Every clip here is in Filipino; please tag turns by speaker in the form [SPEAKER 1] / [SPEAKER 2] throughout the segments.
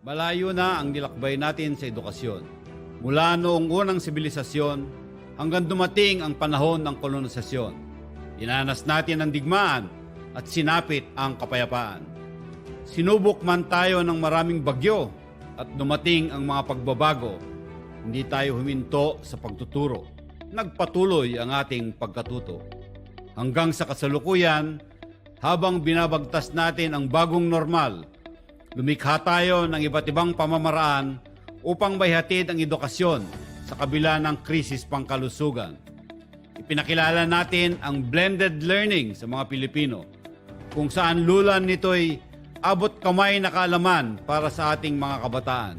[SPEAKER 1] Malayo na ang nilakbay natin sa edukasyon. Mula noong unang sibilisasyon hanggang dumating ang panahon ng kolonisasyon. Dinanas natin ang digmaan at sinapit ang kapayapaan. Sinubok man tayo ng maraming bagyo at dumating ang mga pagbabago. Hindi tayo huminto sa pagtuturo. Nagpatuloy ang ating pagkatuto. Hanggang sa kasalukuyan, habang binabagtas natin ang bagong normal, lumikha tayo ng iba't ibang pamamaraan upang maihatid ang edukasyon sa kabila ng krisis pangkalusugan. Ipinakilala natin ang blended learning sa mga Pilipino, kung saan lulan nito'y abot kamay na kaalaman para sa ating mga kabataan.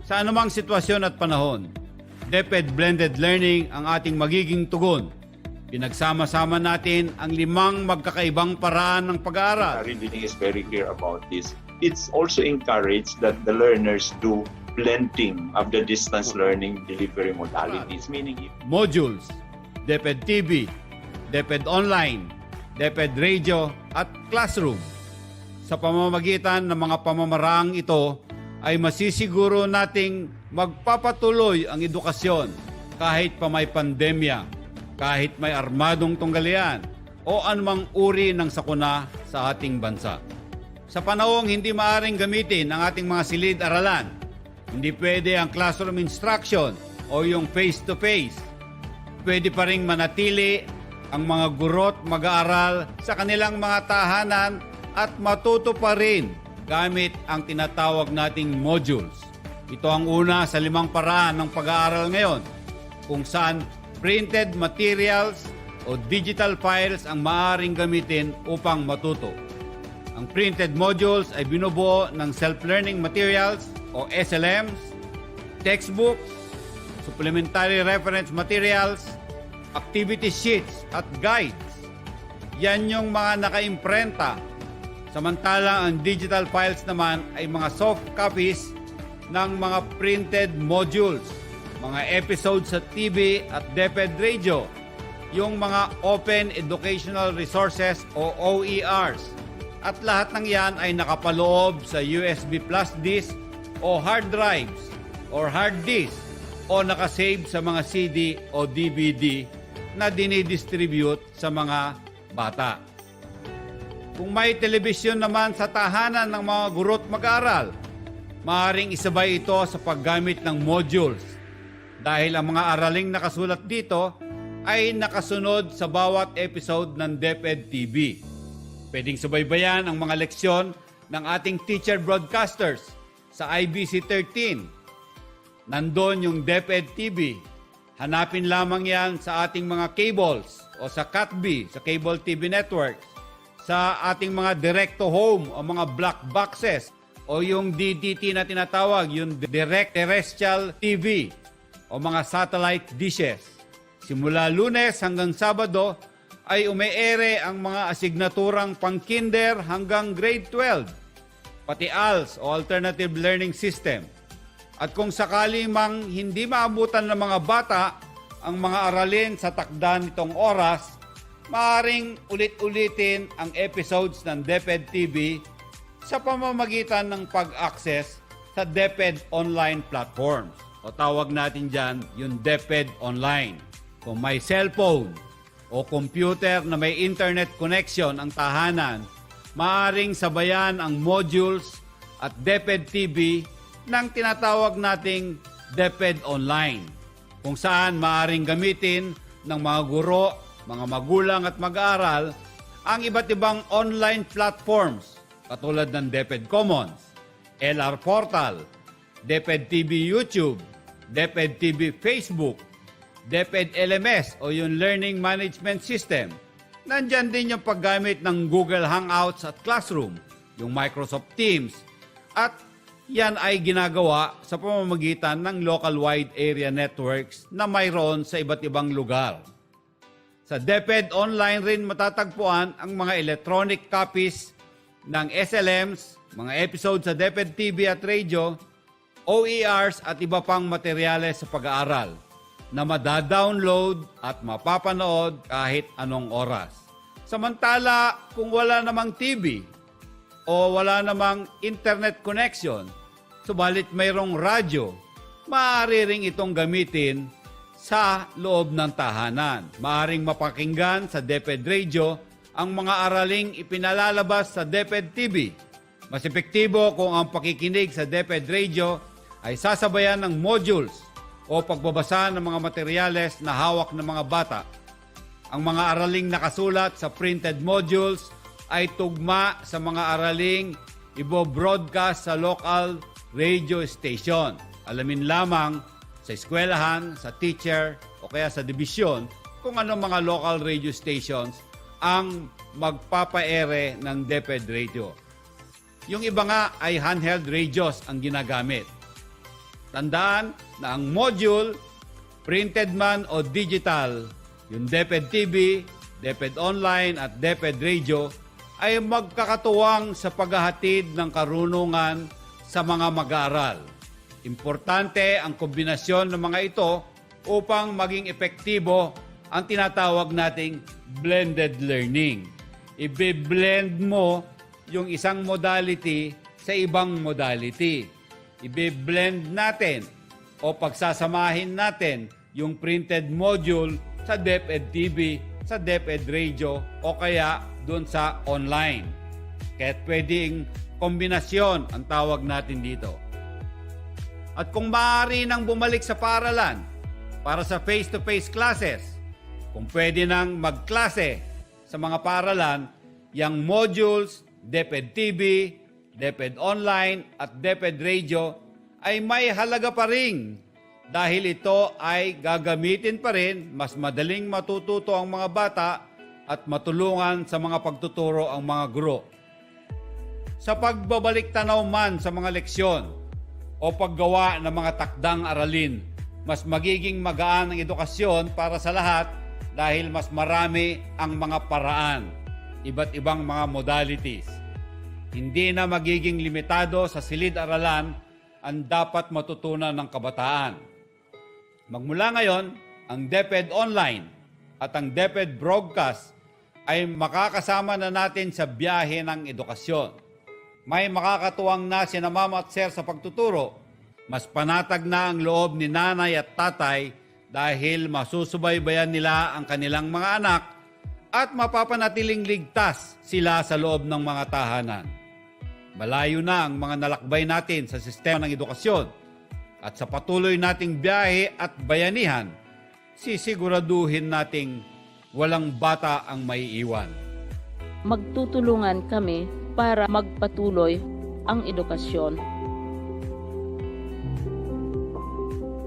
[SPEAKER 1] Sa anumang sitwasyon at panahon, DepEd Blended Learning ang ating magiging tugon. Pinagsama-sama natin ang 5 magkakaibang paraan ng pag-aaral.
[SPEAKER 2] Reading is very clear about this. It's also encouraged that the learners do blending of the distance learning delivery modalities, meaning
[SPEAKER 1] modules, DepEd TV, DepEd Online, DepEd Radio at Classroom. Sa pamamagitan ng mga pamamaraang ito ay masisiguro nating magpapatuloy ang edukasyon kahit pa may pandemya, kahit may armadong tunggalian o anumang uri ng sakuna sa ating bansa. Sa panahong hindi maaring gamitin ang ating mga silid-aralan, hindi pwede ang classroom instruction o yung face-to-face. Pwede pa ring manatili ang mga guro't mag-aaral sa kanilang mga tahanan at matuto pa rin gamit ang tinatawag nating modules. Ito ang una sa 5 paraan ng pag-aaral ngayon, kung saan printed materials o digital files ang maaaring gamitin upang matuto. Ang printed modules ay binubuo ng self-learning materials o SLMs, textbooks, supplementary reference materials, activity sheets at guides. Yan yung mga naka-imprenta. Samantalang ang digital files naman ay mga soft copies ng mga printed modules, mga episodes sa TV at DepEd Radio, yung mga Open Educational Resources o OERs. At lahat ng yan ay nakapaloob sa USB plus disk o hard drives or hard disk o nakasave sa mga CD o DVD na dinidistribute sa mga bata. Kung may telebisyon naman sa tahanan ng mga guro't mag-aaral, maaaring isabay ito sa paggamit ng modules dahil ang mga araling nakasulat dito ay nakasunod sa bawat episode ng DepEd TV. Pwedeng subaybayan ang mga leksyon ng ating teacher broadcasters sa IBC 13. Nandun yung DepEd TV. Hanapin lamang yan sa ating mga cables o sa CATV, sa cable TV networks, sa ating mga direct-to-home o mga black boxes o yung DTT na tinatawag, yung direct terrestrial TV o mga satellite dishes. Simula Lunes hanggang Sabado ay umeere ang mga asignaturang pang-kinder hanggang grade 12, pati ALS o Alternative Learning System. At kung sakali mang hindi maabutan ng mga bata ang mga aralin sa takda nitong oras, maaaring ulit-ulitin ang episodes ng DepEd TV sa pamamagitan ng pag-access sa DepEd online platforms. O tawag natin dyan yung DepEd Online. Kung may cellphone o computer na may internet connection ang tahanan, maaaring sabayan ang modules at DepEd TV ng tinatawag nating DepEd Online, kung saan maaaring gamitin ng mga guro, mga magulang at mag-aaral ang iba't ibang online platforms katulad ng DepEd Commons, LR Portal, DepEd TV YouTube, DepEd TV Facebook, DepEd LMS o yung Learning Management System. Nandyan din yung paggamit ng Google Hangouts at Classroom, yung Microsoft Teams, at yan ay ginagawa sa pamamagitan ng local wide area networks na mayroon sa iba't ibang lugar. Sa DepEd Online rin matatagpuan ang mga electronic copies ng SLMs, mga episodes sa DepEd TV at radio, OERs at iba pang materyales sa pag-aaral na madadownload at mapapanood kahit anong oras. Samantala, kung wala namang TV o wala namang internet connection, subalit mayroong radyo, maaari ring itong gamitin sa loob ng tahanan. Maaaring mapakinggan sa DepEd Radio ang mga araling ipinalalabas sa DepEd TV. Mas epektibo kung ang pakikinig sa DepEd Radio ay sasabayan ng modules o pagbabasa ng mga materyales na hawak ng mga bata. Ang mga araling nakasulat sa printed modules ay tugma sa mga araling ibo-broadcast sa local radio station. Alamin lamang sa eskwelahan, sa teacher o kaya sa dibisyon kung ano mga local radio stations ang magpapaere ng DepEd Radio. Yung iba nga ay handheld radios ang ginagamit. Tandaan na ang module, printed man o digital, yung DepEd TV, DepEd Online at DepEd Radio ay magkakatuwang sa paghahatid ng karunungan sa mga mag-aaral. Importante ang kombinasyon ng mga ito upang maging epektibo ang tinatawag nating blended learning. Ibe-blend mo yung isang modality sa ibang modality. Ibe-blend natin o pagsasamahin natin yung printed module sa DepEd TV, sa DepEd Radio o kaya doon sa online. Kaya pwedeng kombinasyon ang tawag natin dito. At kung maaari nang bumalik sa paaralan para sa face-to-face classes, kung pwede nang magklase sa mga paaralan, yung modules, DepEd TV, DepEd Online at DepEd Radio ay may halaga pa rin dahil ito ay gagamitin pa rin, mas madaling matututo ang mga bata at matulungan sa mga pagtuturo ang mga guro. Sa pagbabalik tanaw man sa mga leksyon o paggawa ng mga takdang aralin, mas magiging magaan ang edukasyon para sa lahat dahil mas marami ang mga paraan, iba't ibang mga modalities. Hindi na magiging limitado sa silid-aralan ang dapat matutunan ng kabataan. Magmula ngayon, ang DepEd Online at ang DepEd Broadcast ay makakasama na natin sa biyahe ng edukasyon. May makakatuwang na sina mama at sir sa pagtuturo. Mas panatag na ang loob ni nanay at tatay dahil masusubaybayan nila ang kanilang mga anak at mapapanatiling ligtas sila sa loob ng mga tahanan. Malayo na ang mga nalakbay natin sa sistema ng edukasyon at sa patuloy nating biyahe at bayanihan, sisiguraduhin nating walang bata ang maiiwan.
[SPEAKER 3] Magtutulungan kami para magpatuloy ang edukasyon.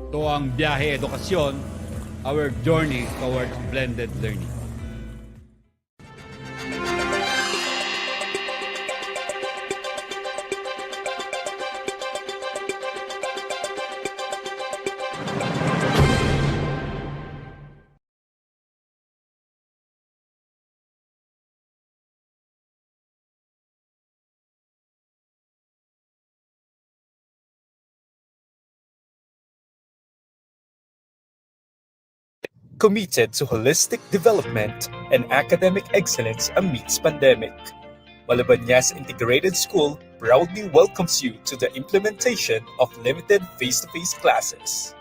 [SPEAKER 1] Ito ang biyahe edukasyon our journey towards blended learning.
[SPEAKER 4] Committed to holistic development and academic excellence amidst pandemic. Malabanyas Integrated School proudly welcomes you to the implementation of limited face-to-face classes.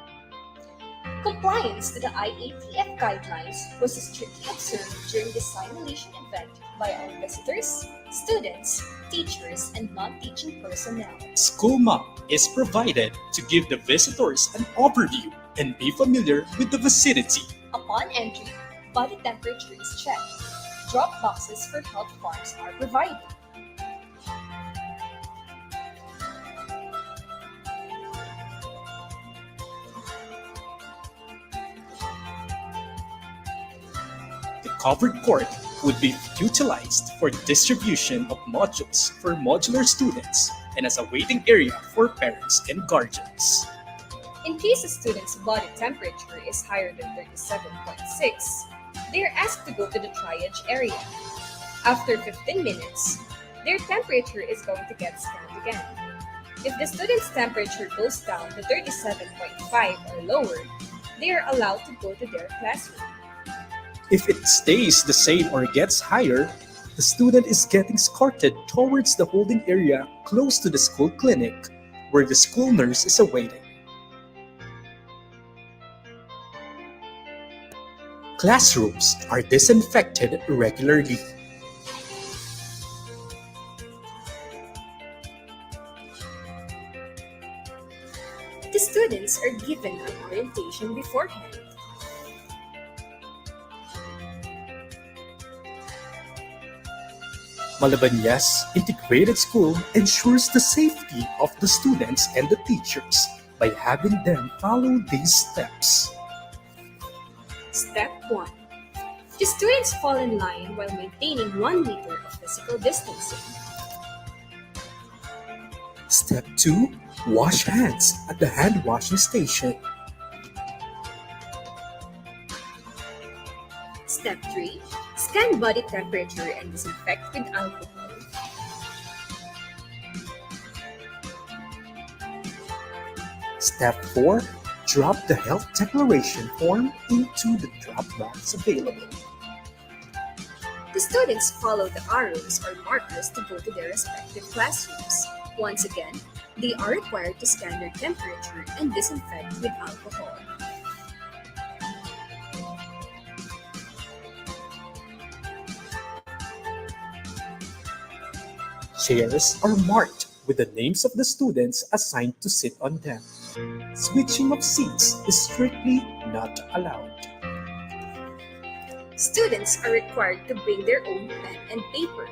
[SPEAKER 5] Compliance to the IATF guidelines was strictly observed during the simulation event by our visitors, students, teachers, and non-teaching personnel.
[SPEAKER 4] School map is provided to give the visitors an overview and be familiar with the vicinity.
[SPEAKER 5] Upon entry, body temperature is checked. Drop boxes for health forms are provided.
[SPEAKER 4] The covered court would be utilized for distribution of modules for modular students and as a waiting area for parents and guardians.
[SPEAKER 5] In case a student's body temperature is higher than 37.6, they are asked to go to the triage area. After 15 minutes, their temperature is going to get scanned again. If the student's temperature goes down to 37.5 or lower, they are allowed to go to their classroom.
[SPEAKER 4] If it stays the same or gets higher, the student is getting escorted towards the holding area close to the school clinic, where the school nurse is awaiting. Classrooms are disinfected regularly.
[SPEAKER 5] The students are given an orientation beforehand.
[SPEAKER 4] Malabanyas Integrated School ensures the safety of the students and the teachers by having them follow these steps.
[SPEAKER 5] Step 1. The students fall in line while maintaining 1 meter of physical distancing.
[SPEAKER 4] Step 2. Wash hands at the hand washing station.
[SPEAKER 5] Step 3. Scan body temperature and disinfect with alcohol.
[SPEAKER 4] Step 4. Drop the health declaration form into the drop box available.
[SPEAKER 5] The students follow the arrows or markers to go to their respective classrooms. Once again, they are required to scan their temperature and disinfect with alcohol.
[SPEAKER 4] Chairs are marked with the names of the students assigned to sit on them. Switching of seats is strictly not allowed.
[SPEAKER 5] Students are required to bring their own pen and paper.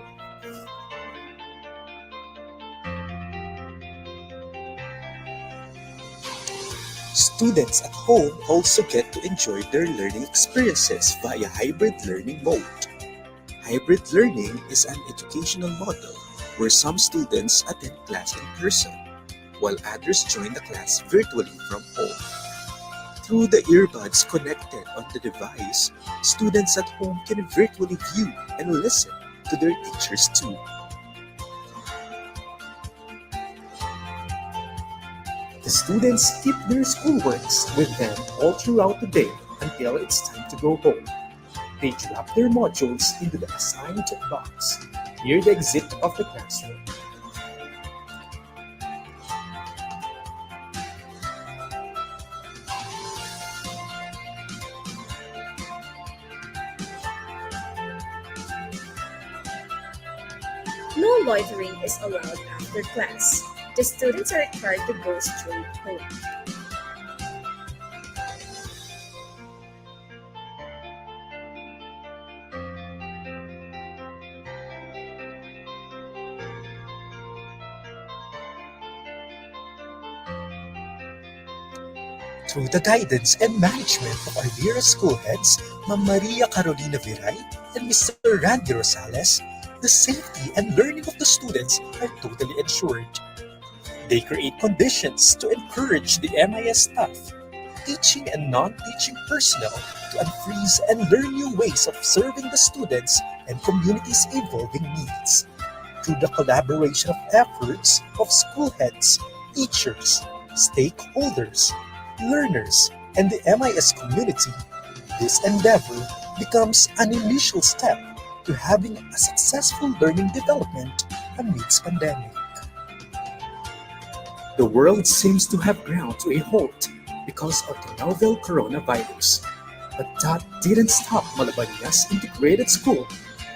[SPEAKER 4] Students at home also get to enjoy their learning experiences via hybrid learning mode. Hybrid learning is an educational model where some students attend class in person, while others join the class virtually from home. Through the earbuds connected on the device, students at home can virtually view and listen to their teachers too. The students keep their schoolworks with them all throughout the day until it's time to go home. They drop their modules into the assigned box near the exit of the classroom.
[SPEAKER 5] No loitering is allowed after class. The students are required to go straight home.
[SPEAKER 4] Through the guidance and management of our dearest school heads, Ma'am Maria Carolina Viray and Mr. Randy Rosales, the safety and learning of the students are totally ensured. They create conditions to encourage the MIS staff, teaching and non-teaching personnel to unfreeze and learn new ways of serving the students and community's evolving needs. Through the collaboration of efforts of school heads, teachers, stakeholders, learners, and the MIS community, this endeavor becomes an initial step to having a successful learning development amidst pandemic. The world seems to have ground to a halt because of the novel coronavirus, but that didn't stop Malabania's integrated school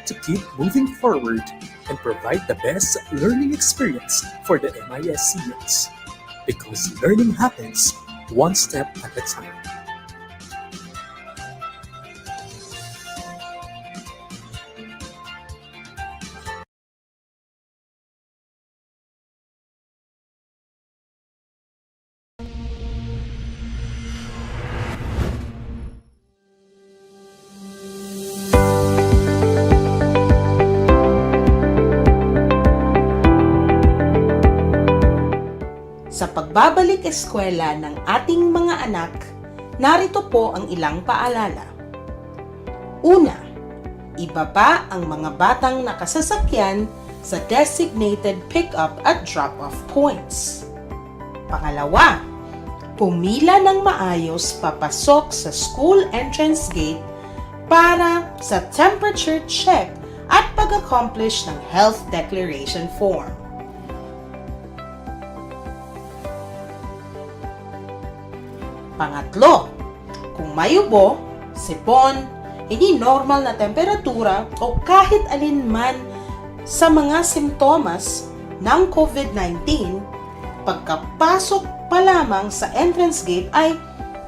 [SPEAKER 4] to keep moving forward and provide the best learning experience for the MIS students, because learning happens one step at a time.
[SPEAKER 6] Sa pagbabalik eskwela ng ating mga anak, narito po ang ilang paalala. Una, ibaba ang mga batang nakasasakyan sa designated pick-up at drop-off points. Pangalawa, pumila ng maayos papasok sa school entrance gate para sa temperature check at pag-accomplish ng health declaration form. Pangatlo, kung may ubo, sipon, hindi normal na temperatura o kahit alinman sa mga simptomas ng COVID-19, pagkapasok pa lamang sa entrance gate ay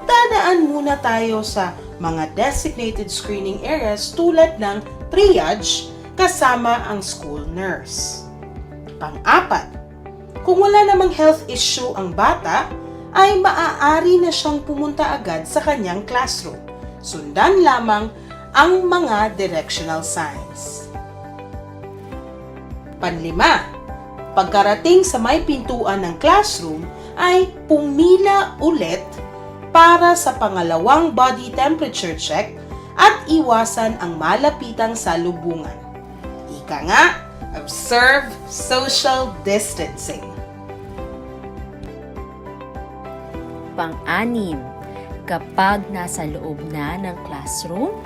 [SPEAKER 6] dadaan muna tayo sa mga designated screening areas tulad ng triage kasama ang school nurse. Pang-apat, kung wala namang health issue ang bata, ay maaari na siyang pumunta agad sa kanyang classroom. Sundan lamang ang mga directional signs. Panlima, pagkarating sa may pintuan ng classroom ay pumila ulit para sa pangalawang body temperature check at iwasan ang malapitang salubungan. Ika nga, observe social distancing.
[SPEAKER 7] Pang-anim, kapag nasa loob na ng classroom,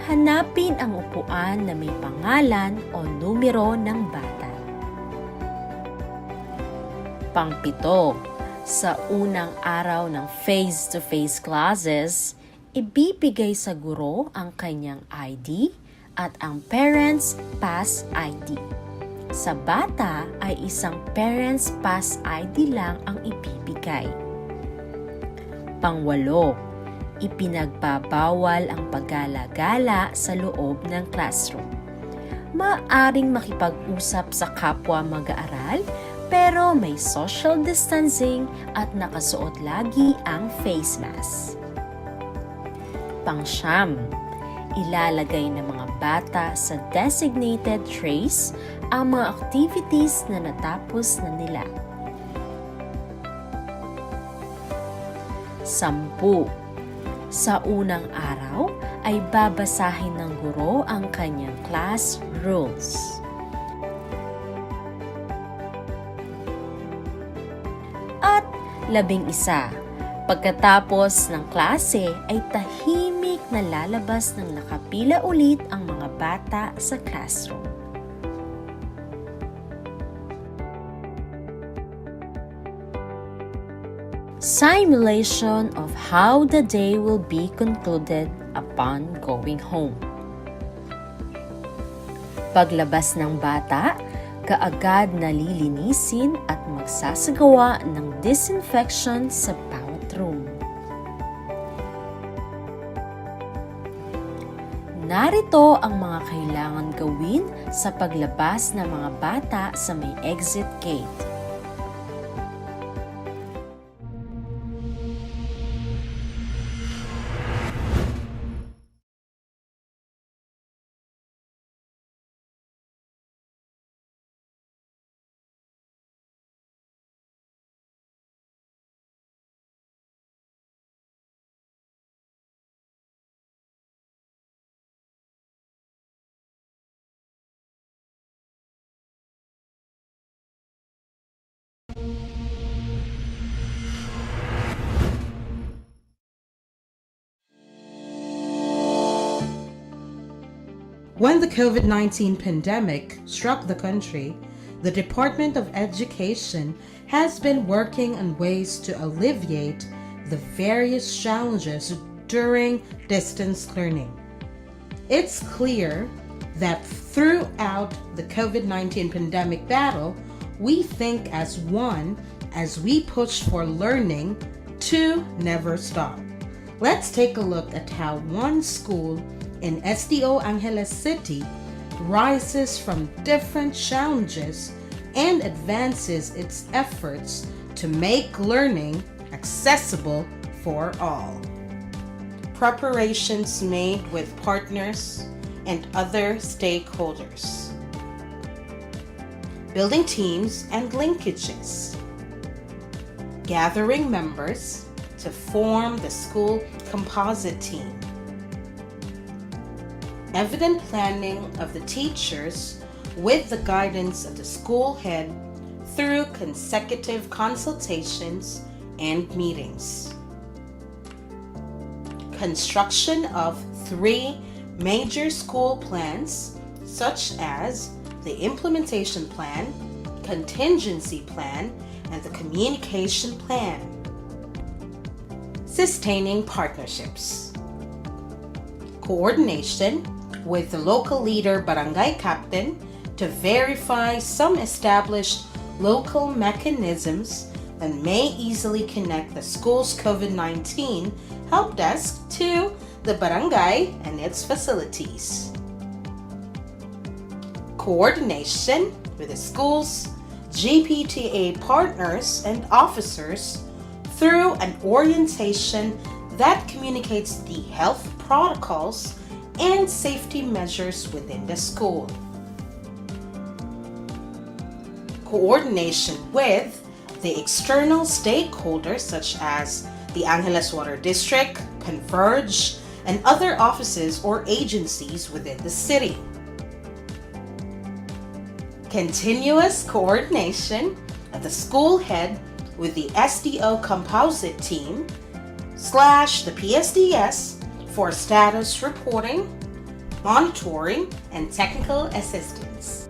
[SPEAKER 7] hanapin ang upuan na may pangalan o numero ng bata. Pang-pito, sa unang araw ng face-to-face classes, ibibigay sa guro ang kanyang ID at ang parents' pass ID. Sa bata ay isang parents' pass ID lang ang ibibigay. Pang-walo, ipinagbabawal ang paggala-gala sa loob ng classroom. Maaring makipag-usap sa kapwa mag-aaral pero may social distancing at nakasuot lagi ang face mask. Pang-siyam, ilalagay ng mga bata sa designated trays ang mga activities na natapos na nila. 10. Sa unang araw ay babasahin ng guro ang kanyang class rules. At 11. Pagkatapos ng klase ay tahimik na lalabas ng nakapila ulit ang mga bata sa classroom. Simulation of how the day will be concluded upon going home. Paglabas ng bata, kaagad nalilinisin at magsasagawa ng disinfection sa bawat room. Narito ang mga kailangan gawin sa paglabas ng mga bata sa may exit gate.
[SPEAKER 6] When the COVID-19 pandemic struck the country, the Department of Education has been working on ways to alleviate the various challenges during distance learning. It's clear that throughout the COVID-19 pandemic battle, we think as one as we push for learning to never stop. Let's take a look at how one school in SDO Angeles City rises from different challenges and advances its efforts to make learning accessible for all. Preparations made with partners and other stakeholders. Building teams and linkages. Gathering members to form the school composite team. Evident planning of the teachers with the guidance of the school head through consecutive consultations and meetings. Construction of 3 major school plans, such as the implementation plan, contingency plan, and the communication plan. Sustaining partnerships. Coordination with the local leader barangay captain to verify some established local mechanisms that may easily connect the school's COVID-19 help desk to the barangay and its facilities. Coordination with the school's GPTA partners and officers through an orientation that communicates the health protocols and safety measures within the school. Coordination with the external stakeholders such as the Angeles Water District, Converge, and other offices or agencies within the city. Continuous coordination of the school head with the SDO composite team / the PSDS for status reporting, monitoring, and technical assistance.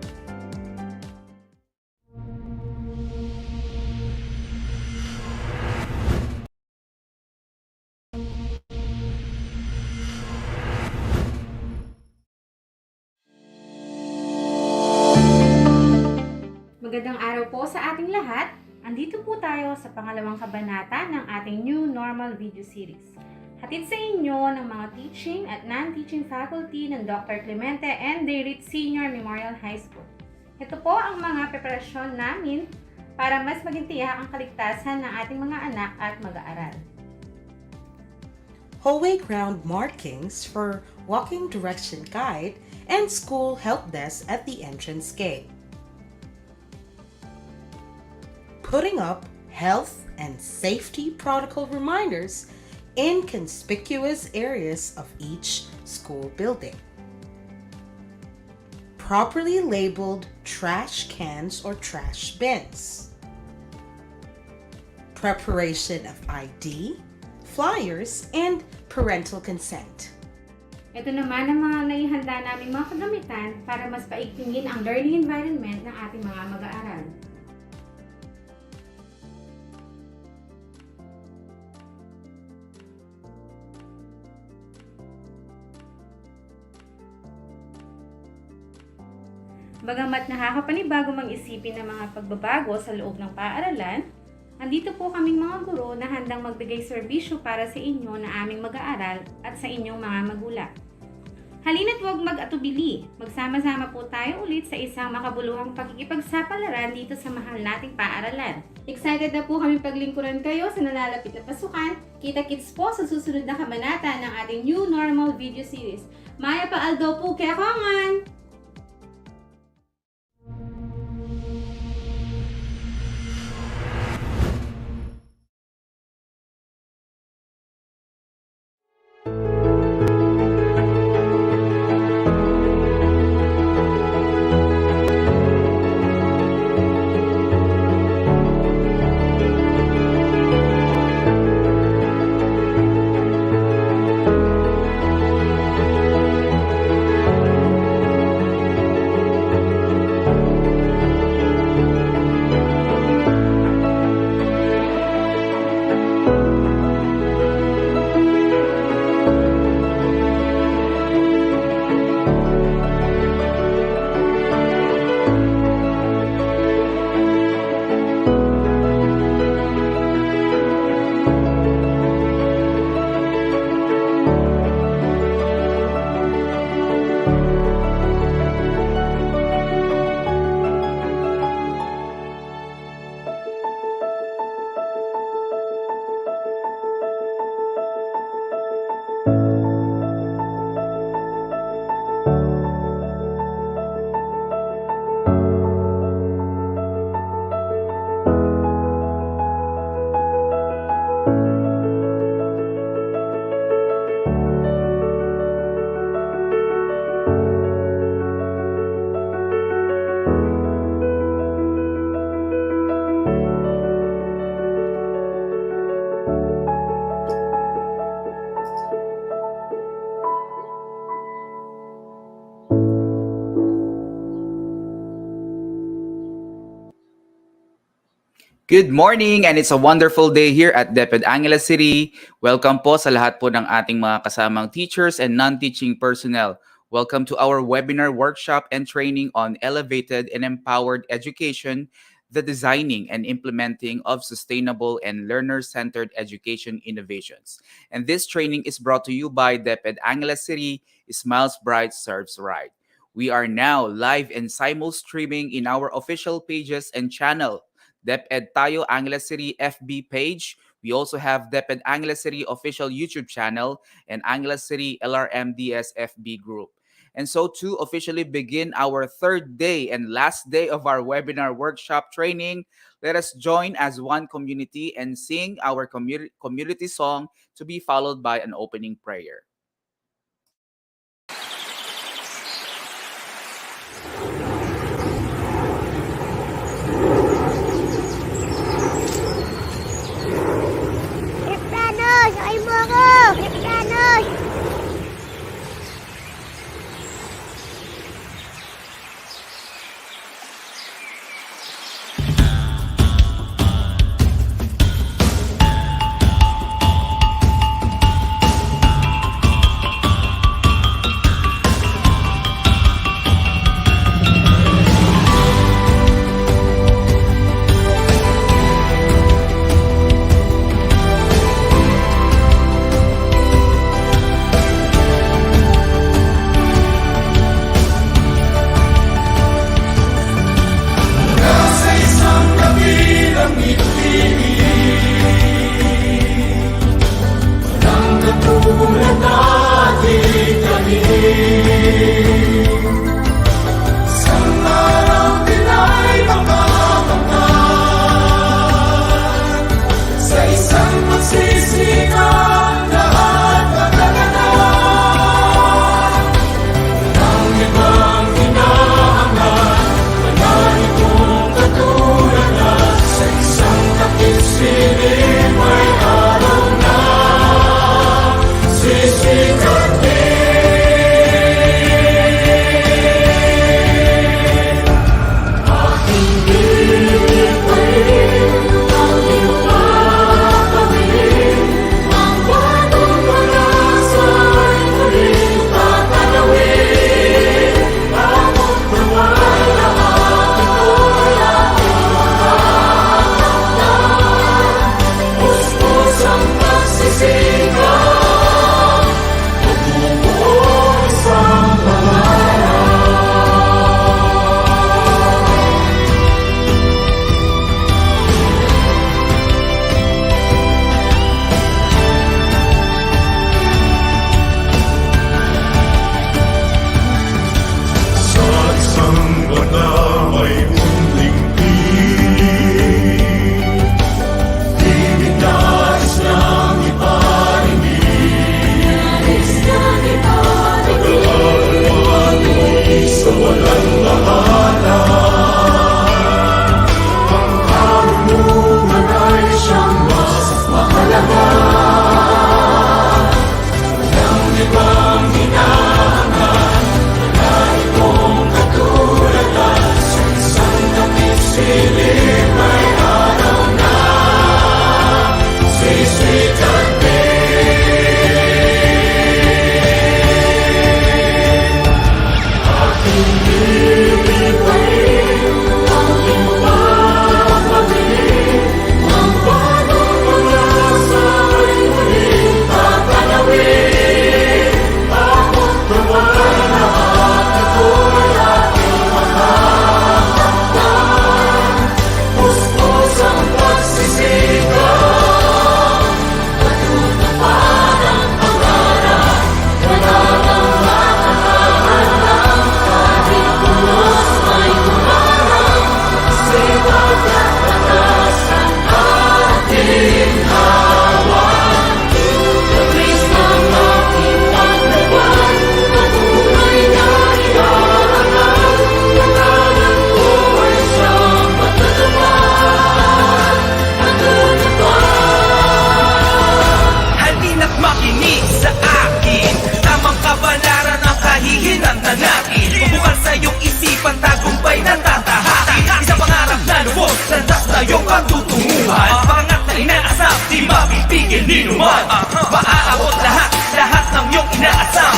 [SPEAKER 8] Magandang araw po sa ating lahat. Andito po tayo sa pangalawang kabanata ng ating New Normal video series. Hatid sa inyo ng mga teaching at non-teaching faculty ng Dr. Clemente and Deirit Senior Memorial High School. Ito po ang mga preparasyon namin para mas maging tiyak ang kaligtasan ng ating mga anak at mag-aaral.
[SPEAKER 6] Hallway ground markings for walking direction guide and school help desk at the entrance gate. Putting up health and safety protocol reminders in conspicuous areas of each school building. Properly labeled trash cans or trash bins. Preparation of ID, flyers, and parental consent.
[SPEAKER 8] Ito naman ang mga naihanda naming mga kagamitan para mas paigtingin ang learning environment ng ating mga mag-aaral. Bagamat nakakapanibago mang-isipin ng mga pagbabago sa loob ng paaralan, andito po kaming mga guro na handang magbigay serbisyo para sa inyo na aming mag-aaral at sa inyong mga magulang. Halina't huwag mag-atubili, magsama-sama po tayo ulit sa isang makabuluhang pakikipagsapalaran dito sa mahal nating paaralan. Excited na po kami paglingkuran kayo sa nalalapit na pasukan. Kita-kits po sa susunod na kabanata ng ating New Normal video series. Maya pa Aldo po kaya kangan!
[SPEAKER 9] Good morning and it's a wonderful day here at DepEd Angeles City. Welcome po sa lahat po ng ating mga kasamang teachers and non-teaching personnel. Welcome to our webinar workshop and training on elevated and empowered education, the designing and implementing of sustainable and learner-centered education innovations. And this training is brought to you by DepEd Angeles City, Smiles Bright, Serves Right. We are now live and simul-streaming in our official pages and channel. DepEd Tayo Angeles City FB page. We also have DepEd Angeles City official YouTube channel and Angeles City LRMDS FB group. And so to officially begin our third day and last day of our webinar workshop training, let us join as one community and sing our community song to be followed by an opening prayer.
[SPEAKER 10] man. Maaabot lahat ng iyong inaasam.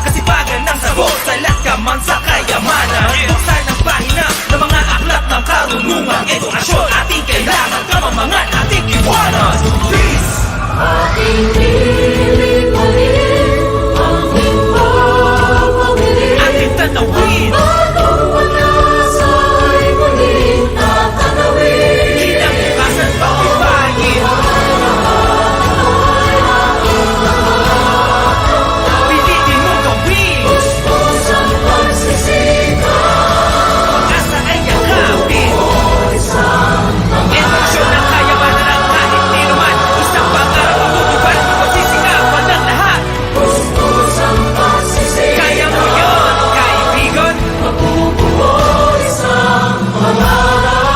[SPEAKER 10] Kasipagan ng sagot, salat ka man sa kayamanan. Buksan ang pahina ng mga aklat ng karunungan. Edukasyon ating kailangan, kamamangan ating iwanan. Peace! Ating pilipanin, ating papabilin, ating tanawin. Bagong panasa ay muling tatanawin. Kinabukasan pagtibayin. Pilitin mo gawin. Puspos ang pagsisikap. Pag-asa ay yakapin. Edukasyon ang kayamanan ng kahit ninuman. Isang pangarap ang tutupad. Pagsisikapan ng lahat. Puspos ang pagsisikap. Kaya mo yun, kaibigan. Mabubuo isang pangarap.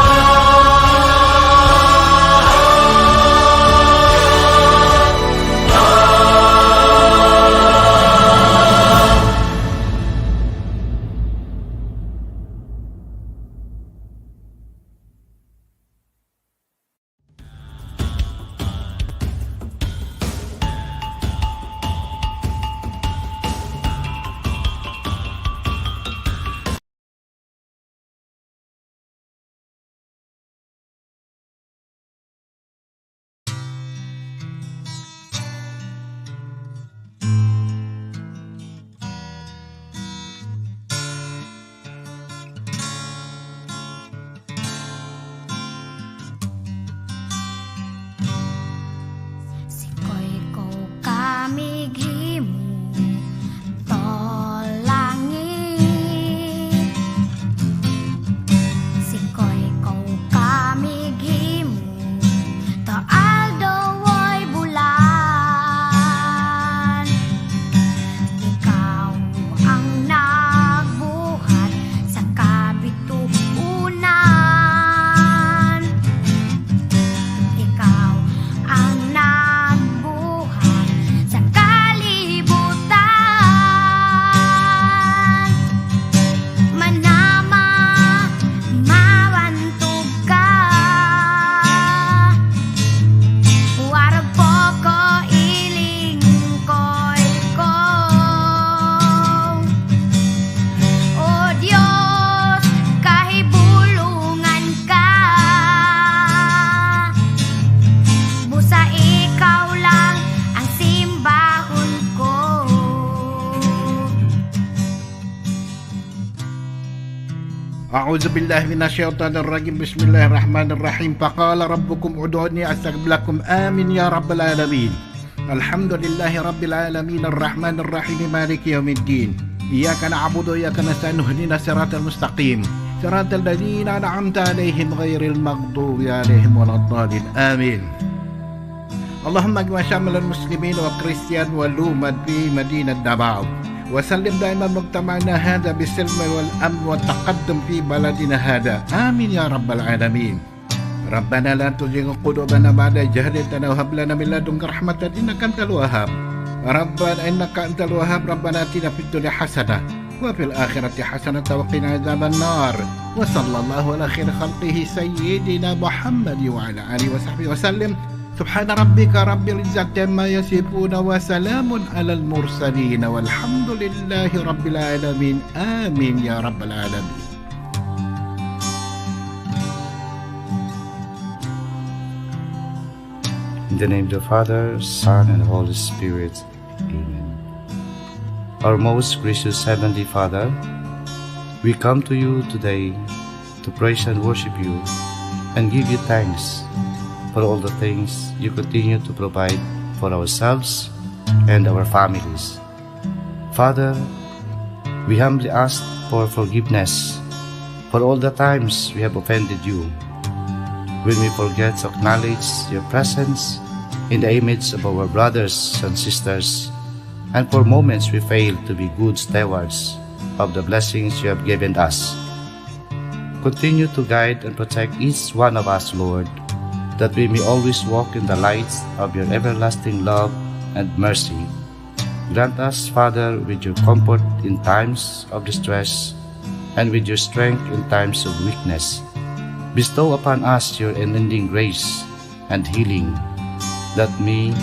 [SPEAKER 11] Sikoy ko kami gimu tolangit. Sikoy ko kami gimu to aldo woy bulan. Ikaw ang nagbuhat sa kabituunan. Ikaw ang nagbuhat sa kalibutan. Manama, mawantog ka. Warag po ko ilingkoy ko. O Diyos, kahibulungan ka. Busa ikaw lang ang simbahon ko.
[SPEAKER 12] أعوذ بالله من الشيطان الرجيم بسم الله الرحمن الرحيم فقال ربكم ادعوني أستجب لكم آمين يا رب العالمين الحمد لله رب العالمين الرحمن الرحيم مالك يوم الدين إياك نعبد وإياك نستعين اهدنا الصراط المستقيم صراط الذين أنعمت عليهم غير المغضوب عليهم ولا الضالين آمين اللهم اجمع شمل المسلمين والكريستيان واللومد في مدينة دباو وسلم دائما مجتمعنا هذا بالسلم والأمن والتقدم في بلدنا هذا آمين يا رب العالمين ربنا لا تزغ قلوبنا بعد إذ هديتنا وهب لنا من لدنك رحمة إنك أنت الوهاب ربنا إنك أنت الوهاب ربنا آتنا في الدنيا حسنة وفي الآخرة حسنة وقنا عذاب النار وصلى الله على خير خلقه سيدنا محمد وعلى آله وصحبه وسلم سبحان ربك رب العزة عما يصفون وسلام على المرسلين والحمد لله رب العالمين آمين يا رب العالمين.
[SPEAKER 13] In the name of the Father, Son, and Holy Spirit. Amen. Our most gracious Heavenly Father, we come to you today to praise and worship you and give you thanks for all the things you continue to provide for ourselves and our families. Father, we humbly ask for forgiveness for all the times we have offended you, when we forget to acknowledge your presence in the image of our brothers and sisters, and for moments we fail to be good stewards of the blessings you have given us. Continue to guide and protect each one of us, Lord, that we may always walk in the light of your everlasting love and mercy. Grant us, Father, with your comfort in times of distress and with your strength in times of weakness. Bestow upon us your unending grace and healing, that we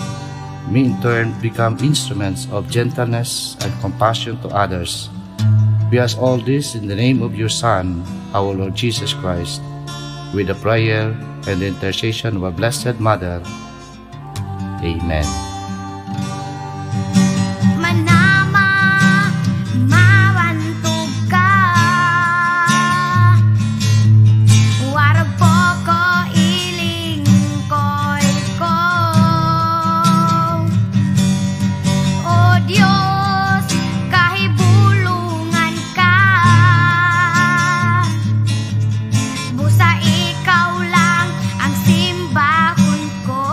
[SPEAKER 13] may in turn become instruments of gentleness and compassion to others. We ask all this in the name of your Son, our Lord Jesus Christ, with the prayer and the intercession of our Blessed Mother. Amen.
[SPEAKER 11] Manama, mawantog ka. Warag po ko ilingkoy ko. O Diyos, kahibulungan ka. Busa ikaw lang ang simbahon ko.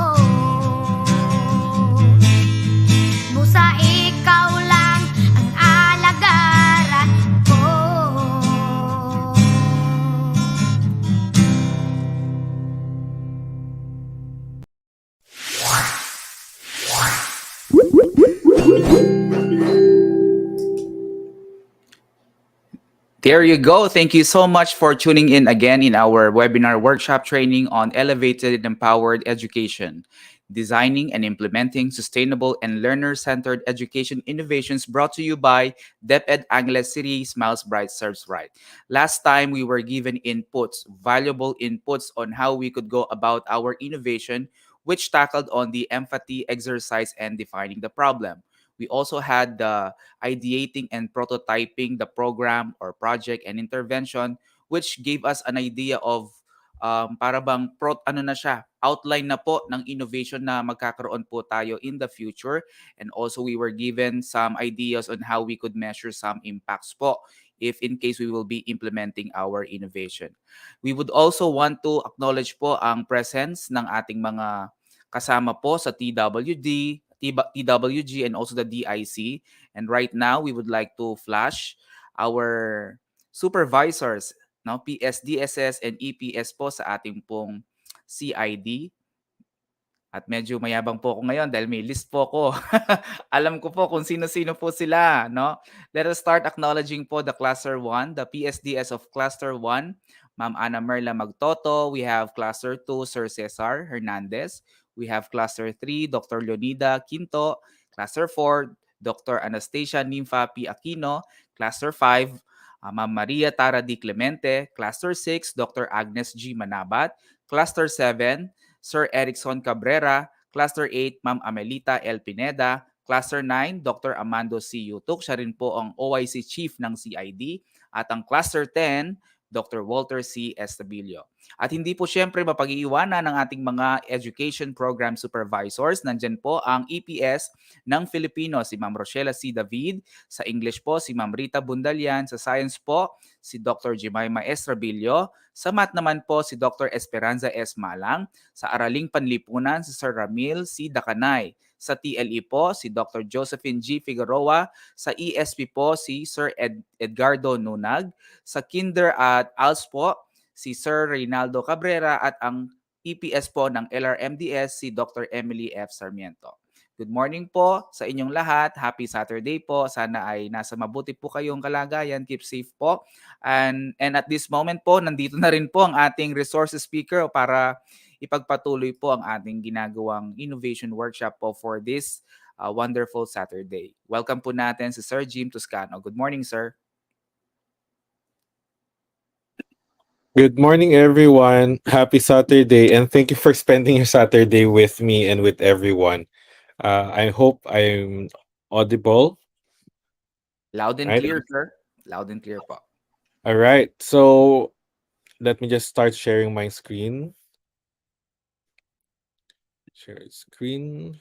[SPEAKER 11] Busa ikaw lang ang alagaran ko.
[SPEAKER 9] There you go. Thank you so much for tuning in again in our webinar workshop training on elevated and empowered education, designing and implementing sustainable and learner-centered education innovations, brought to you by DepEd Angeles City, Smiles Bright, Serves Right. Last time, we were given inputs, valuable inputs on how we could go about our innovation, which tackled on the empathy exercise and defining the problem. We also had the ideating and prototyping the program or project and intervention, which gave us an idea of para bang ano na siya, outline na po ng innovation na magkakaroon po tayo in the future. And also we were given some ideas on how we could measure some impacts po if in case we will be implementing our innovation. We would also want to acknowledge po ang presence ng ating mga kasama po sa TWG and also the DIC. And right now, we would like to flash our supervisors, no, PSDSS and EPS po sa ating pong CID. At medyo mayabang po ako ngayon dahil may list po ko. Alam ko po kung sino-sino po sila, no? Let us start acknowledging po the Cluster 1, the PSDS of Cluster 1, Ma'am Ana Merla Magtoto. We have Cluster 2, Sir Cesar Hernandez. We have Cluster 3, Dr. Leonida Quinto. Cluster 4, Dr. Anastasia Nympha P. Aquino. Cluster 5, Ma'am Maria Tara D. Clemente. Cluster 6, Dr. Agnes G. Manabat. Cluster 7, Sir Erickson Cabrera. Cluster 8, Ma'am Amelita L. Pineda. Cluster 9, Dr. Amando C. Yutuk. Siya rin po ang OIC Chief ng CID. At ang Cluster 10, Dr. Walter C. Estabilio. At hindi po siyempre mapag-iiwanan ng ating mga education program supervisors. Nandyan po ang EPS ng Filipino, si Ma'am Rochella C. David. Sa English po, si Ma'am Rita Bundalian. Sa Science po, si Dr. Jemima Estrabilio. Sa Math naman po, si Dr. Esperanza S. Malang. Sa Araling Panlipunan, si Sir Ramil C. Dakanay. Sa TLE po, si Dr. Josephine G. Figueroa. Sa ESP po, si Sir Edgardo Nunag. Sa Kinder at ALS po, si Sir Reynaldo Cabrera. At ang EPS po ng LRMDS, si Dr. Emily F. Sarmiento. Good morning po sa inyong lahat. Happy Saturday po. Sana ay nasa mabuti po kayong kalagayan. Keep safe po. And at this moment po, nandito na rin po ang ating resource speaker para ipagpatuloy po ang ating ginagawang innovation workshop po for this wonderful Saturday. Welcome po natin si Sir Jim Tuscano. Good morning, sir.
[SPEAKER 14] Good morning, everyone. Happy Saturday, and thank you for spending your Saturday with me and with everyone. I hope I'm audible.
[SPEAKER 9] Loud and
[SPEAKER 14] Right?
[SPEAKER 9] clear, sir. Loud and clear po.
[SPEAKER 14] All right. So let me just start sharing my screen. Share screen.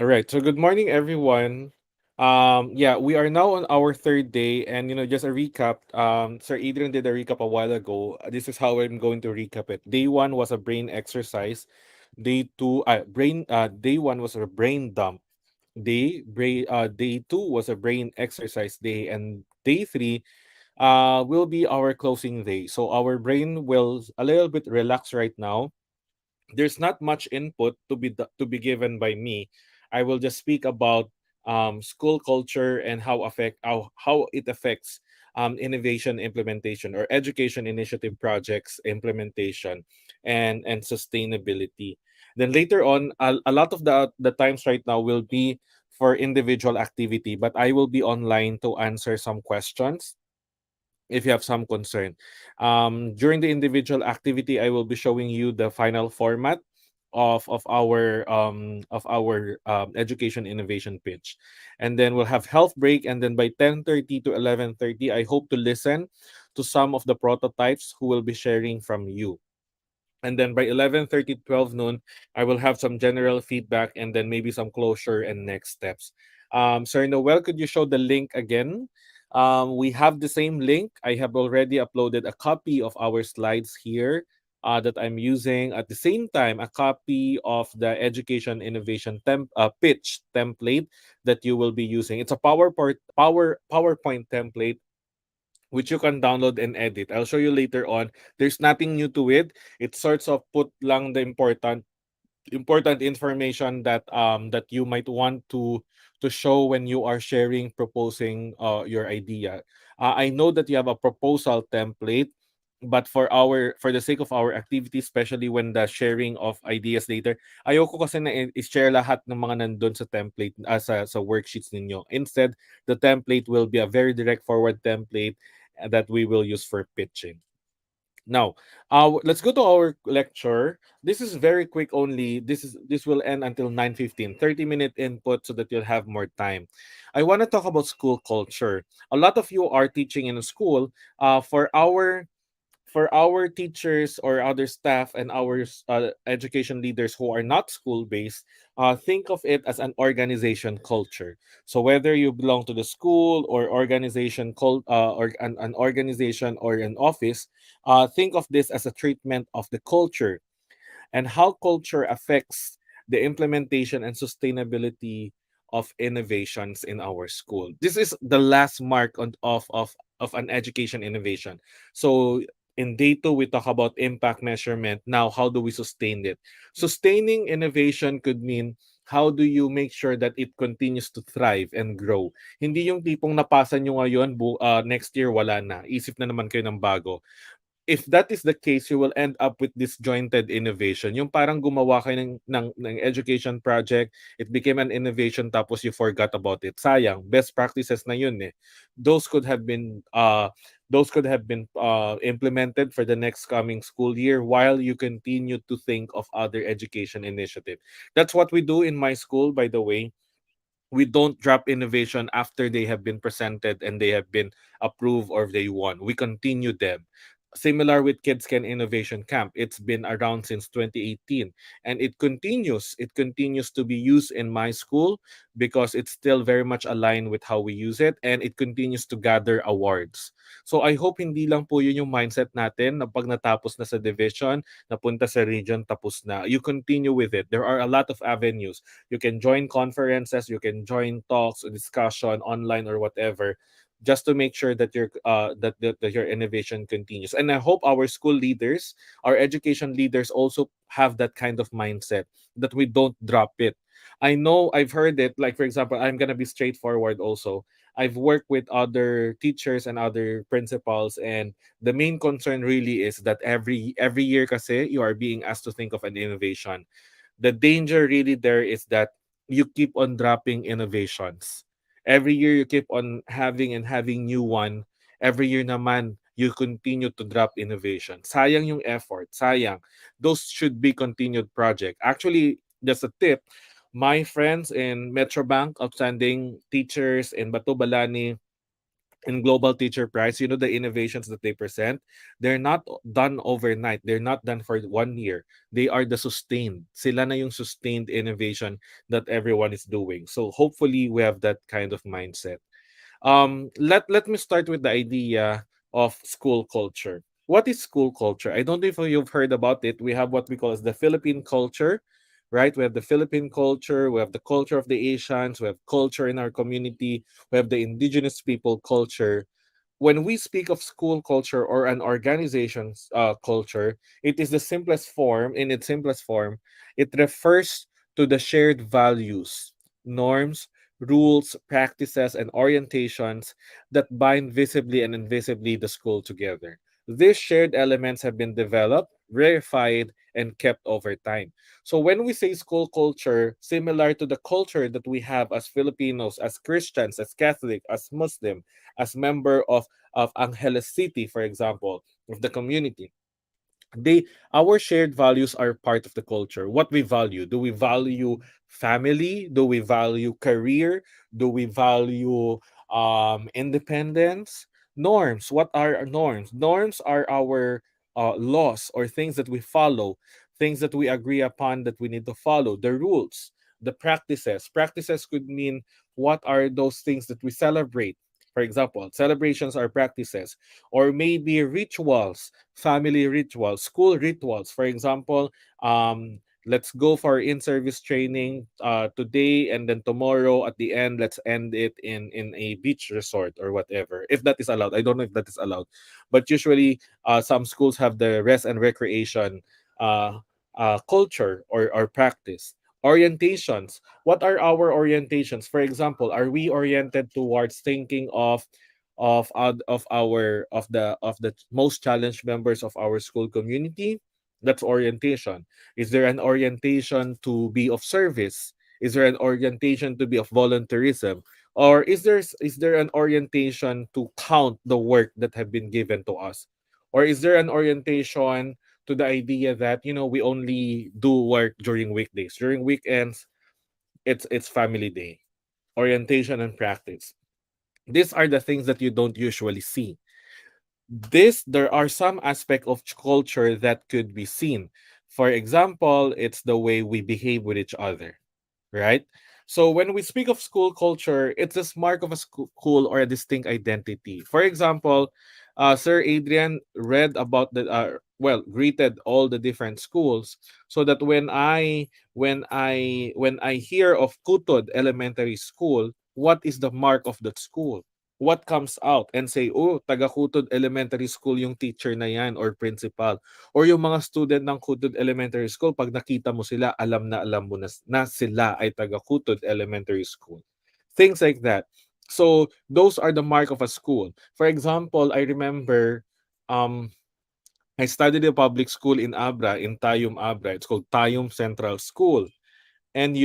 [SPEAKER 14] All right. So good morning, everyone. Yeah, we are now on our third day, and just a recap. Sir Adrian did a recap a while ago. This is how I'm going to recap it. Day one was a brain exercise. Day one was a brain dump. Day two was a brain exercise day, and day three will be our closing day. So our brain will a little bit relax right now. There's not much input to be given by me. I will just speak about school culture and how it affects innovation implementation or education initiative projects implementation and sustainability. Then later on, a lot of the times right now will be for individual activity, but I will be online to answer some questions if you have some concern. During the individual activity, I will be showing you the final format of our education innovation pitch, and then we'll have health break, and then by 10:30 to 11:30, I hope to listen to some of the prototypes who will be sharing from you. And then by 11:30 to 12 noon, I will have some general feedback and then maybe some closure and next steps. Sir Noel, could you show the link again? We have the same link. I have already uploaded a copy of our slides here that I'm using. At the same time, a copy of the education innovation pitch template that you will be using. It's a PowerPoint template which you can download and edit. I'll show you later on. There's nothing new to it. It sorts of put lang the important information that you might want to show when you are sharing proposing your idea. I know that you have a proposal template, but for the sake of our activity, especially when the sharing of ideas later, ayoko kasi na i-share lahat ng mga nandun sa template sa worksheets ninyo. Instead, the template will be a very direct forward template that we will use for pitching. Now, let's go to our lecture. This is very quick only. This will end until 9:15. 30-minute input so that you'll have more time. I want to talk about school culture. A lot of you are teaching in a school. For our teachers or other staff and our education leaders who are not school based, think of it as an organization culture. So whether you belong to the school or or an organization or an office, think of this as a treatment of the culture and how culture affects the implementation and sustainability of innovations in our school. This is the last mark of an education innovation. So in day two, we talk about impact measurement. Now, how do we sustain it? Sustaining innovation could mean how do you make sure that it continues to thrive and grow? Hindi yung tipong napasa nyo ngayon, next year wala na. Isip na naman kayo ng bago. If that is the case, you will end up with disjointed innovation. Yung parang gumawa kayo ng education project, it became an innovation tapos you forgot about it. Sayang, best practices na yun eh. Those could have been implemented for the next coming school year while you continue to think of other education initiative. That's what we do in my school, by the way. We don't drop innovation after they have been presented and they have been approved or they won. We continue them. Similar with Kids Can Innovation Camp. It's been around since 2018 and it continues. It continues to be used in my school because it's still very much aligned with how we use it and it continues to gather awards. So I hope hindi lang po yun yung mindset natin na pag natapos na sa division, napunta sa region, tapos na. You continue with it. There are a lot of avenues. You can join conferences, you can join talks, discussion online or whatever, just to make sure that your innovation continues. And I hope our school leaders, our education leaders also have that kind of mindset that we don't drop it. I know I've heard it, like for example, I'm gonna be straightforward also. I've worked with other teachers and other principals, and the main concern really is that every year kasi you are being asked to think of an innovation. The danger really there is that you keep on dropping innovations. Every year you keep on having new one. Every year naman you continue to drop innovation. Sayang yung effort, sayang. Those should be continued project. Actually, just a tip, my friends in Metrobank, outstanding teachers in Batubalani, in Global Teacher Prize, you know, the innovations that they present, they're not done overnight. They're not done for 1 year. They are the sustained. Sila na yung sustained innovation that everyone is doing. So hopefully we have that kind of mindset. Let me start with the idea of school culture. What is school culture? I don't know if you've heard about it. We have what we call as the Philippine culture, right? We have the Philippine culture, we have the culture of the Asians, we have culture in our community, we have the indigenous people culture. When we speak of school culture or an organization's culture, it is the simplest form. In its simplest form, it refers to the shared values, norms, rules, practices, and orientations that bind visibly and invisibly the school together. These shared elements have been developed, verified, and kept over time. So when we say school culture, similar to the culture that we have as Filipinos, as Christians, as Catholic, as Muslim, as member of Angeles City, for example, of the community, they our shared values are part of the culture. What we value, do we value family, do we value career, do we value independence? Norms, what are our norms? Norms are our laws or things that we follow, things that we agree upon that we need to follow. The rules, the practices could mean what are those things that we celebrate. For example, celebrations are practices, or maybe rituals, family rituals, school rituals. For example, let's go for in-service training today, and then tomorrow at the end, let's end it in a beach resort or whatever. If that is allowed, I don't know if that is allowed, but usually some schools have the rest and recreation culture or practice. Orientations. What are our orientations? For example, are we oriented towards thinking of the most challenged members of our school community? That's orientation. Is there an orientation to be of service? Is there an orientation to be of volunteerism? Or is there an orientation to count the work that have been given to us? Or is there an orientation to the idea that we only do work during weekdays? During weekends, it's family day. Orientation and practice. These are the things that you don't usually see. There are some aspect of culture that could be seen. For example, it's the way we behave with each other, right? So when we speak of school culture, it's a mark of a school or a distinct identity. For example, Sir Adrian read about greeted all the different schools, so that when I hear of Kutod Elementary School, what is the mark of that school? What comes out and say, oh, taga Kutod Elementary School yung teacher na yan or principal. Or yung mga student ng Kutod Elementary School, pag nakita mo sila, alam mo na sila ay taga Kutod Elementary School. Things like that. So, those are the mark of a school. For example, I remember I studied a public school in Abra, in Tayum, Abra. It's called Tayum Central School. And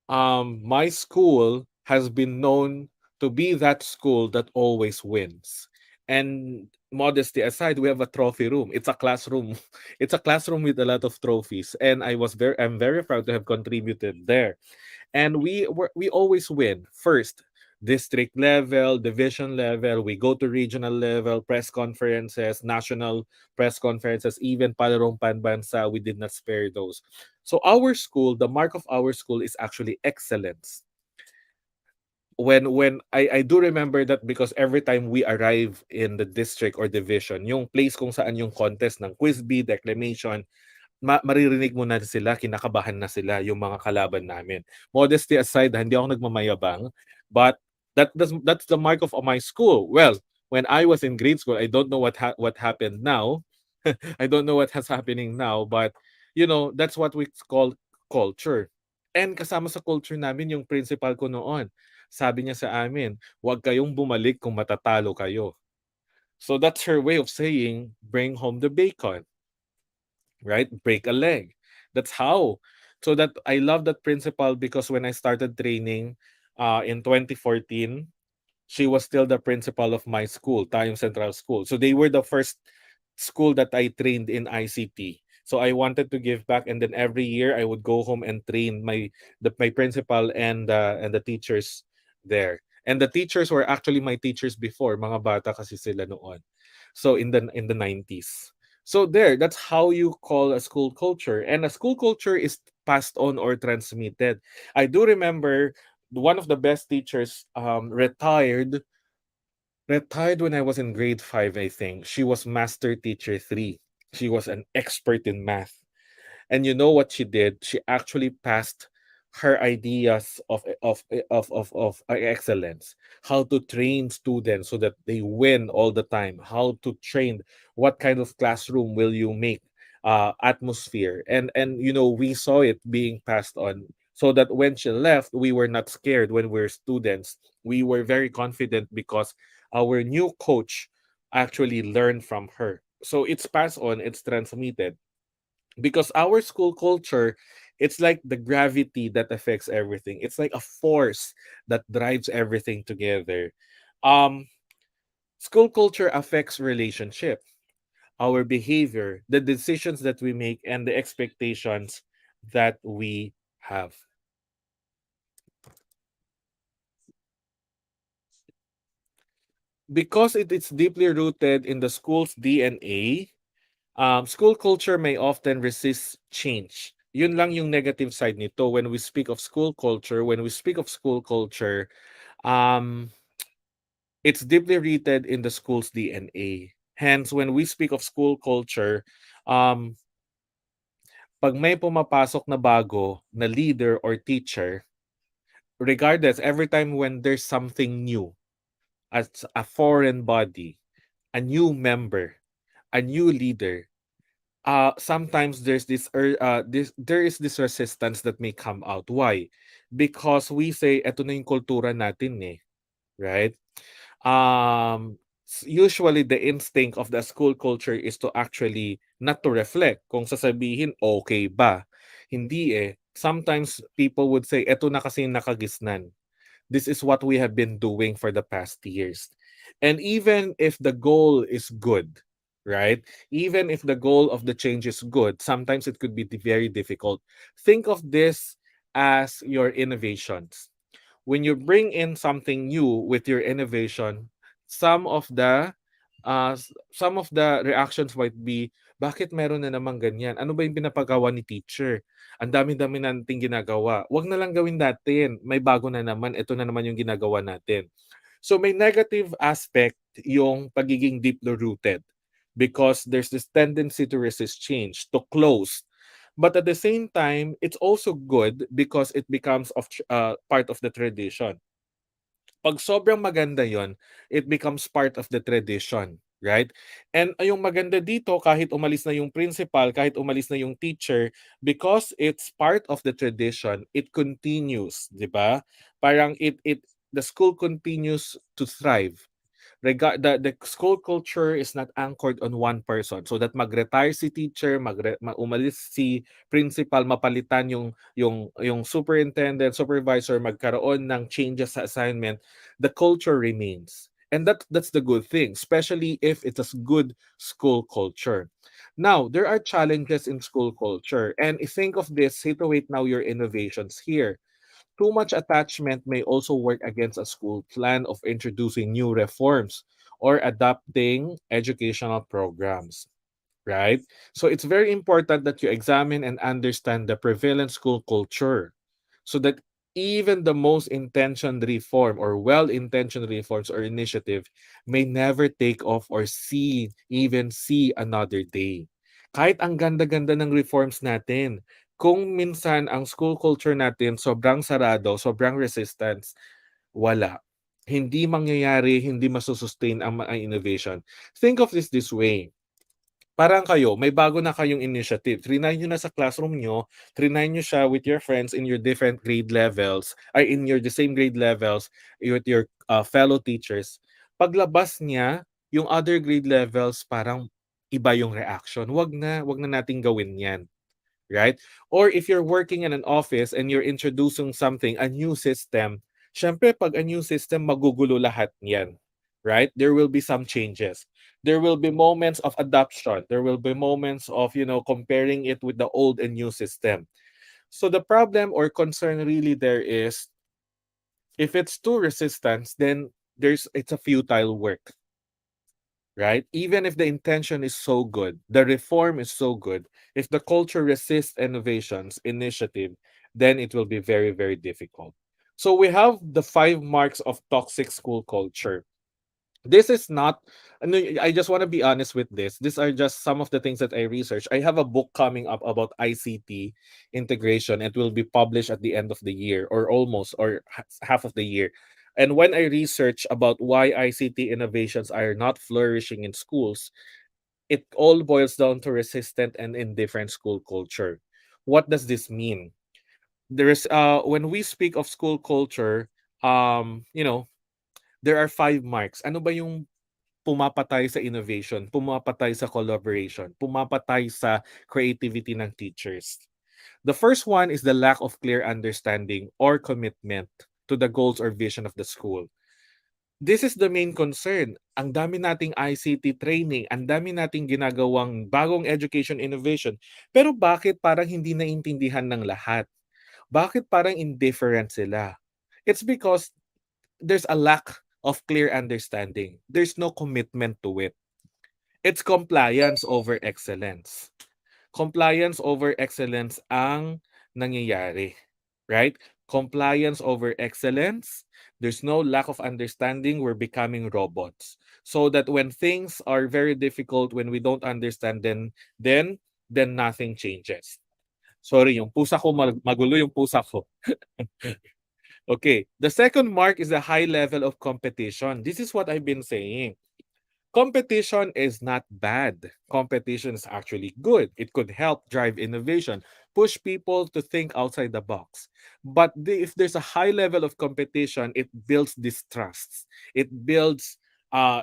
[SPEAKER 14] my school has been known to be that school that always wins. And modesty aside, we have a trophy room. It's a classroom. It's a classroom with a lot of trophies. And I'm very proud to have contributed there. And we always win. First, district level, division level, we go to regional level, press conferences, national press conferences, even palarong panbansa, we did not spare those. So our school, the mark of our school is actually excellence. When I do remember that, because every time we arrive in the district or division, yung place kung saan yung contest ng quiz bee, declamation, maririnig mo na sila, kinakabahan na sila yung mga kalaban namin. Modesty aside, hindi ako nagmamayabang, but that's the mark of my school. Well, when I was in grade school, I don't know what happened now. I don't know what has happening now, but that's what we call culture. And kasama sa culture namin yung principal ko noon. Sabi niya sa amin, huwag kayong bumalik kung matatalo kayo. So that's her way of saying, bring home the bacon. Right? Break a leg. That's how. So that I love that principal, because when I started training in 2014, she was still the principal of my school, Tayum Central School. So they were the first school that I trained in ICT. So I wanted to give back, and then every year I would go home and train my principal and the teachers there. And the teachers were actually my teachers before, mga bata kasi sila noon. So in the 90s. So that's how you call a school culture. And a school culture is passed on or transmitted. I do remember one of the best teachers retired when I was in grade 5, I think. She was master teacher 3. She was an expert in math. And you know what she did? She actually passed her ideas of excellence, how to train students so that they win all the time, how to train, what kind of classroom will you make, atmosphere, and we saw it being passed on so that when she left, we were not scared when we were students. We were very confident because our new coach actually learned from her. So it's passed on, it's transmitted. Because our school culture, it's like the gravity that affects everything. It's like a force that drives everything together. Um, School culture affects relationship, our behavior, the decisions that we make, and the expectations that we have. Because it is deeply rooted in the school's DNA, school culture may often resist change. Yun lang yung negative side nito. When we speak of school culture, um, it's deeply rooted in the school's DNA. Hence, when we speak of school culture, um, pag may pumapasok na bago na leader or teacher, regardless, every time when there's something new, as a foreign body, a new member, a new leader, sometimes there is this resistance that may come out. Why? Because we say eto na yung kultura natin eh, right? Usually the instinct of the school culture is to actually not to reflect kung sasabihin okay ba. Hindi eh. Sometimes people would say eto na kasi yung nakagisnan. This is what we have been doing for the past years. And even if the goal is good, right? Even if the goal of the change is good, sometimes it could be very difficult. Think of this as your innovations. When you bring in something new with your innovation, some of the some of the reactions might be, bakit meron na naman ganyan? Ano ba yung pinapagawa ni teacher? Ang dami-dami nating ginagawa. Wag na lang gawin natin. May bago na naman. Ito na naman yung ginagawa natin. So may negative aspect yung pagiging deeply rooted because there's this tendency to resist change, to close. But at the same time, it's also good because it becomes part of the tradition. Pag sobrang maganda yon, it becomes part of the tradition, right? And yung maganda dito, kahit umalis na yung principal, kahit umalis na yung teacher, because it's part of the tradition, it continues, di ba? Parang the school continues to thrive. The school culture is not anchored on one person. So that mag-retire si teacher, umalis si principal, mapalitan yung superintendent, supervisor, magkaroon ng changes sa assignment, the culture remains. And that's the good thing, especially if it's a good school culture. Now, there are challenges in school culture. And think of this, situate now your innovations here. Too much attachment may also work against a school plan of introducing new reforms or adapting educational programs, right? So it's very important that you examine and understand the prevalent school culture so that even the most intentioned reform or well-intentioned reforms or initiative may never take off or even see another day. Kahit ang ganda-ganda ng reforms natin, kung minsan ang school culture natin sobrang sarado, sobrang resistance, wala. Hindi mangyayari, hindi masusustain ang innovation. Think of this way. Parang kayo, may bago na kayong initiative. Trinay nyo na sa classroom nyo, trinay nyo siya with your friends in your different grade levels, ay in your the same grade levels with your fellow teachers. Paglabas niya, yung other grade levels parang iba yung reaction. Wag na nating gawin 'yan, right? Or if you're working in an office and you're introducing something, a new system, syempre pag a new system, magugulo lahat yan, right? There will be some changes. There will be moments of adoption. There will be moments of, comparing it with the old and new system. So the problem or concern really there is, if it's too resistance, then it's a futile work, right? Even if the intention is so good, the reform is so good, if the culture resists initiative, then it will be very, very difficult. So we have the 5 marks of toxic school culture. This is not, I just want to be honest with this. These are just some of the things that I researched. I have a book coming up about ICT integration. It will be published at the end of the year or almost, or half of the year. And when I research about why ICT innovations are not flourishing in schools, it all boils down to resistant and indifferent school culture. What does this mean? There is when we speak of school culture, you know, there are 5 marks. Ano ba yung pumapatay sa innovation, pumapatay sa collaboration, pumapatay sa creativity ng teachers? The first one is the lack of clear understanding or commitment to the goals or vision of the school. This is the main concern. Ang dami nating ICT training, ang dami nating ginagawang bagong education innovation, pero bakit parang hindi naintindihan ng lahat? Bakit parang indifferent sila? It's because there's a lack of clear understanding. There's no commitment to it. It's compliance over excellence. Compliance over excellence ang nangyayari, right? Compliance over excellence. There's no lack of understanding. We're becoming robots. So that when things are very difficult, when we don't understand, then nothing changes. Sorry, yung pusa ko magulo yung pusa ko. Okay, the second mark is the high level of competition. This is what I've been saying. Competition is not bad. Competition is actually good. It could help drive innovation, push people to think outside the box. But if there's a high level of competition, it builds distrust. It builds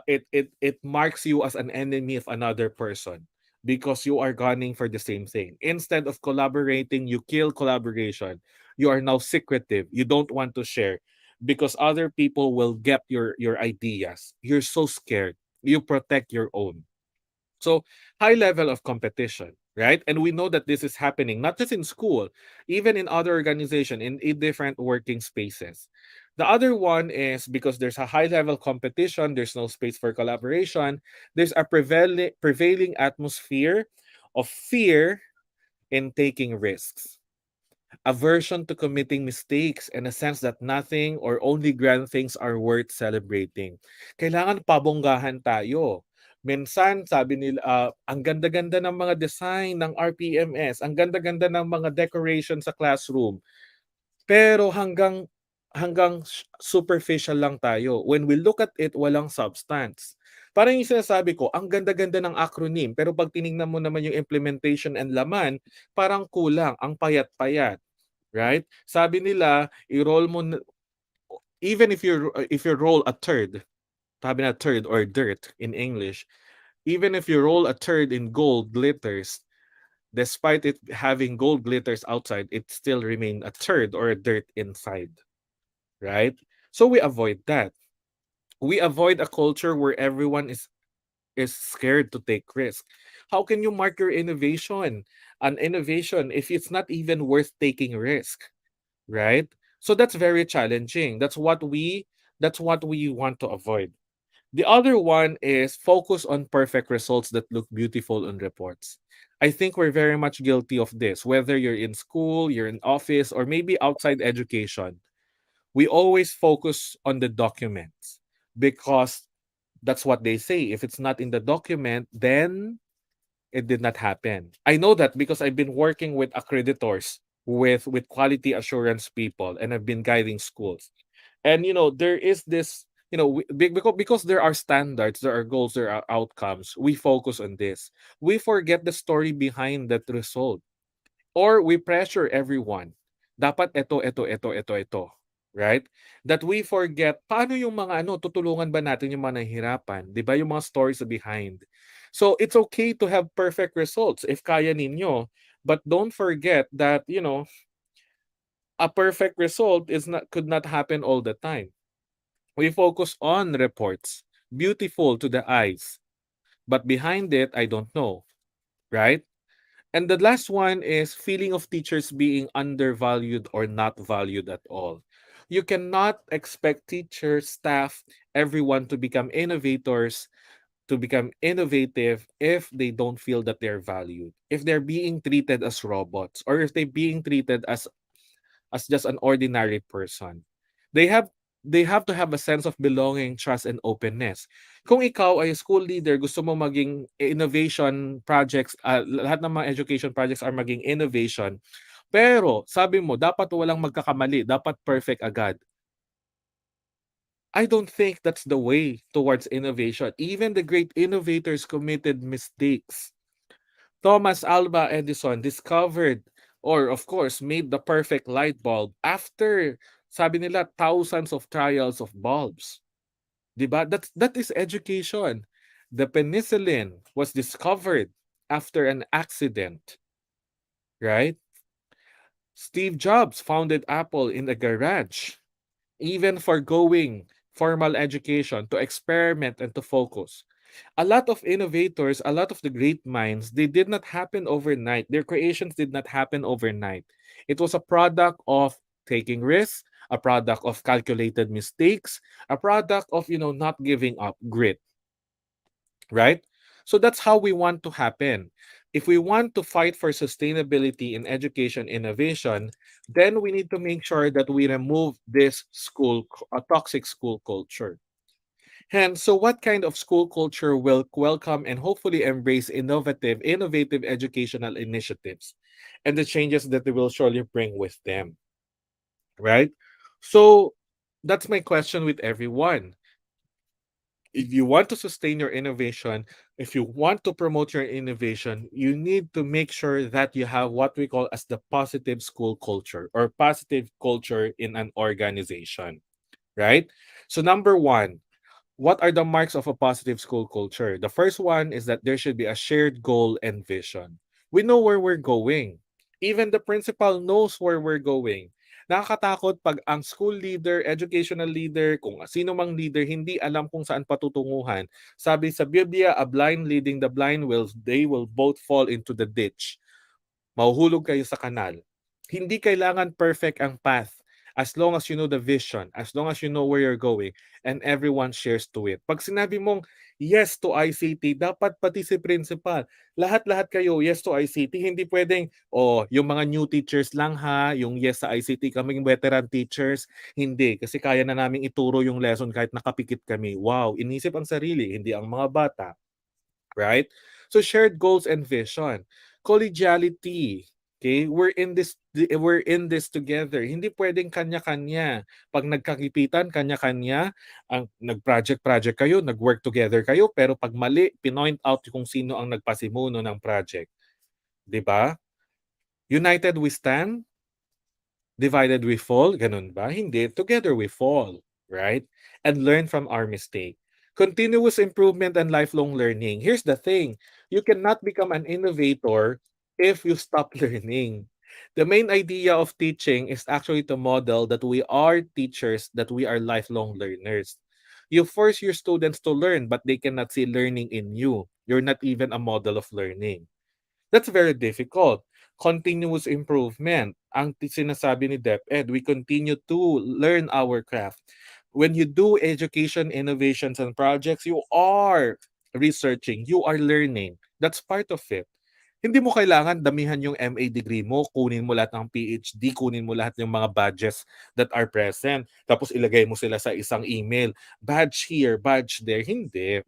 [SPEAKER 14] it marks you as an enemy of another person because you are gunning for the same thing. Instead of collaborating, you kill collaboration. You are now secretive. You don't want to share because other people will get your ideas. You're so scared, you protect your own. So, high level of competition, right? And we know that this is happening not just in school, even in other organization, in different working spaces. The other one is because there's a high level competition, there's no space for collaboration, there's a prevailing atmosphere of fear in taking risks, aversion to committing mistakes, and a sense that nothing or only grand things are worth celebrating. Kailangan pabonggahan tayo. Minsan, sabi nila, ang ganda-ganda ng mga design ng RPMS, ang ganda-ganda ng mga decoration sa classroom. Pero hanggang superficial lang tayo. When we look at it, walang substance. Parang yung sinasabi ko, ang ganda-ganda ng acronym, pero pag tiningnan mo naman yung implementation and laman, parang kulang, ang payat-payat. Right? Sabi nila, i-roll mo even if you roll a turd, sabi na turd or dirt in English, even if you roll a turd in gold glitters, despite it having gold glitters outside, it still remain a turd or a dirt inside. Right? So we avoid that. We avoid a culture where everyone is scared to take risk. How can you mark your innovation? An innovation if it's not even worth taking risk, right? So that's very challenging. That's what we want to avoid. The other one is focus on perfect results that look beautiful on reports. I think we're very much guilty of this, whether you're in school, you're in office, or maybe outside education. We always focus on the documents because that's what they say. If it's not in the document, then it did not happen. I know that because I've been working with accreditors, with quality assurance people, and I've been guiding schools. And there is this, because there are standards, there are goals, there are outcomes. We focus on this. We forget the story behind that result, or we pressure everyone. Dapat ito, right? That we forget paano yung mga tutulungan ba natin yung mga nahihirapan, 'di ba? Yung mga stories behind. So it's okay to have perfect results if kaya ninyo, but don't forget that, a perfect result could not happen all the time. We focus on reports, beautiful to the eyes, but behind it I don't know, right? And the last one is feeling of teachers being undervalued or not valued at all. You cannot expect teachers, staff, everyone to become innovators, to become innovative if they don't feel that they're valued. If they're being treated as robots, or if they're being treated as just an ordinary person. They have they have to have a sense of belonging, trust, and openness. Kung ikaw ay school leader, gusto mo maging innovation projects, lahat ng mga education projects are maging innovation, pero sabi mo, dapat walang magkakamali, dapat perfect agad. I don't think that's the way towards innovation. Even the great innovators committed mistakes. Thomas Alva Edison discovered or of course made the perfect light bulb after, sabi nila, thousands of trials of bulbs. 'Di ba? That is education. The penicillin was discovered after an accident, right? Steve Jobs founded Apple in a garage, even forgoing formal education to experiment and to focus. A lot of innovators, a lot of the great minds, they did not happen overnight. Their creations did not happen overnight. It was a product of taking risks, a product of calculated mistakes, a product of, not giving up, grit, right? So that's how we want to happen. If we want to fight for sustainability in education innovation, then we need to make sure that we remove this toxic school culture. Hence, so what kind of school culture will welcome and hopefully embrace innovative educational initiatives and the changes that they will surely bring with them, right? So that's my question with everyone. If you want to sustain your innovation, if you want to promote your innovation, you need to make sure that you have what we call as the positive school culture or positive culture in an organization, right? So number one, what are the marks of a positive school culture? The first one is that there should be a shared goal and vision. We know where we're going. Even the principal knows where we're going. Nakakatakot pag ang school leader, educational leader, kung sino mang leader, hindi alam kung saan patutunguhan. Sabi sa Biblia, a blind leading the blind they will both fall into the ditch. Mahuhulog kayo sa kanal. Hindi kailangan perfect ang path. As long as you know the vision, as long as you know where you're going, and everyone shares to it. Pag sinabi mong yes to ICT, dapat pati si principal. Lahat-lahat kayo yes to ICT. Hindi pwedeng, yung mga new teachers lang ha, yung yes sa ICT, kaming veteran teachers. Hindi, kasi kaya na naming ituro yung lesson kahit nakapikit kami. Wow, inisip ang sarili, hindi ang mga bata. Right? So shared goals and vision. Collegiality. Okay? We're in this together. Hindi pwedeng kanya-kanya. Pag nagkakipitan, kanya-kanya, ang nag-project kayo, nag-work together kayo, pero pag mali, pinoint out kung sino ang nagpasimuno ng project. 'Di ba? United we stand, divided we fall, ganun ba? Hindi, together we fall, right? And learn from our mistake. Continuous improvement and lifelong learning. Here's the thing, you cannot become an innovator if you stop learning. The main idea of teaching is actually to model that we are teachers, that we are lifelong learners. You force your students to learn, but they cannot see learning in you. You're not even a model of learning. That's very difficult. Continuous improvement. Ang sinasabi ni DepEd, we continue to learn our craft. When you do education, innovations, and projects, you are researching, you are learning. That's part of it. Hindi mo kailangan damihan yung MA degree mo, kunin mo lahat ng PhD, kunin mo lahat ng mga badges that are present, tapos ilagay mo sila sa isang email. Badge here, badge there. Hindi.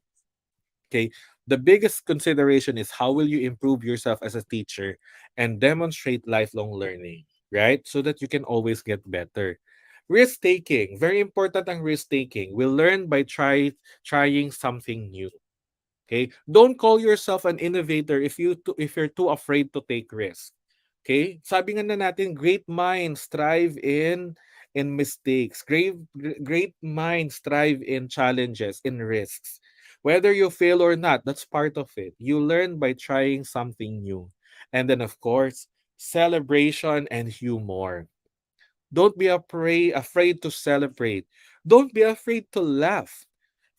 [SPEAKER 14] Okay? The biggest consideration is how will you improve yourself as a teacher and demonstrate lifelong learning, right? So that you can always get better. Risk taking, very important ang risk taking. We learn by trying something new. Okay? Don't call yourself an innovator if you're too afraid to take risks. Okay? Sabi nga na natin, great minds thrive in mistakes. Great minds thrive in challenges, in risks. Whether you fail or not, that's part of it. You learn by trying something new. And then of course, celebration and humor. Don't be afraid to celebrate. Don't be afraid to laugh.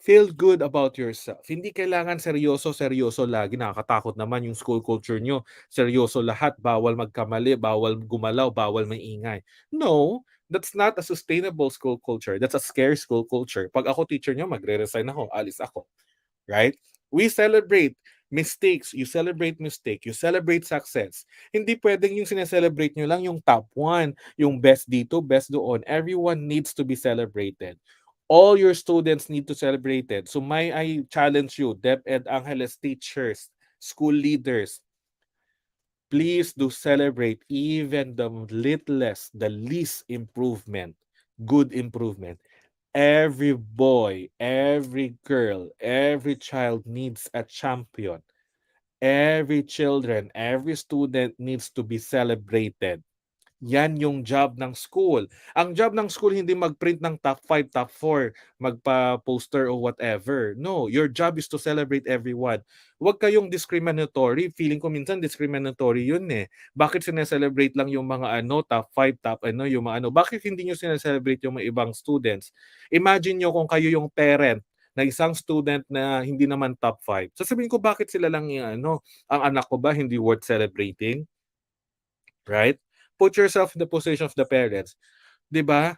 [SPEAKER 14] Feel good about yourself. Hindi kailangan seryoso lagi. Nakakatakot naman yung school culture nyo. Seryoso lahat. Bawal magkamali, bawal gumalaw, bawal maingay. No, that's not a sustainable school culture. That's a scary school culture. Pag ako teacher nyo, magre-resign ako, alis ako. Right? We celebrate mistakes. You celebrate mistake. You celebrate success. Hindi pwedeng yung sineselebrate nyo lang yung top 1, yung best dito, best doon. Everyone needs to be celebrated. All your students need to celebrate it. So I challenge you, DepEd Angeles teachers, school leaders, please do celebrate even the littlest, the least improvement, good improvement. Every boy, every girl, every child needs a champion. every student needs to be celebrated. Yan yung job ng school. Ang job ng school hindi mag-print ng top 5, top 4, magpa-poster or whatever. No, your job is to celebrate everyone. Huwag kayong discriminatory. Feeling ko minsan discriminatory yun eh. Bakit sineselebrate lang yung mga top 5, top yung mga Bakit hindi nyo sineselebrate yung mga ibang students? Imagine nyo kung kayo yung parent na isang student na hindi naman top 5. Sasabihin ko, bakit sila lang yung ang anak ko ba hindi worth celebrating? Right? Put yourself in the position of the parents. 'Di ba?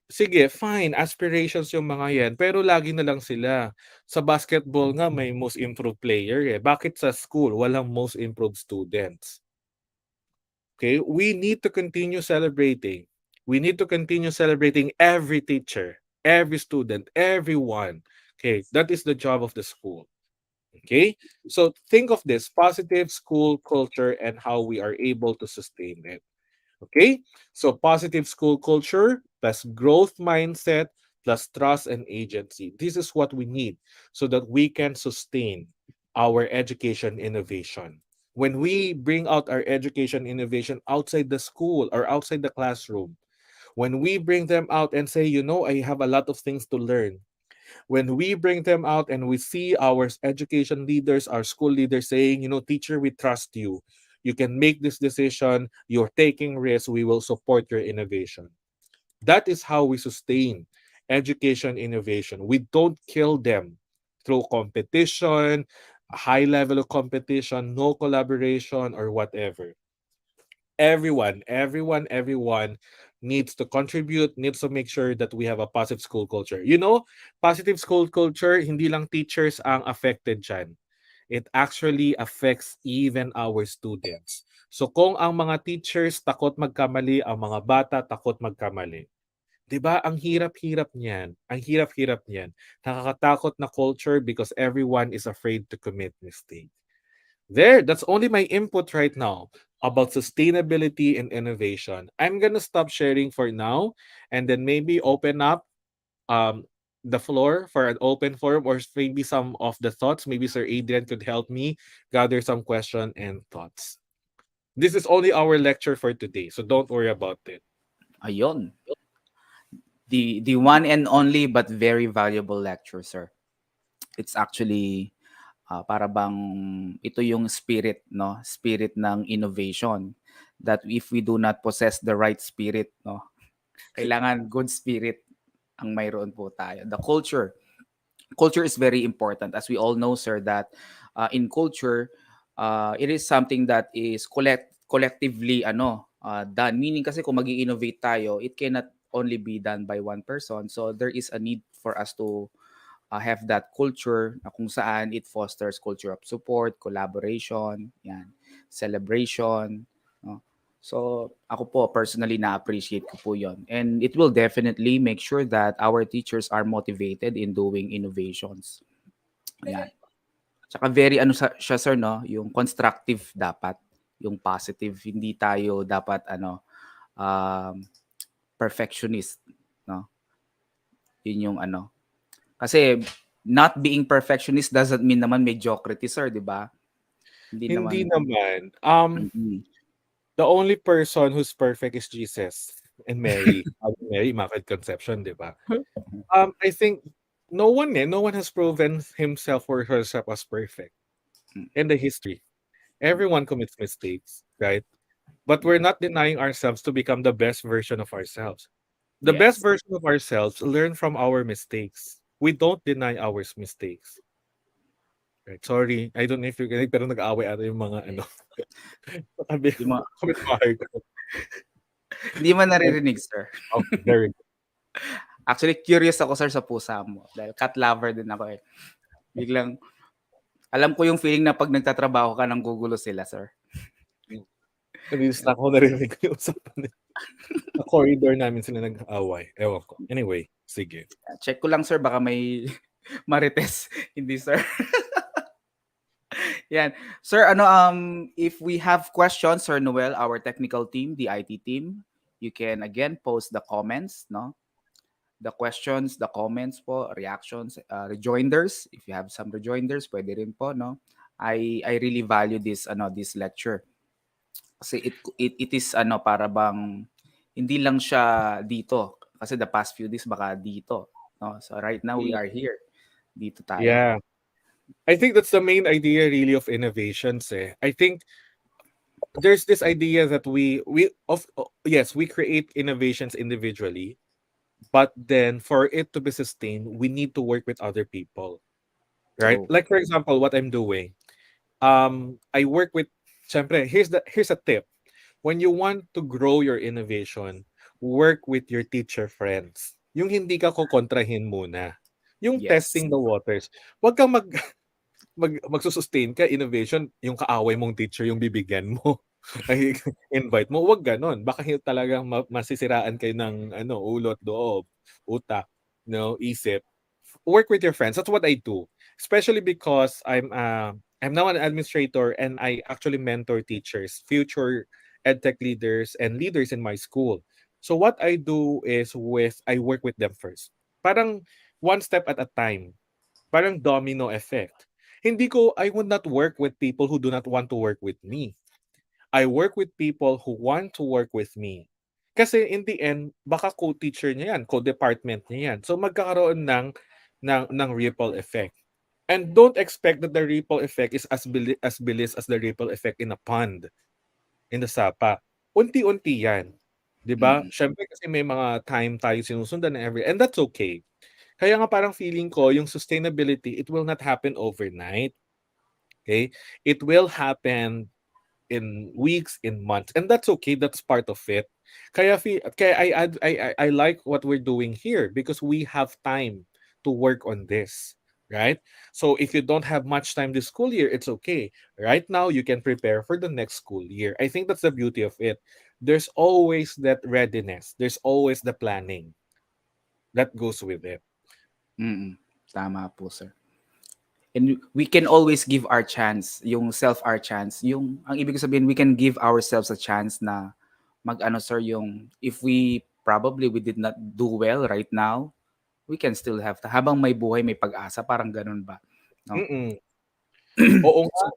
[SPEAKER 14] Sige, fine, aspirations yung mga yan, pero lagi na lang sila. Sa basketball nga may most improved player eh. Bakit sa school walang most improved students? Okay? We need to continue celebrating. We need to continue celebrating every teacher, every student, everyone. Okay? That is the job of the school. Okay? So think of this positive school culture and how we are able to sustain it. Okay? So positive school culture plus growth mindset plus trust and agency. This is what we need so that we can sustain our education innovation. When we bring out our education innovation outside the school or outside the classroom, when we bring them out and say, I have a lot of things to learn. When we bring them out and we see our education leaders, our school leaders saying, teacher, we trust you. You can make this decision. You're taking risks. We will support your innovation. That is how we sustain education innovation. We don't kill them through competition, a high level of competition, no collaboration, or whatever. Everyone needs to contribute, needs to make sure that we have a positive school culture. Positive school culture, hindi lang teachers ang affected dyan. It actually affects even our students. So kung ang mga teachers takot magkamali, ang mga bata takot magkamali. 'Di ba? Ang hirap-hirap niyan. Ang hirap-hirap niyan. Nakakatakot na culture because everyone is afraid to commit mistake. That's only my input right now about sustainability and innovation. I'm gonna stop sharing for now and then maybe open up the floor for an open forum or maybe some of the thoughts. Maybe Sir Adrian could help me gather some question and thoughts. This is only our lecture for today, so don't worry about it.
[SPEAKER 9] Ayun. The one and only but very valuable lecture, sir. It's actually para bang ito yung spirit, no? Spirit ng innovation. That if we do not possess the right spirit, no? Kailangan good spirit ang mayroon po tayo. The culture. Culture is very important. As we all know, sir, that in culture, it is something that is collectively done. Meaning kasi kung mag-innovate tayo, it cannot only be done by one person. So there is a need for us to have that culture na kung saan it fosters culture of support, collaboration, yan, celebration. No? So ako po personally na-appreciate ko po yon. And it will definitely make sure that our teachers are motivated in doing innovations. Yan. Tsaka very siya sir, no? Yung constructive dapat, yung positive. Hindi tayo dapat perfectionist, no? Yun yung kasi not being perfectionist doesn't mean naman mediocrity, sir, di ba?
[SPEAKER 14] Hindi naman. The only person who's perfect is Jesus and Mary. Mary, Immaculate Conception, di ba? I think no one has proven himself or herself as perfect in the history. Everyone commits mistakes, right? But we're not denying ourselves to become the best version of ourselves. The best version of ourselves learn from our mistakes. We don't deny our mistakes. Right. Sorry, I don't know if you're getting, pero nag-aaway ata yung mga sabi ko,
[SPEAKER 9] Hindi mo naririnig, sir.
[SPEAKER 14] Okay, very good.
[SPEAKER 9] Actually, curious ako, sir, sa pusa mo. Dahil cat lover din ako eh. Biglang, alam ko yung feeling na pag nagtatrabaho ka, nang gugulo sila, sir.
[SPEAKER 14] Nag-distract ako, narinig ko yung usapan nila. Sa corridor namin sila nag-aaway. Ewan ko. Anyway, sige.
[SPEAKER 9] Check ko lang, sir, baka may marites. Hindi, sir. Yan. Sir, if we have questions, Sir Noel, our technical team, the IT team, you can again post the comments, no? The questions, the comments po, reactions, rejoinders. If you have some rejoinders, pwede rin po, no? I really value this lecture. Kasi it is para bang hindi lang siya dito kasi the past few days baka dito, no? So right now we are here. Dito tayo.
[SPEAKER 14] Yeah. I think that's the main idea really of innovations eh. I think there's this idea that yes, we create innovations individually, but then for it to be sustained, we need to work with other people, right?
[SPEAKER 9] True.
[SPEAKER 14] Like for example, what I'm doing, I work with, syempre, here's a tip. When you want to grow your innovation, work with your teacher friends. Yung hindi ka kokontrahin muna. Yung
[SPEAKER 9] Yes.
[SPEAKER 14] testing the waters. Huwag kang magsusustain ka innovation, yung kaaway mong teacher yung bibigyan mo. Ay invite mo, wag gano'n. Baka talagang masisiraan kayo ng ulo at loob, utak, isip. Work with your friends. That's what I do. Especially because I'm now an administrator and I actually mentor teachers, future EdTech leaders and leaders in my school. So what I do is I work with them first. Parang one step at a time. Parang domino effect. I would not work with people who do not want to work with me. I work with people who want to work with me. Kasi in the end, baka co-teacher niya yan, co-department niya yan. So magkakaroon ng ripple effect. And don't expect that the ripple effect is as bilis as the ripple effect in a pond, in the sapa. Unti-unti yan. 'Di ba? Syempre kasi may mga time tayo sinusundan na and that's okay. Kaya nga parang feeling ko yung sustainability, it will not happen overnight. Okay? It will happen in weeks, in months, and that's okay. That's part of it. Kaya I like what we're doing here because we have time to work on this, right? So if you don't have much time this school year, it's okay. Right now, you can prepare for the next school year. I think that's the beauty of it. There's always that readiness. There's always the planning that goes with it.
[SPEAKER 9] Tama po, sir. And we can always give our chance, yung our chance. Ang ibig sabihin, we can give ourselves a chance na sir, if we did not do well right now, we can still have habang may buhay, may pag-asa, parang ganun ba? No?
[SPEAKER 14] Oo nga.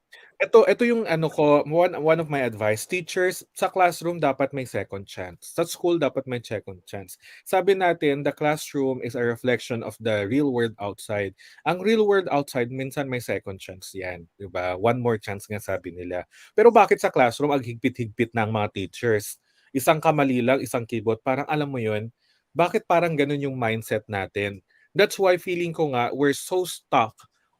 [SPEAKER 14] Ito yung one of my advice. Teachers, sa classroom dapat may second chance. Sa school dapat may second chance. Sabi natin, the classroom is a reflection of the real world outside. Ang real world outside, minsan may second chance yan. Diba? One more chance nga sabi nila. Pero bakit sa classroom, ang higpit-higpit ng mga teachers? Isang kamali lang, isang keyboard. Parang alam mo yun, bakit parang ganun yung mindset natin? That's why feeling ko nga, we're so stuck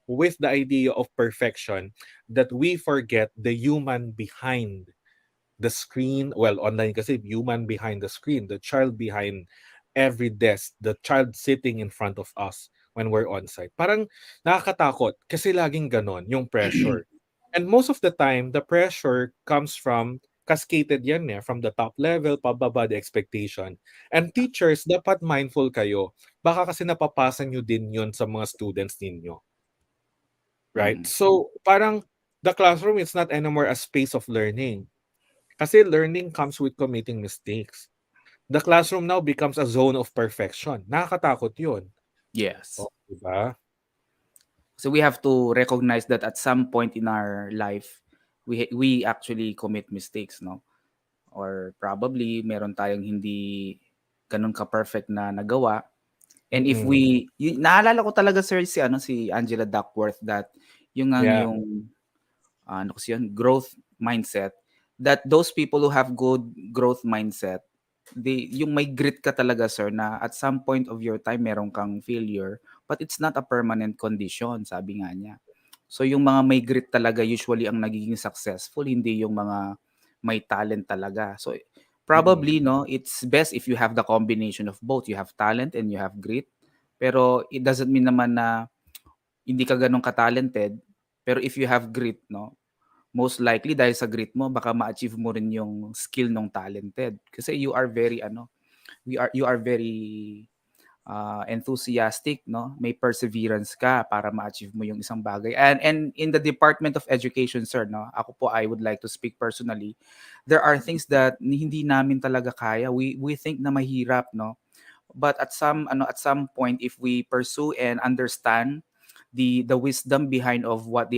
[SPEAKER 14] with the idea of perfection that we forget the human behind the screen. Well, online kasi human behind the screen, the child behind every desk, the child sitting in front of us when we're on site. Parang nakakatakot kasi laging ganon yung pressure. And most of the time, the pressure comes from cascaded yan from the top level, pababa the expectation. And teachers, dapat mindful kayo. Baka kasi napapasa nyo din yun sa mga students ninyo. Right? So, parang the classroom is not anymore a space of learning. Kasi learning comes with committing mistakes. The classroom now becomes a zone of perfection. Nakakatakot yun.
[SPEAKER 9] Yes.
[SPEAKER 14] Diba?
[SPEAKER 9] So we have to recognize that at some point in our life, we actually commit mistakes, no? Or probably meron tayong hindi ganun ka-perfect na nagawa. And if naalala ko talaga, sir, si Angela Duckworth, that yung growth mindset, that those people who have good growth mindset, yung may grit ka talaga, sir, na at some point of your time meron kang failure, but it's not a permanent condition, sabi nga niya. So yung mga may grit talaga usually ang nagiging successful, hindi yung mga may talent talaga. So probably it's best if you have the combination of both. You have talent and you have grit. Pero it doesn't mean naman na hindi ka ganun ka-talented. Pero if you have grit, most likely dahil sa grit mo, baka ma-achieve mo rin yung skill ng talented. Kasi you are very very enthusiastic, May perseverance ka para ma-achieve mo yung isang bagay. And in the Department of Education, sir, ako po, I would like to speak personally. There are things that hindi namin talaga kaya. We think na mahirap, But at some point, if we pursue and understand the wisdom behind of what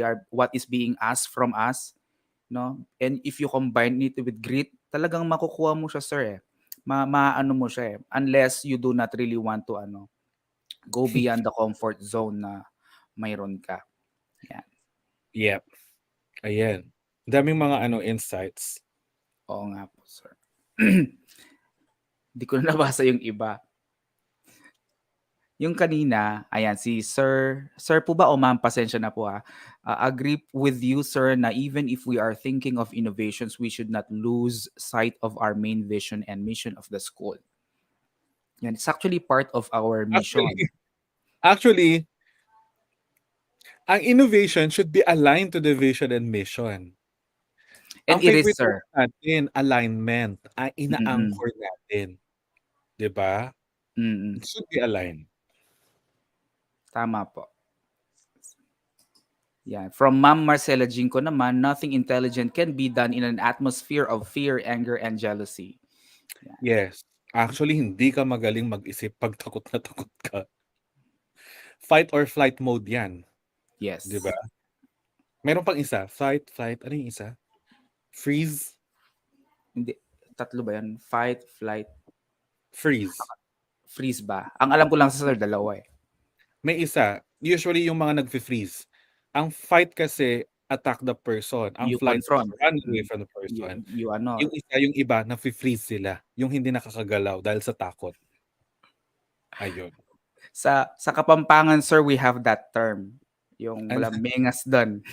[SPEAKER 9] is being asked from us, no? And if you combine it with grit, talagang makukuha mo siya, sir, eh. Maano mo siya, eh. Unless you do not really want to go beyond the comfort zone na mayroon ka. Yan.
[SPEAKER 14] Yep. Ayan. Daming mga insights.
[SPEAKER 9] Oo nga po, sir. Hindi ko na nabasa yung iba. Yung kanina, ayan, si Sir po ba o ma'am, pasensya na po agree with you, sir, na even if we are thinking of innovations, we should not lose sight of our main vision and mission of the school. Yan, it's actually part of our mission.
[SPEAKER 14] Actually, ang innovation should be aligned to the vision and mission.
[SPEAKER 9] And
[SPEAKER 14] Ang
[SPEAKER 9] it is,
[SPEAKER 14] favorite
[SPEAKER 9] sir.
[SPEAKER 14] word natin, alignment. Ang
[SPEAKER 9] Mm-mm.
[SPEAKER 14] ina-anchor natin. 'Di ba?
[SPEAKER 9] Mm-mm.
[SPEAKER 14] It should be aligned.
[SPEAKER 9] Tama po. Yeah. From Ma'am Marcela Jinko naman, nothing intelligent can be done in an atmosphere of fear, anger, and jealousy. Yeah.
[SPEAKER 14] Yes. Actually, hindi ka magaling mag-isip pag takot na takot ka. Fight or flight mode yan.
[SPEAKER 9] Yes.
[SPEAKER 14] 'Di ba? Meron pang isa. Fight, flight. Ano yung isa? Freeze?
[SPEAKER 9] Hindi. Tatlo ba yan? Fight, flight,
[SPEAKER 14] freeze.
[SPEAKER 9] Freeze ba? Ang alam ko lang sa sir, dalawa eh.
[SPEAKER 14] May isa. Usually yung mga nag-freeze. Ang fight kasi attack the person. Ang
[SPEAKER 9] You
[SPEAKER 14] flight
[SPEAKER 9] confront.
[SPEAKER 14] run away from the person.
[SPEAKER 9] You
[SPEAKER 14] Yung isa, yung iba, na-freeze sila. Yung hindi nakakagalaw dahil sa takot. Ayun.
[SPEAKER 9] Sa Kapampangan, sir, we have that term. Yung wala mengas doon.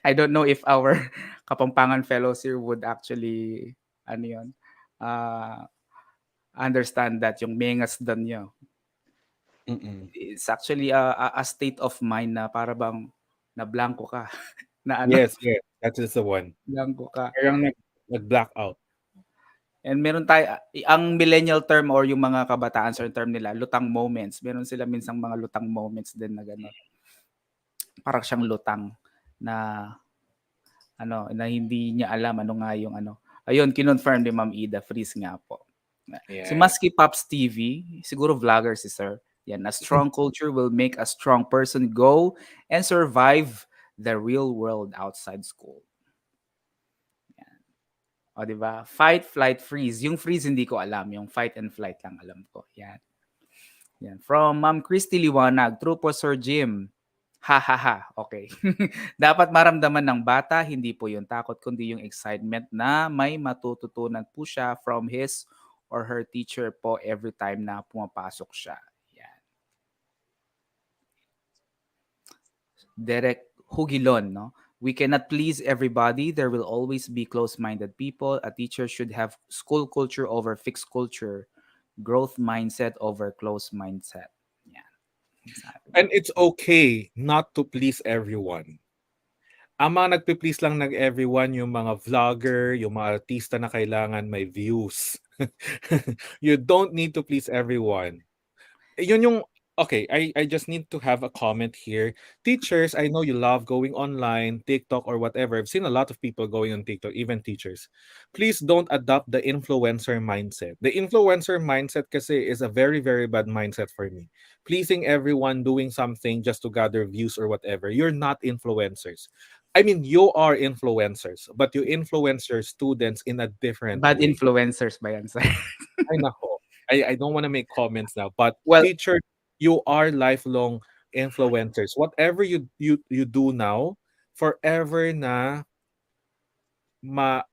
[SPEAKER 9] I don't know if our Kapampangan fellows here would actually understand that yung mengas doon nyo. It's actually a state of mind na para bang na blanco ka.
[SPEAKER 14] Yes, that is the one.
[SPEAKER 9] Blanco ka.
[SPEAKER 14] Parang nag-black out.
[SPEAKER 9] And meron tayo, ang millennial term or yung mga kabataan sir term nila, lutang moments. Meron sila minsang mga lutang moments din na gano'n. Parang siyang lutang na na hindi niya alam ano nga yung Ayun, kinonfirm ni Ma'am Ida, freeze nga po. Yeah. Si Maski Pops TV, siguro vlogger si sir. Yan, a strong culture will make a strong person go and survive the real world outside school. Yan. O, diba? Fight, flight, freeze. Yung freeze hindi ko alam. Yung fight and flight lang alam ko. Yan. Yan. From Ma'am Christy Liwanag, true po Sir Jim. Ha ha ha. Okay. Dapat maramdaman ng bata, hindi po yung takot, kundi yung excitement na may matututunan po siya from his or her teacher po every time na pumapasok siya. Yan. Derek Hugilon, no? We cannot please everybody. There will always be close-minded people. A teacher should have school culture over fixed culture, growth mindset over closed mindset. Yeah. Exactly.
[SPEAKER 14] And it's okay not to please everyone. Ang mga nagpi-please lang ng everyone, yung mga vlogger, yung mga artista na kailangan may views. You don't need to please everyone. Yun yung, okay, I just need to have a comment here. Teachers, I know you love going online, TikTok or whatever. I've seen a lot of people going on TikTok, even teachers. Please don't adopt the influencer mindset. The influencer mindset kasi is a very, very bad mindset for me. Pleasing everyone, doing something just to gather views or whatever. You're not influencers. I mean, you are influencers, but you influence your students in a different
[SPEAKER 9] Bad
[SPEAKER 14] way.
[SPEAKER 9] influencers ba yan, sir?
[SPEAKER 14] Ay, nako. I don't want to make comments now, but
[SPEAKER 9] well,
[SPEAKER 14] teacher, you are lifelong influencers. Whatever you do now, forever na mag-Ilocano.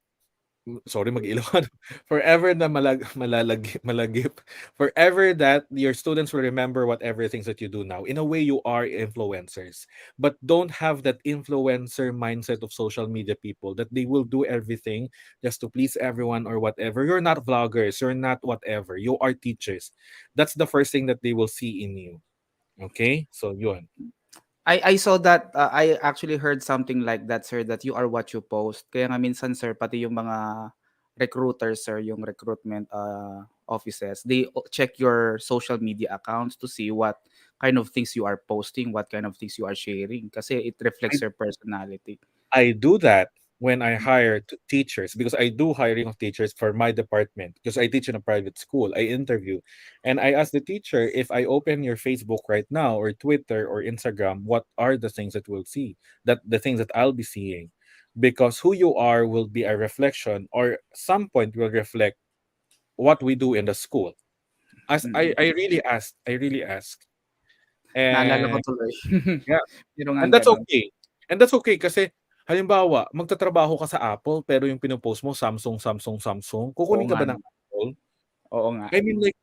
[SPEAKER 14] Forever na malagip. Forever that your students will remember whatever things that you do now. In a way, you are influencers. But don't have that influencer mindset of social media people that they will do everything just to please everyone or whatever. You're not vloggers. You're not whatever. You are teachers. That's the first thing that they will see in you. Okay? So, yun.
[SPEAKER 9] I saw that, I actually heard something like that, sir, that you are what you post. Kaya nga minsan, sir, pati yung mga recruiters, sir, yung recruitment offices, they check your social media accounts to see what kind of things you are posting, what kind of things you are sharing. Kasi it reflects your personality.
[SPEAKER 14] I do that. when I hire teachers, because I do hiring of teachers for my department because I teach in a private school. I interview and I ask the teacher, if I open your Facebook right now or Twitter or Instagram, what are the things that we'll see? That the things that I'll be seeing. Because who you are will be a reflection or some point will reflect what we do in the school. As
[SPEAKER 9] Mm.
[SPEAKER 14] I really asked.
[SPEAKER 9] Naalala ko
[SPEAKER 14] And
[SPEAKER 9] tuloy.
[SPEAKER 14] yeah,
[SPEAKER 9] Meron
[SPEAKER 14] and
[SPEAKER 9] ngang
[SPEAKER 14] that's
[SPEAKER 9] gano'n.
[SPEAKER 14] okay. And that's okay kasi halimbawa, magtatrabaho ka sa Apple pero yung pino-post mo Samsung, Samsung, Samsung,
[SPEAKER 9] Oo
[SPEAKER 14] kukunin ka
[SPEAKER 9] nga
[SPEAKER 14] ba ng
[SPEAKER 9] 'no.
[SPEAKER 14] Apple?
[SPEAKER 9] Oo nga.
[SPEAKER 14] I mean like,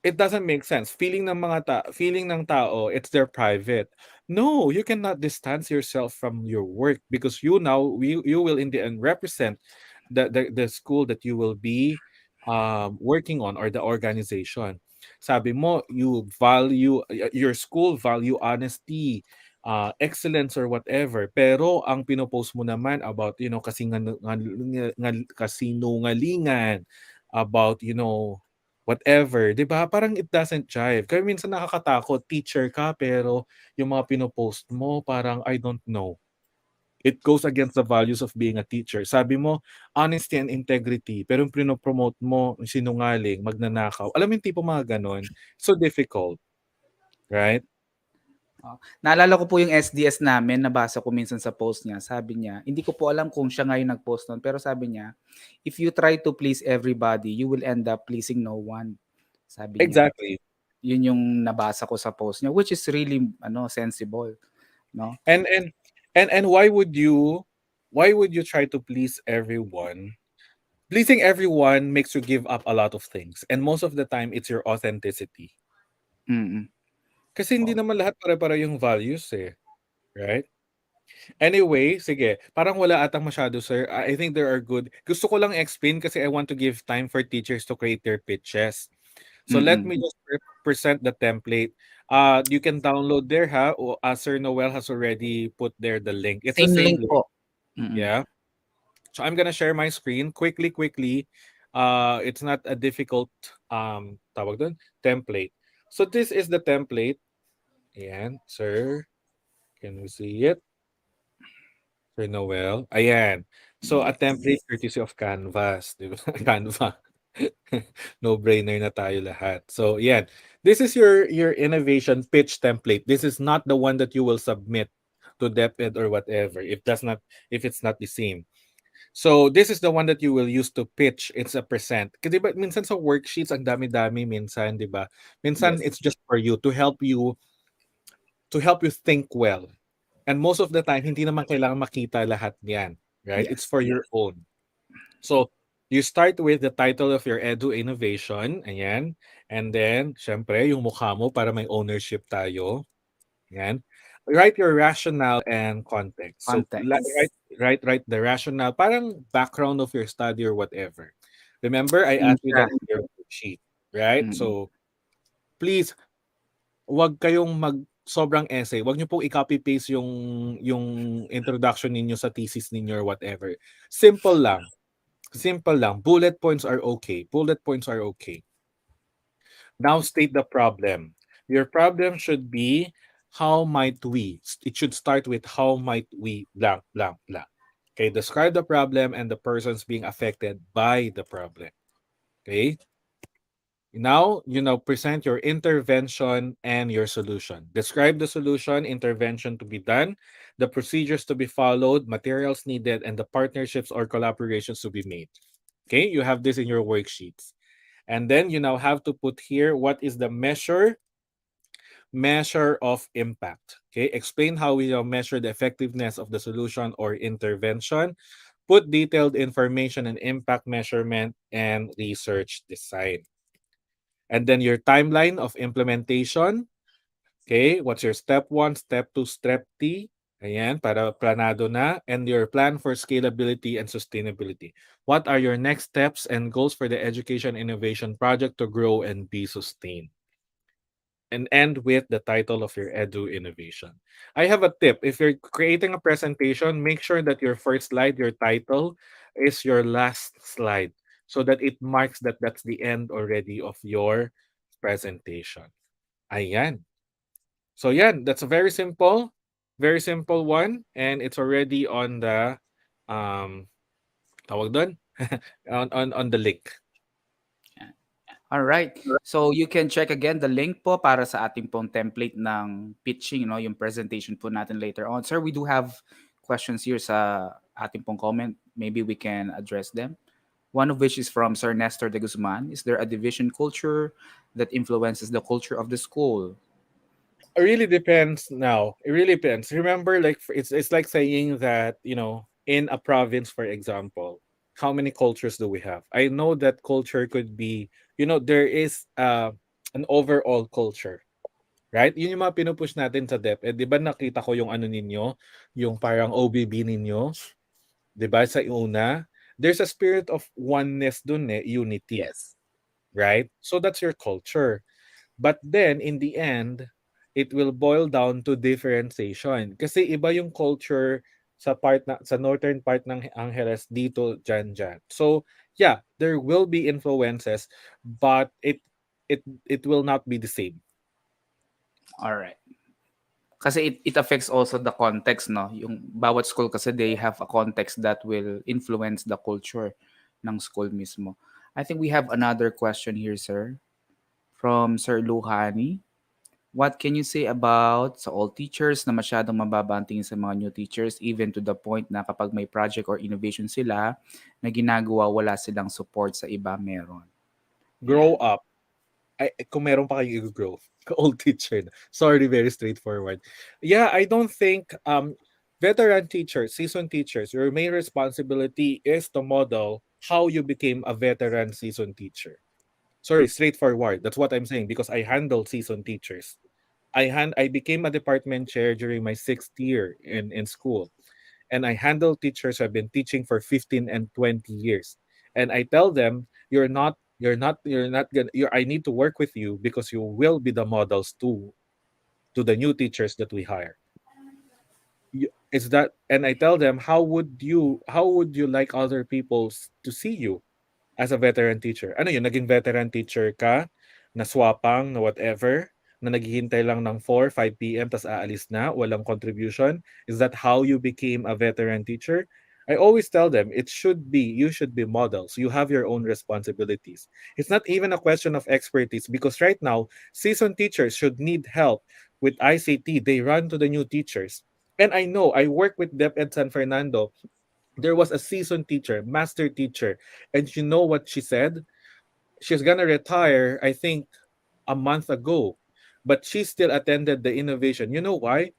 [SPEAKER 14] it doesn't make sense. Feeling ng tao, it's their private. No, you cannot distance yourself from your work because you will in the end represent the school that you will be working on or the organization. Sabi mo, you value your school value honesty, excellence or whatever. Pero ang pinopost mo naman about, kasinungalingan, about, whatever, 'di ba? Parang it doesn't jive. Kaya minsan nakakatakot, teacher ka pero yung mga pino-post mo parang I don't know. It goes against the values of being a teacher. Sabi mo, honesty and integrity, pero yung pino-promote mo, sinungaling, magnanakaw. Alam mo yung tipo mga ganon? So difficult, right?
[SPEAKER 9] Naalala ko po yung SDS namin, nabasa ko minsan sa post niya. Sabi niya, hindi ko po alam kung siya nga yung nag-post nun, pero sabi niya, "If you try to please everybody, you will end up pleasing no one." Sabi niya.
[SPEAKER 14] Exactly.
[SPEAKER 9] Yun yung nabasa ko sa post niya, which is really sensible, no?
[SPEAKER 14] And why would you try to please everyone? Pleasing everyone makes you give up a lot of things. And most of the time, it's your authenticity.
[SPEAKER 9] Mm.
[SPEAKER 14] Kasi hindi
[SPEAKER 9] Oh.
[SPEAKER 14] naman lahat pare-pareho yung values eh. Right? Anyway, sige. Parang wala atang masyado, sir. I think there are good. Gusto ko lang explain kasi I want to give time for teachers to create their pitches. So let
[SPEAKER 9] Mm.
[SPEAKER 14] me just present the template. You can download there, ha? Sir Noel has already put there the link. It's the
[SPEAKER 9] Same
[SPEAKER 14] same
[SPEAKER 9] link
[SPEAKER 14] link.
[SPEAKER 9] po. Mm.
[SPEAKER 14] Yeah. So I'm gonna share my screen quickly. It's not a difficult tawag doon, template. So this is the template. Ayan, sir. Can we see it? Sir Noel. Ayan. So a template courtesy of Canvas, di ba? Canva. No-brainer na tayo lahat. So, yan. This is your innovation pitch template. This is not the one that you will submit to DepEd or whatever if it's not the same. So, this is the one that you will use to pitch. It's a present. Kasi diba, minsan sa worksheets, ang dami-dami minsan, di ba? Minsan,
[SPEAKER 9] Yes.
[SPEAKER 14] it's just for you to help you think well. And most of the time, hindi naman kailangan makita lahat niyan. Right?
[SPEAKER 9] Yes.
[SPEAKER 14] It's for your own. So, you start with the title of your Edu Innovation. Ayan. And then, syempre, yung mukha mo para may ownership tayo. Ayan. Write your rationale and context. So,
[SPEAKER 9] Context.
[SPEAKER 14] write the rationale, parang background of your study or whatever. Remember, I
[SPEAKER 9] Yun
[SPEAKER 14] asked you
[SPEAKER 9] siya.
[SPEAKER 14] that in your worksheet. Right?
[SPEAKER 9] Mm.
[SPEAKER 14] So, please, wag kayong sobrang essay. Wag niyo pong i-copy paste yung introduction ninyo sa thesis ninyo or whatever. Simple lang. Simple lang. Bullet points are okay. Bullet points are okay. Now state the problem. Your problem should be, how might we? It should start with how might we blank, blank, blank. Okay, describe the problem and the persons being affected by the problem. Okay? Now, present your intervention and your solution. Describe the solution, intervention to be done, the procedures to be followed, materials needed, and the partnerships or collaborations to be made. Okay, you have this in your worksheets. And then you now have to put here what is the measure of impact. Okay, explain how we measure the effectiveness of the solution or intervention. Put detailed information and impact measurement and research design. And then your timeline of implementation. Okay, what's your step 1, step 2, step 3? Ayan, para planado na. And your plan for scalability and sustainability. What are your next steps and goals for the education innovation project to grow and be sustained? And end with the title of your Edu Innovation. I have a tip. If you're creating a presentation, make sure that your first slide, your title, is your last slide so that it marks that that's the end already of your presentation. Ayan. So yeah, that's a very simple one, and it's already on the um, tawag doon? On the link.
[SPEAKER 9] All right. So you can check again the link po para sa ating pong template ng pitching, no, yung presentation po natin later on. Sir, we do have questions here sa ating pong comment. Maybe we can address them. One of which is from Sir Nestor de Guzman. Is there a division culture that influences the culture of the school?
[SPEAKER 14] It really depends now. It really depends. Remember, like it's like saying that, in a province, for example, how many cultures do we have? I know that culture could be, there is an overall culture, right? Yun yung mga pinupush natin sa DepEd. Di ba nakita ko yung ano ninyo, yung parang OBB ninyo, di ba, sa una? There's a spirit of oneness dun unity.
[SPEAKER 9] Yes.
[SPEAKER 14] Right? So that's your culture. But then, in the end, it will boil down to differentiation. Kasi iba yung culture sa northern part ng Angeles dito dyan. So, yeah, there will be influences, but it will not be the same.
[SPEAKER 9] All right. Kasi it affects also the context, no? Yung bawat school kasi they have a context that will influence the culture ng school mismo. I think we have another question here, sir, from Sir Luhani. What can you say about sa old teachers na masyadong mababa ang tingin sa mga new teachers, even to the point na kapag may project or innovation sila na ginagawa, wala silang support, sa iba meron?
[SPEAKER 14] Grow up. Kung meron pa kayong i-grow. Old teacher na. Sorry, very straightforward. Yeah, I don't think veteran teachers, seasoned teachers, your main responsibility is to model how you became a veteran seasoned teacher. Sorry, straightforward. That's what I'm saying because I handle seasoned teachers. I became a department chair during my 6th year in school. And I handle teachers who have been teaching for 15 and 20 years. And I tell them, I need to work with you because you will be the models to the new teachers that we hire. And I tell them, how would you like other people to see you as a veteran teacher? Ano yun, naging veteran teacher ka, na swapang, na whatever, na naghihintay lang ng 4, 5 p.m. tas aalis na, walang contribution? Is that how you became a veteran teacher? I always tell them, you should be models. You have your own responsibilities. It's not even a question of expertise because right now, seasoned teachers should need help with ICT. They run to the new teachers. And I know, I work with DepEd San Fernando. There was a seasoned teacher, master teacher, and you know what she said? She's gonna retire, I think, a month ago, but she still attended the innovation. You know why?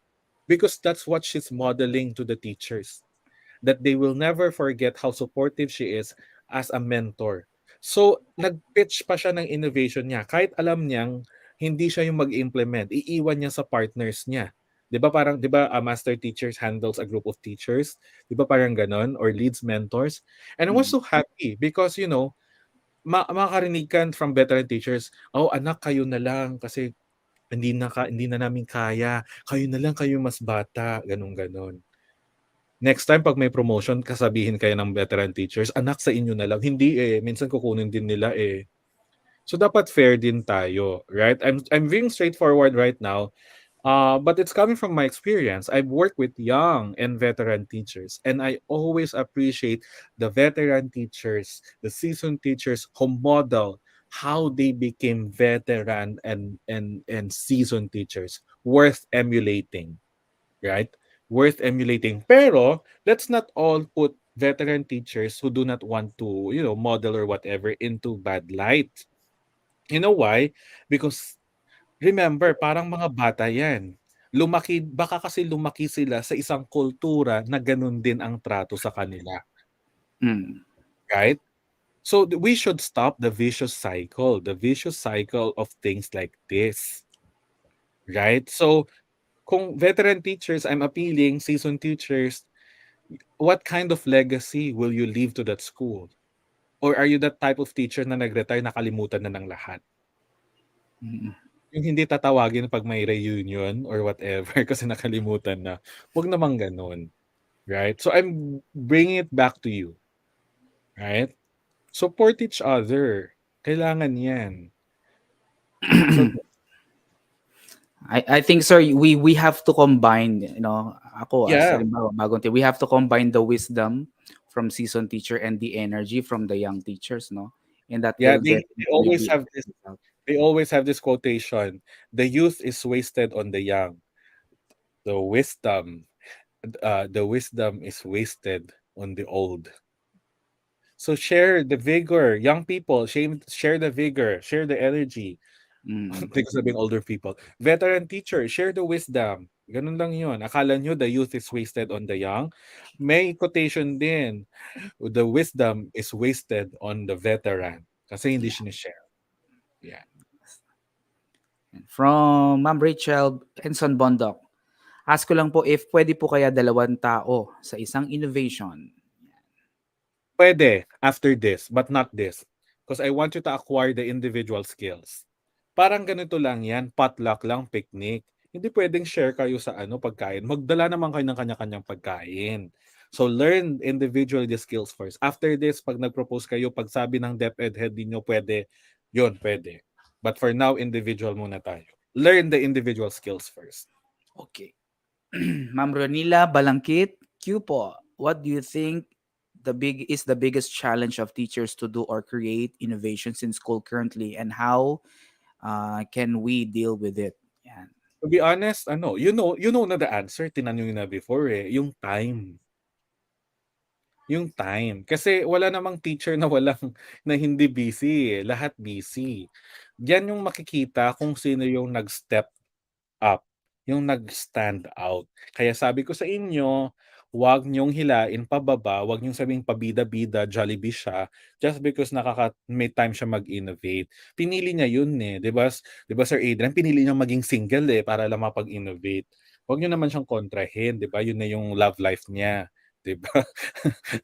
[SPEAKER 14] Because that's what she's modeling to the teachers, that they will never forget how supportive she is as a mentor. So, nag-pitch pa siya ng innovation niya. Kahit alam niyang hindi siya yung mag-implement, iiwan niya sa partners niya. 'Di ba parang 'di ba a master teachers handles a group of teachers? 'Di ba parang ganon or leads mentors? And I was so happy because makakarinig ka from veteran teachers, "Oh, anak kayo na lang kasi hindi na namin kaya. Kayo na lang, kayo mas bata." Ganon. Next time pag may promotion, kasabihin kayo ng veteran teachers, "Anak, sa inyo na lang." Hindi minsan kukunin din nila eh. So dapat fair din tayo, right? I'm being straightforward right now. But it's coming from my experience. I've worked with young and veteran teachers, and I always appreciate the veteran teachers, the seasoned teachers who model how they became veteran and seasoned teachers worth emulating, right? Worth emulating. Pero let's not all put veteran teachers who do not want to, model or whatever into bad light. You know why? Because remember, parang mga bata yan. Baka kasi lumaki sila sa isang kultura na ganun din ang trato sa kanila. Right? So we should stop the vicious cycle of things like this. Right? So kung veteran teachers, I'm appealing, seasoned teachers, what kind of legacy will you leave to that school? Or are you that type of teacher na nag-retire, nakalimutan na ng lahat? Yung hindi tatawagin pag may reunion or whatever kasi nakalimutan na. Huwag namang ganun. Right? So I'm bringing it back to you. Right? Support each other. Kailangan yan. So,
[SPEAKER 9] I think sir we have to combine, ako as
[SPEAKER 14] Yeah,
[SPEAKER 9] halimbawa bagong we have to combine the wisdom from seasoned teacher and the energy from the young teachers, no? And that
[SPEAKER 14] yeah.
[SPEAKER 9] will
[SPEAKER 14] They
[SPEAKER 9] definitely
[SPEAKER 14] always
[SPEAKER 9] be
[SPEAKER 14] have this. They always have this quotation: "The youth is wasted on the young. The wisdom is wasted on the old." So share the vigor, young people. Share the vigor, share the energy.
[SPEAKER 9] mm,
[SPEAKER 14] Hindi ko sabihing older people. Veteran teacher, share the wisdom. Ganun lang yun. Akala nyo the youth is wasted on the young. May quotation din. The wisdom is wasted on the veteran. Kasi hindi
[SPEAKER 9] yeah.
[SPEAKER 14] sinishare. Yeah.
[SPEAKER 9] From Ma'am Rachel Henson Bondok. Ask ko lang po if pwede po kaya dalawang tao sa isang innovation.
[SPEAKER 14] Pwede after this, but not this. Because I want you to acquire the individual skills. Parang ganito lang yan, potluck lang, picnic. Hindi pwedeng share kayo sa pagkain. Magdala naman kayo ng kanya-kanyang pagkain. So learn individually the skills first. After this, pag nag-propose kayo, pag sabi ng DepEd head ninyo pwede, yun pwede. But for now, individual muna tayo. Learn the individual skills first.
[SPEAKER 9] Okay. Ma'am Ronila Balangkit, Q po. What do you think the biggest challenge of teachers to do or create innovations in school currently, and how can we deal with it? Yan.
[SPEAKER 14] To be honest, you know na the answer, tinanong na before yung time. Yung time. Kasi wala namang teacher na na hindi busy, lahat busy. Diyan yung makikita kung sino yung nag-step up, yung nag-stand out. Kaya sabi ko sa inyo, huwag niyong hilain pababa, huwag niyong sabihing pabida-bida, Jollibee siya, just because may time siya mag-innovate. Pinili niya yun eh, 'di ba? 'Di ba Sir Adrian, pinili niya maging single para lang mapag-innovate. Huwag niyo naman siyang kontrahin, 'di ba? Yun na yung love life niya, 'di ba?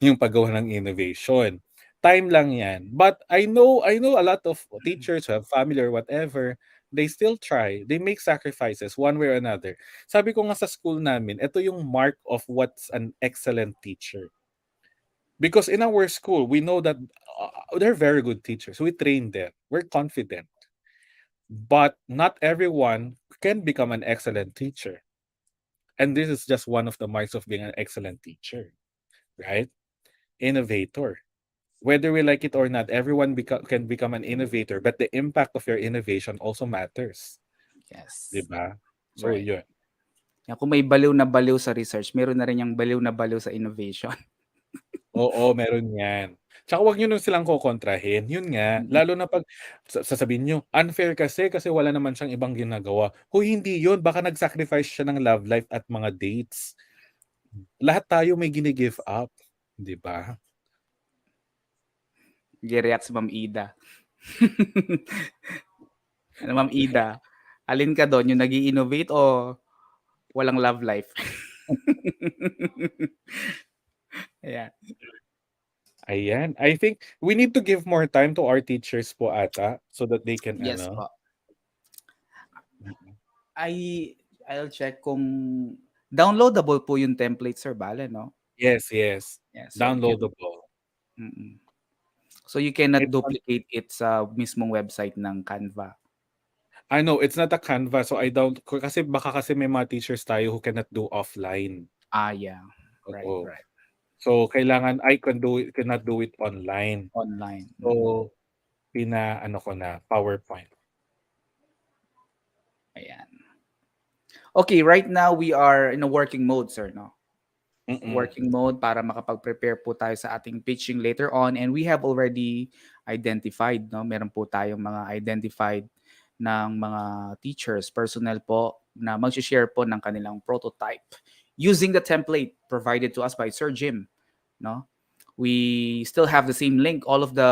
[SPEAKER 14] Yung paggawa ng innovation. Time lang 'yan. But I know a lot of teachers who have family or whatever, they still try. They make sacrifices one way or another. Sabi ko nga sa school namin, ito yung mark of what's an excellent teacher. Because in our school, we know that they're very good teachers. We train them. We're confident. But not everyone can become an excellent teacher. And this is just one of the marks of being an excellent teacher, right? Innovator. Whether we like it or not, everyone can become an innovator, but the impact of your innovation also matters.
[SPEAKER 9] Yes.
[SPEAKER 14] 'Di ba? So,
[SPEAKER 9] Right.
[SPEAKER 14] yun.
[SPEAKER 9] Yan, kung may baliw na baliw sa research, meron na rin yung baliw na baliw sa innovation.
[SPEAKER 14] Oo, meron 'yan. Tsaka huwag niyo nun silang kokontrahin. Yun nga, lalo na 'pag sasabihin niyo, "Unfair kasi wala naman siyang ibang ginagawa." Hoy, hindi yun. Baka nag-sacrifice siya ng love life at mga dates. Lahat tayo may gini-give up, 'di ba?
[SPEAKER 9] Gi-react si Ma'am Ida. Ano, Ma'am Ida? Alin ka doon? Yung nag-i-innovate o walang love life? Ayan.
[SPEAKER 14] Ayan. I think we need to give more time to our teachers po ata so that they can
[SPEAKER 9] Yes po. I'll check kung downloadable po yung template, Sir Bale, no?
[SPEAKER 14] Yes.
[SPEAKER 9] Yeah, so
[SPEAKER 14] Downloadable.
[SPEAKER 9] so you cannot
[SPEAKER 14] It's
[SPEAKER 9] duplicate it sa mismong website ng Canva.
[SPEAKER 14] I know it's not a Canva, so I don't kasi baka may mga teachers tayo who cannot do offline.
[SPEAKER 9] Yeah. Right.
[SPEAKER 14] Oo. So kailangan cannot do it online.
[SPEAKER 9] Online.
[SPEAKER 14] So pina-ano ko na PowerPoint.
[SPEAKER 9] Ayan. Okay, right now we are in a working mode, sir, no? Working mode para makapag-prepare po tayo sa ating pitching later on, and we have already identified, no? Meron po tayong mga identified ng mga teachers, personnel po na mag-share po ng kanilang prototype using the template provided to us by Sir Jim, no? We still have the same link. All of the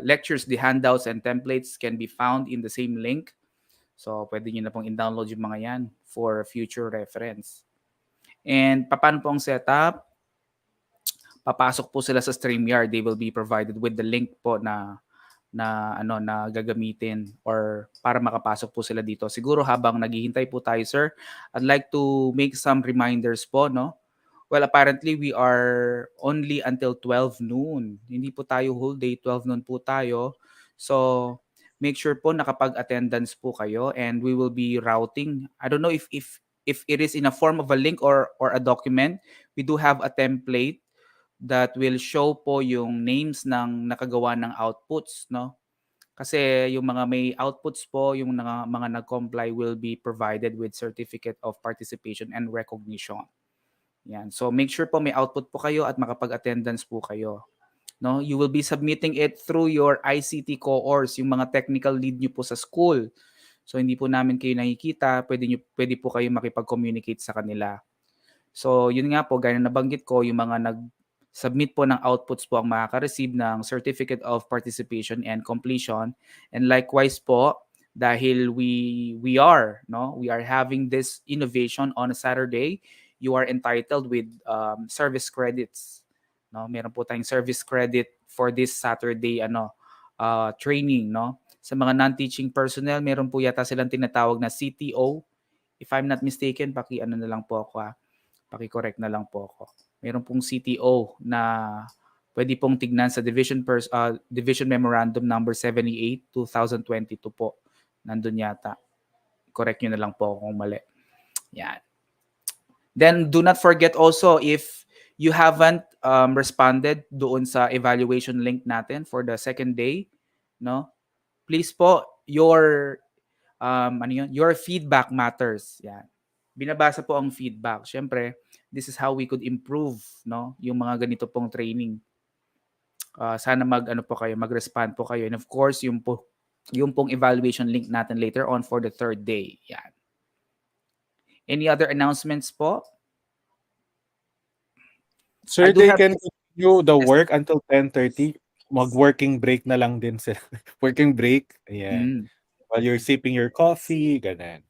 [SPEAKER 9] lectures, the handouts and templates can be found in the same link. So, pwede nyo na pong in-download yung mga yan for future reference. And paano po ang setup? Papasok po sila sa StreamYard. They will be provided with the link po na gagamitin or para makapasok po sila dito. Siguro habang naghihintay po tayo, sir, I'd like to make some reminders po, no? Well, apparently we are only until 12 noon. Hindi po tayo whole day, 12 noon po tayo. So, make sure po nakapag-attendance po kayo, and we will be routing. I don't know if it is in a form of a link or a document. We do have a template that will show po yung names ng nakagawa ng outputs, no? Kasi yung mga may outputs po, yung mga nag-comply will be provided with certificate of participation and recognition. Yan. So make sure po may output po kayo at makapag-attendance po kayo. No, you will be submitting it through your ICT cohorts, yung mga technical lead nyo po sa school. So hindi po namin kayo nakikita, pwede po kayo makipag-communicate sa kanila. So yun nga po, gaya na nabanggit ko, yung mga nag-submit po ng outputs po ang makaka-receive ng Certificate of Participation and Completion. And likewise po, dahil we are having this innovation on a Saturday, you are entitled with service credits. No, meron po tayong service credit for this Saturday training, no. Sa mga non-teaching personnel, meron po yata silang tinatawag na CTO. If I'm not mistaken, na lang po ako. Paki-correct na lang po ako. Meron pong CTO na pwede pong tignan sa Division Memorandum number 78 2022 po. Nandun yata. Correct nyo na lang po kung mali. Yan. Then do not forget also, if you haven't responded doon sa evaluation link natin for the second day, no? Please po, your feedback matters. Yan. Binabasa po ang feedback. Syempre, this is how we could improve, no, yung mga ganito pong training. Sana mag-respond po kayo. And of course, yung pong evaluation link natin later on for the third day. Yan. Any other announcements po?
[SPEAKER 14] Sir, they can continue the work until 10:30. Mag-working break na lang din sila. Working break. Ayan. While you're sipping your coffee, ganun.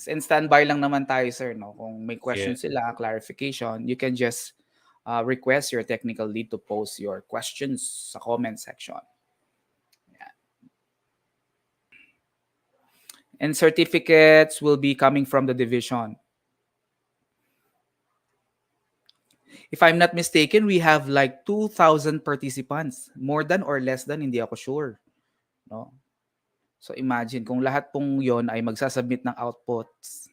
[SPEAKER 9] And standby lang naman tayo, sir, no? Kung may questions sila, clarification, you can just request your technical lead to post your questions sa comment section. Yeah. And certificates will be coming from the division. If I'm not mistaken, we have like 2,000 participants. More than or less than, hindi ako sure. No? So imagine, kung lahat pong yon ay magsasubmit ng outputs.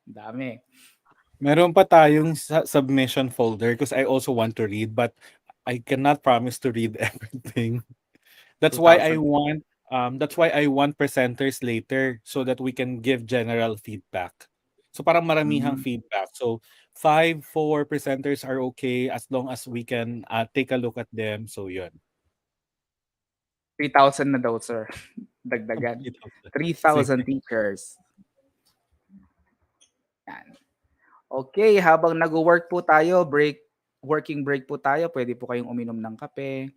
[SPEAKER 9] Dami.
[SPEAKER 14] Meron pa tayong submission folder because I also want to read, but I cannot promise to read everything. That's why I want presenters later so that we can give general feedback. So parang maramihang feedback. So 4 presenters are okay as long as we can take a look at them. So yun.
[SPEAKER 9] 3,000 na daw, sir. Dagdagan. 3,000 teachers. Yan. Okay, habang nag-work po tayo, working break po tayo, pwede po kayong uminom ng kape.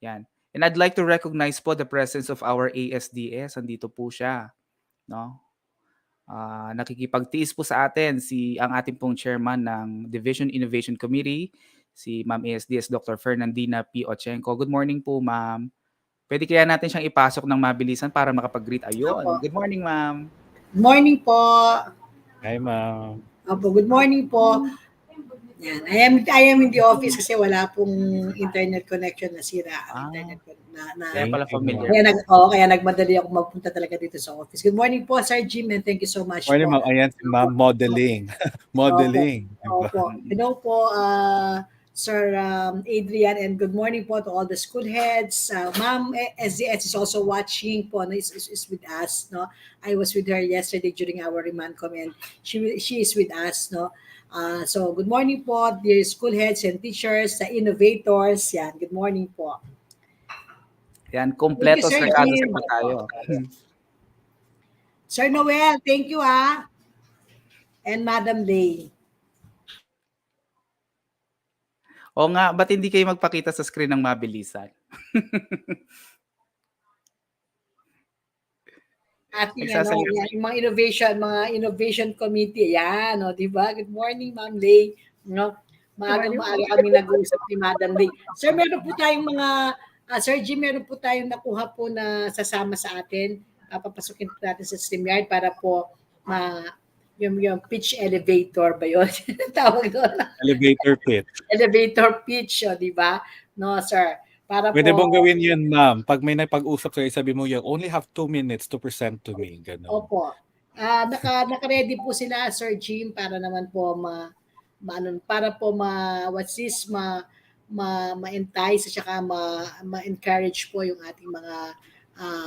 [SPEAKER 9] Yan. And I'd like to recognize po the presence of our ASDS. Andito po siya. No? Nakikipagtiis po sa atin ang ating pong chairman ng Division Innovation Committee, si Ma'am ASDS Dr. Fernandina P. Ochenko. Good morning po, ma'am. Pwede kaya natin siyang ipasok ng mabilisan para makapag-greet. Ayun. Good morning, ma'am.
[SPEAKER 15] Good morning po.
[SPEAKER 14] Hi, ma'am.
[SPEAKER 15] Opo, good morning po. Yan. I am in the office kasi wala pong internet connection na sira. Internet
[SPEAKER 9] Kaya pala familiar.
[SPEAKER 15] Kaya nagmadali ako magpunta talaga dito sa office. Good morning po, Sir Jim, and thank you so much.
[SPEAKER 14] Morning, ma'am. Ayan si ma'am, modeling. Modeling.
[SPEAKER 15] Opo. Hello po, Sir Adrian, and good morning po to all the school heads. Ma'am SDS is also watching po, is with us. No? I was with her yesterday during our remand comment. She is with us. No? So good morning po, dear school heads and teachers, innovators. Yan, good morning po.
[SPEAKER 9] Yan, kompleto sa po tayo.
[SPEAKER 15] Sir Noel, thank you and Madam Lay.
[SPEAKER 9] O nga, ba't hindi kayo magpakita sa screen ng mabilisan?
[SPEAKER 15] Ating yung mga innovation committee, yan, no, di ba? Good morning, Ma'am Lay. No, maaga kami nag-uusap ni Madam Lay. Sir, meron po tayong mga Sir Jim, meron po tayong nakuha po na sasama sa atin. Papasukin po natin sa StreamYard para po yung pitch elevator ba yun? Tawag doon.
[SPEAKER 14] Elevator pitch.
[SPEAKER 15] Elevator pitch, di ba? No, sir. Para
[SPEAKER 14] Pwede
[SPEAKER 15] po
[SPEAKER 14] mong gawin yun, ma'am. Pag may napag-usap sa'yo, sabi mo, you only have 2 minutes to present to me. Ganun.
[SPEAKER 15] opo. Naka-ready po sila, Sir Jim, para naman po para po what's this, ma-entice at saka ma-encourage po yung ating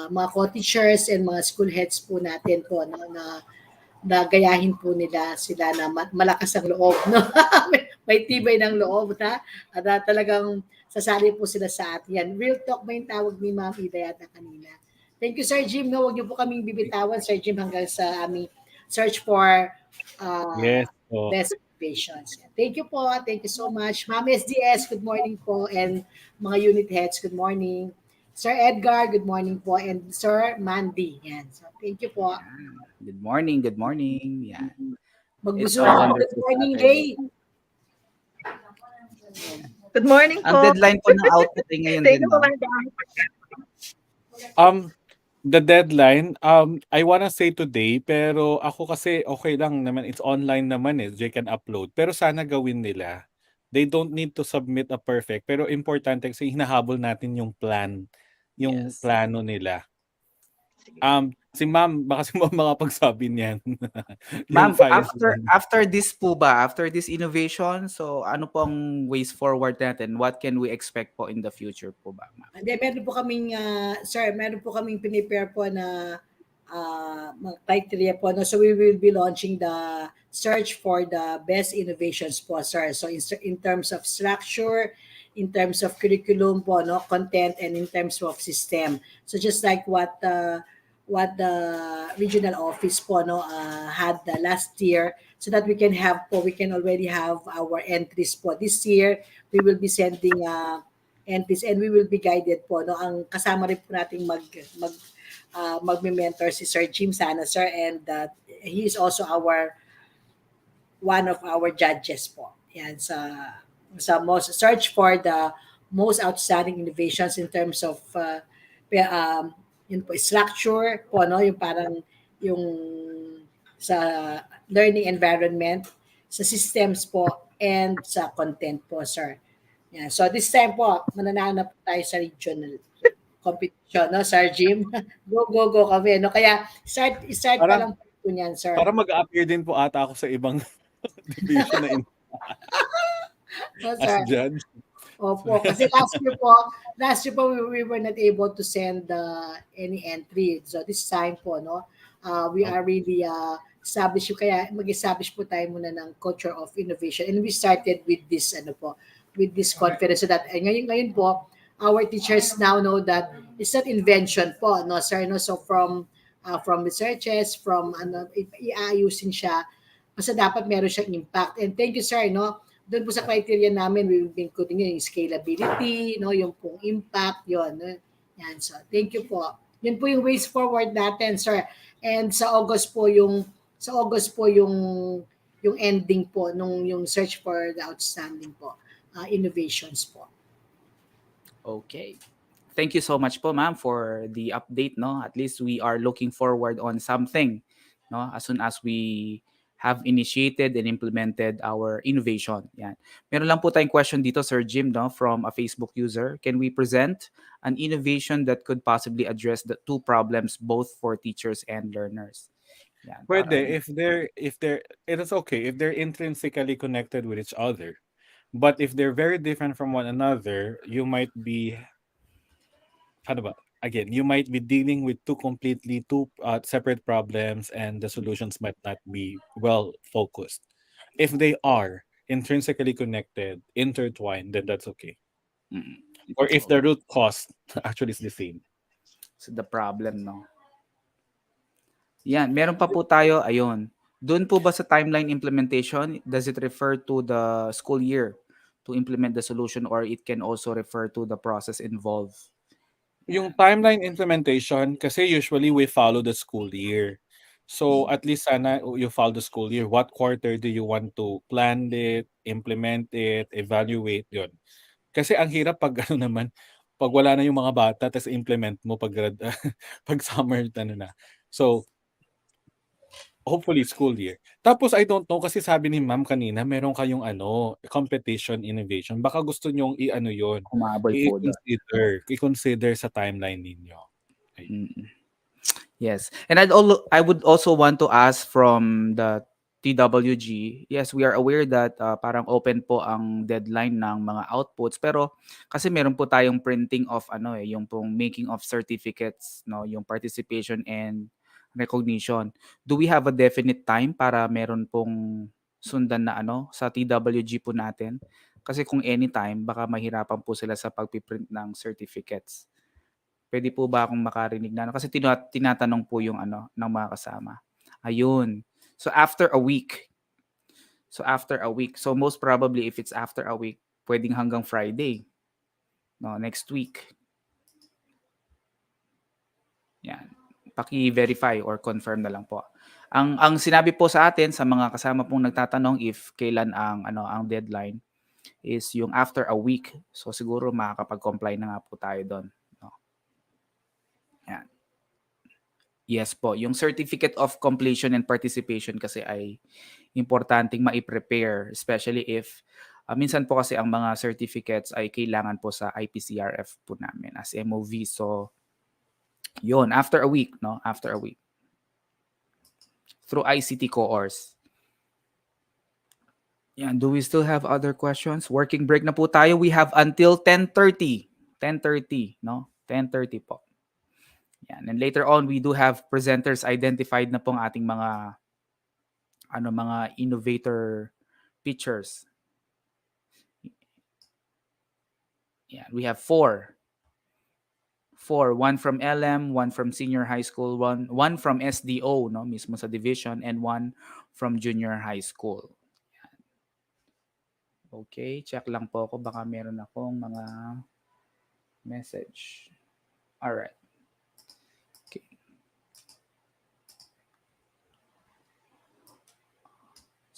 [SPEAKER 15] mga co-teachers and mga school heads po natin po, no, na gayahin po nila sila na malakas ang loob, no? may tibay ng loob, ha? At talagang sasali po sila sa atin yan. Real talk ba yung tawag ni Ma'am Ida yata kanina? Thank you, Sir Jim. No, huwag niyo po kaming bibitawan, Sir Jim, hanggang sa aming search for
[SPEAKER 14] Yes po.
[SPEAKER 15] best patients. Thank you po. Thank you so much. Ma'am SDS, good morning po. And mga unit heads, good morning. Sir Edgar, good morning po. And Sir Mandy. Yan. So, thank you po.
[SPEAKER 9] Good morning, good morning. Yeah. It's
[SPEAKER 15] Magbuso
[SPEAKER 9] a
[SPEAKER 15] na.
[SPEAKER 9] wonderful
[SPEAKER 15] Good morning,
[SPEAKER 9] Saturday.
[SPEAKER 15] Lay.
[SPEAKER 16] Good morning
[SPEAKER 9] Ang
[SPEAKER 16] po.
[SPEAKER 9] deadline po ng output ay ngayon
[SPEAKER 16] Thank
[SPEAKER 9] din,
[SPEAKER 16] you po,
[SPEAKER 9] ma'am.
[SPEAKER 16] madam.
[SPEAKER 14] The deadline, I wanna say today, pero ako kasi okay lang naman, it's online naman eh, they can upload. Pero sana gawin nila. They don't need to submit a perfect, pero importante kasi hinahabol natin yung yung
[SPEAKER 9] Yes.
[SPEAKER 14] plano nila. Si ma'am, baka si ma'am makapagsabi niyan.
[SPEAKER 9] Ma'am,
[SPEAKER 14] Yung final.
[SPEAKER 9] after this po ba, after this innovation, so ano pong ways forward natin? What can we expect po in the future po ba, ma'am?
[SPEAKER 15] Hindi, meron po kaming pinipare po na mga criteria po. No? So we will be launching the search for the best innovations po, sir. So in terms of structure, in terms of curriculum po, no, content, and in terms of system. So just like what the regional office po, no, had last year, so that we can already have our entries po. This year, we will be sending entries and we will be guided po, no. Ang kasama rin po nating magme-mentor si Sir Jim sana, sir, and he is also one of our judges po. Yan, sa most search for the most outstanding innovations in terms of yun po, structure po, no, yung parang yung sa learning environment, sa systems po, and sa content po, sir. Yeah. So this time po, mananalo po tayo sa regional competition, no, Sir Jim? Go kami, no? Kaya start pa lang po niyan, sir.
[SPEAKER 14] Para mag-appear din po ata ako sa ibang division na
[SPEAKER 15] No,
[SPEAKER 14] as
[SPEAKER 15] sir.
[SPEAKER 14] judge.
[SPEAKER 15] Opo, kasi last year po we were not able to send any entry. So this time po, no, we are really mag-establish po tayo muna ng culture of innovation, and we started with this conference, so that ngayon po our teachers now know that it's not invention po, no, sir, no. So from researches, from iayusin siya, basta dapat meron siyang impact. And thank you, sir, no. Doon po sa criteria namin, we will be including yung scalability, no, yung pong impact, yun. Yan, so thank you po. Yun po yung ways forward natin, sir. And sa August po yung ending po yung search for the outstanding po innovations po.
[SPEAKER 9] Okay. Thank you so much po, ma'am, for the update, no? At least we are looking forward on something, no? As soon as we have initiated and implemented our innovation. Yan. Meron lang po tayong question dito, Sir Jim, no, from a Facebook user. Can we present an innovation that could possibly address the two problems both for teachers and learners? Yan.
[SPEAKER 14] Pwede, if they're, it is okay if they're intrinsically connected with each other. But if they're very different from one another, you might be, you might be dealing with two separate problems, and the solutions might not be well focused. If they are intrinsically connected, intertwined, then that's okay. Or if the root cause actually is the same.
[SPEAKER 9] So the problem, no? Yan, meron pa po tayo, ayun. Doon po ba sa timeline implementation, does it refer to the school year to implement the solution, or it can also refer to the process involved?
[SPEAKER 14] Yung timeline implementation, kasi usually we follow the school year. So at least sana you follow the school year. What quarter do you want to plan it, implement it, evaluate, yun. Kasi ang hirap pag pag wala na yung mga bata, tapos implement mo pag summer, na. So, hopefully school year. Tapos I don't know kasi sabi ni ma'am kanina meron kayong competition innovation. Baka gusto niyong i-ano 'yon,
[SPEAKER 9] Humabol po doon.
[SPEAKER 14] i-consider sa timeline ninyo.
[SPEAKER 9] Yes. And I would also want to ask from the TWG, yes, we are aware that parang open po ang deadline ng mga outputs, pero kasi meron po tayong printing of yung pong making of certificates, no, yung participation and recognition. Do we have a definite time para meron pong sundan na sa TWG po natin? Kasi kung anytime, baka mahirapan po sila sa pagpiprint ng certificates. Pwede po ba akong makarinig na kasi tinatanong po yung ng mga kasama. Ayun. So after a week. So most probably if it's after a week, pwedeng hanggang Friday. No, next week. Yan. Paki-verify or confirm na lang po. Ang sinabi po sa atin sa mga kasama pong nagtatanong if kailan ang deadline is yung after a week. So siguro makakapag-comply na nga po tayo doon. Yan. Yes po, yung certificate of completion and participation kasi ay importanteng mai-prepare, especially if minsan po kasi ang mga certificates ay kailangan po sa IPCRF po namin as MOV. So yun, after a week, no? After a week. Through ICT course. Yan, do we still have other questions? Working break na po tayo. We have until 10:30. 10:30, no? 10:30 po. Yan. And later on, we do have presenters identified na pong ating mga innovator pitchers. Yan. We have four. One from LM, one from senior high school, one from SDO, no, mismo sa division, and one from junior high school. Yan. Okay, check lang po ako. Baka meron akong mga message. All right.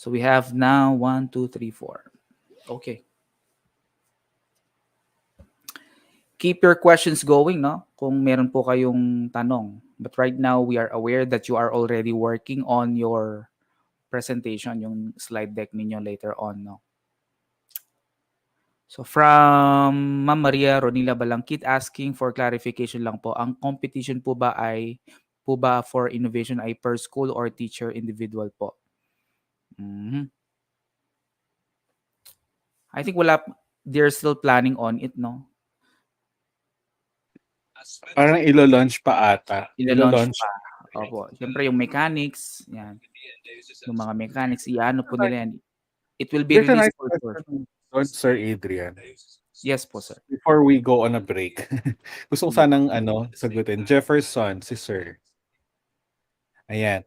[SPEAKER 9] So we have now 1, 2, 3, 4. Okay. Keep your questions going, no? Kung meron po kayong tanong. But right now, we are aware that you are already working on your presentation, yung slide deck ninyo later on, no? So from Ma'am Maria Ronila Balangkit asking for clarification lang po. Ang competition po ba for innovation ay per school or teacher individual po? I think they're still planning on it, no?
[SPEAKER 14] Parang ilo-launch pa ata.
[SPEAKER 9] Ilo-launch pa. Opo. Siyempre yung mechanics, yan. Yung mga mechanics, iano po nila yan. It will be released for sure.
[SPEAKER 14] Sir Adrian.
[SPEAKER 9] Yes po, sir.
[SPEAKER 14] Before we go on a break, gusto ko sanang sagutin. Jefferson, si sir. Ayan.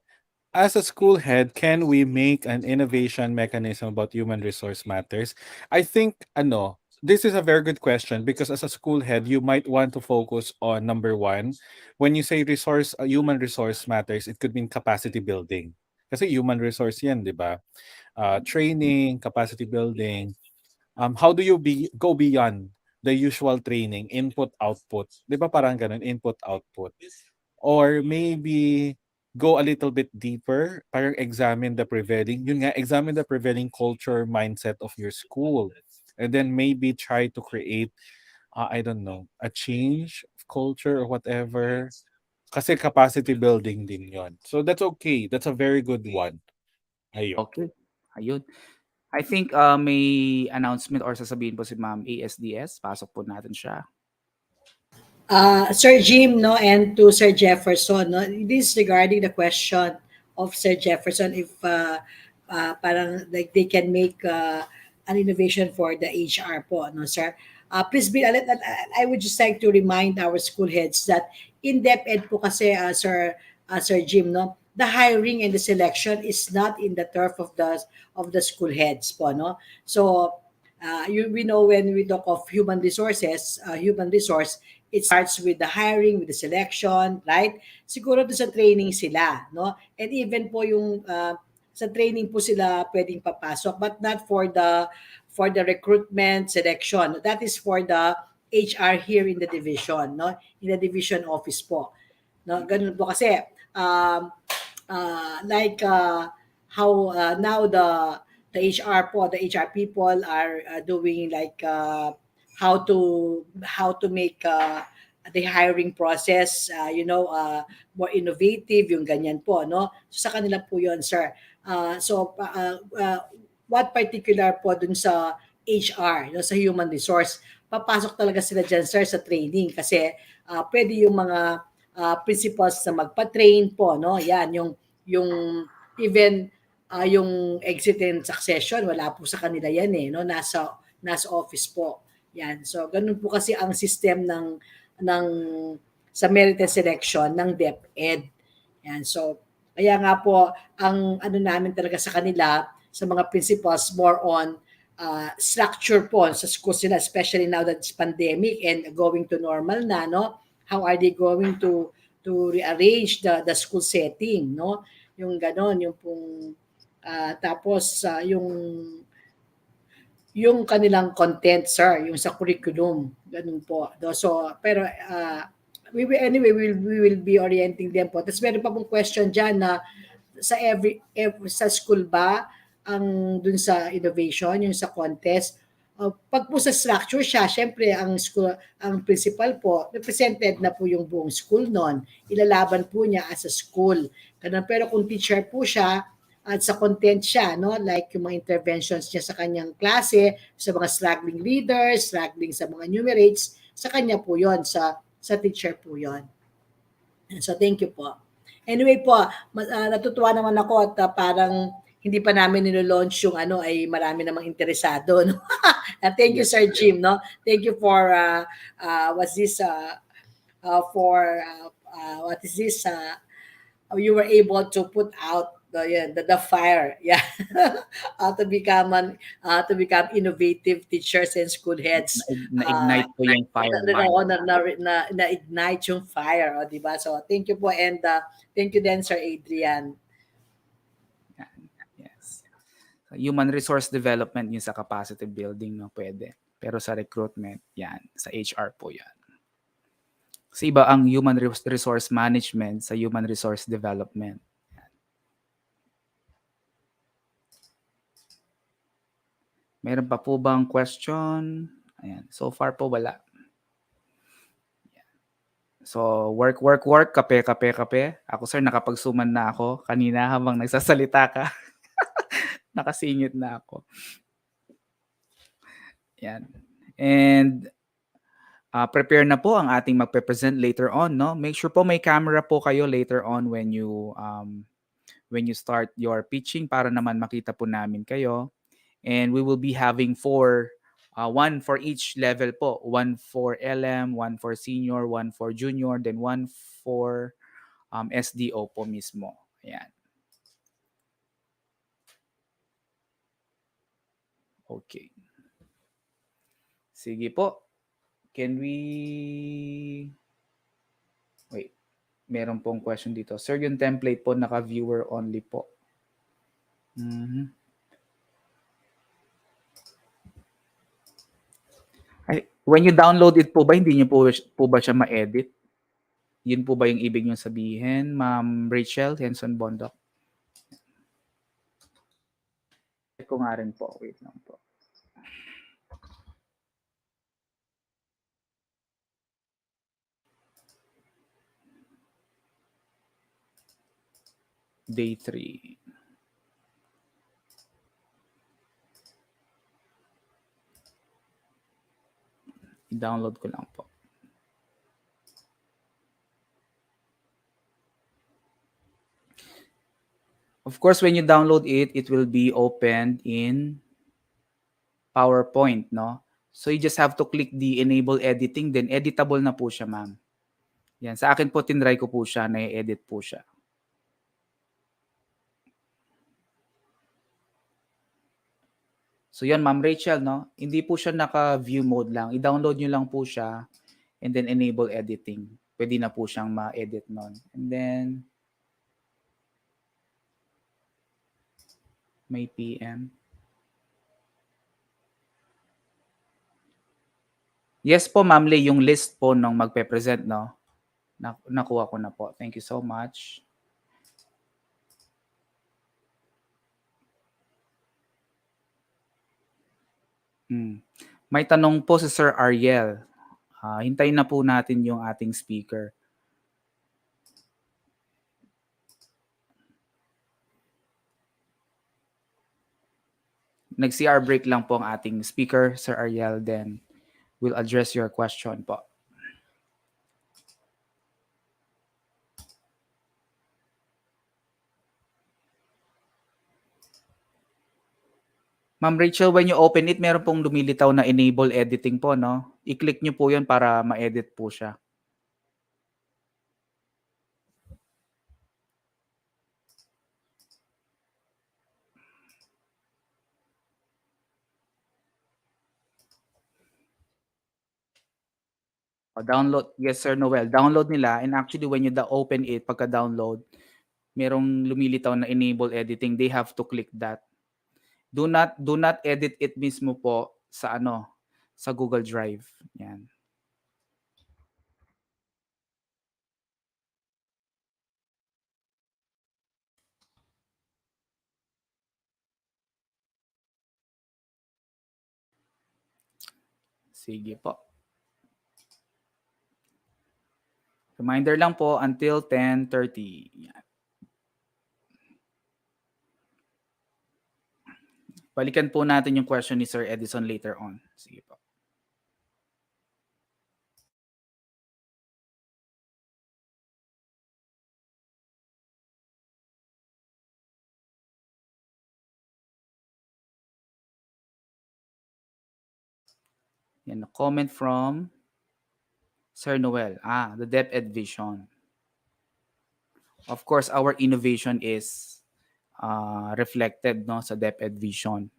[SPEAKER 14] As a school head, can we make an innovation mechanism about human resource matters? I think, this is a very good question because as a school head, you might want to focus on number one. When you say human resource matters, it could mean capacity building. Kasi human resource yan, di ba? Training, capacity building. How do you go beyond the usual training, input, output? Di ba parang ganun, input, output? Or maybe go a little bit deeper, parang examine the prevailing culture, mindset of your school. And then maybe try to create, I don't know, a change of culture or whatever. Kasi capacity building din yon. So that's okay. That's a very good one. Ayun.
[SPEAKER 9] Okay. Ayun. I think may announcement or sasabihin po si Ma'am ASDS. Pasok po natin siya.
[SPEAKER 15] Sir Jim, no, and to Sir Jefferson, no, this is regarding the question of Sir Jefferson if parang like they can make an innovation for the HR po, no, sir. Please be, I would just like to remind our school heads that in DepEd po kasi, Sir Jim, no, the hiring and the selection is not in the turf of the school heads po, no. So we know when we talk of human resource, it starts with the hiring, with the selection, right? Siguro doon sa training sila, no? And even po yung sa training po sila pwedeng papasok, but not for the recruitment, selection. That is for the HR here in the division, no? In the division office po. No, ganun po kasi like how now the HR people are doing like how to make the hiring process more innovative, yung ganyan po, no? So sa kanila po yun, sir. What particular po dun sa HR, no, sa human resource, papasok talaga sila dyan, sir, sa training kasi pwede yung mga principals na magpa-train po, no? Yan, yung even yung exit and succession, wala po sa kanila yan eh, no? Nasa office po. Yan. So, ganun po kasi ang system ng sa merit and selection ng DepEd. Yan. So, kaya nga po, ang ano namin talaga sa kanila, sa mga principals, more on structure po sa school sila, especially now that it's pandemic and going to normal na, no? How are they going to rearrange the school setting, no? Yung ganon, yung pong tapos yung kanilang content, sir, yung sa curriculum, ganun po. So, pero we will be orienting them po. Tapos meron pa pong question dyan na sa every sa school ba ang dun sa innovation, yung sa contest, pag po sa structure siya, syempre ang principal po, represented na po yung buong school noon. Ilalaban po niya as a school. Ganun. Pero kung teacher po siya, at sa content siya, no? Like yung mga interventions niya sa kanyang klase, sa mga struggling readers, struggling sa mga numerates, sa kanya po yon, sa teacher po yon. So thank you po. Anyway po, natutuwa naman ako at parang hindi pa namin nilo-launch yung ay marami namang interesado, no? Thank you, Sir Jim, no? Thank you for what is this you were able to put out the fire, to become innovative teachers and school heads.
[SPEAKER 9] Na-ignite po yung fire.
[SPEAKER 15] Na-ignite yung fire, di ba? So thank you po, and thank you then, Sir Adrian.
[SPEAKER 9] Yes. Human resource development yung sa capacity building, no, pwede. Pero sa recruitment, yan. Sa HR po yan. Sa iba ang human resource management sa human resource development. Meron pa po bang question? Ayan. So far po wala. So work, kape. Ako sir, nakapagsuman na ako. Kanina habang nagsasalita ka. Nakasingit na ako. Yan. And prepare na po ang ating magpe-present later on, no? Make sure po may camera po kayo later on when you start your pitching para naman makita po namin kayo. And we will be having one for each level po. One for LM, one for senior, one for junior, then one for SDO po mismo. Ayan. Okay. Sige po. Can we... Wait. Meron pong question dito. Sir, yung template po naka-viewer only po. When you download it po ba, hindi niyo po ba siya ma-edit? Yun po ba yung ibig niyo sabihin, Ma'am Rachel Henson Bondok? Check ko nga rin po. Wait lang po. Day 3. I-download ko lang po. Of course, when you download it, it will be opened in PowerPoint, no? So you just have to click the enable editing, then editable na po siya, ma'am. Yan, sa akin po, tinry ko po siya, na-edit po siya. So yan, Ma'am Rachel, no? Hindi po siya naka-view mode lang. I-download nyo lang po siya and then enable editing. Pwede na po siyang ma-edit nun. And then, may PM. Yes po, Ma'am Lay, yung list po nung magpe-present, no? Nakuha ko na po. Thank you so much. May tanong po si Sir Ariel. Hintayin na po natin yung ating speaker. Nag-CR break lang po ang ating speaker, Sir Ariel, then we'll address your question po. Ma'am Rachel, when you open it, meron pong lumilitaw na enable editing po, no? I-click nyo po yun para ma-edit po siya. Download, yes Sir Noel, download nila, and actually when you open it, pagka-download, merong lumilitaw na enable editing, they have to click that. Do not edit it mismo po sa sa Google Drive. Yan. Sige po. Reminder lang po until 10:30. Yan. Balikan po natin yung question ni Sir Edison later on. Sige po. Yan, a comment from Sir Noel. The DepEd vision. Of course, our innovation is reflected no sa DepEd vision.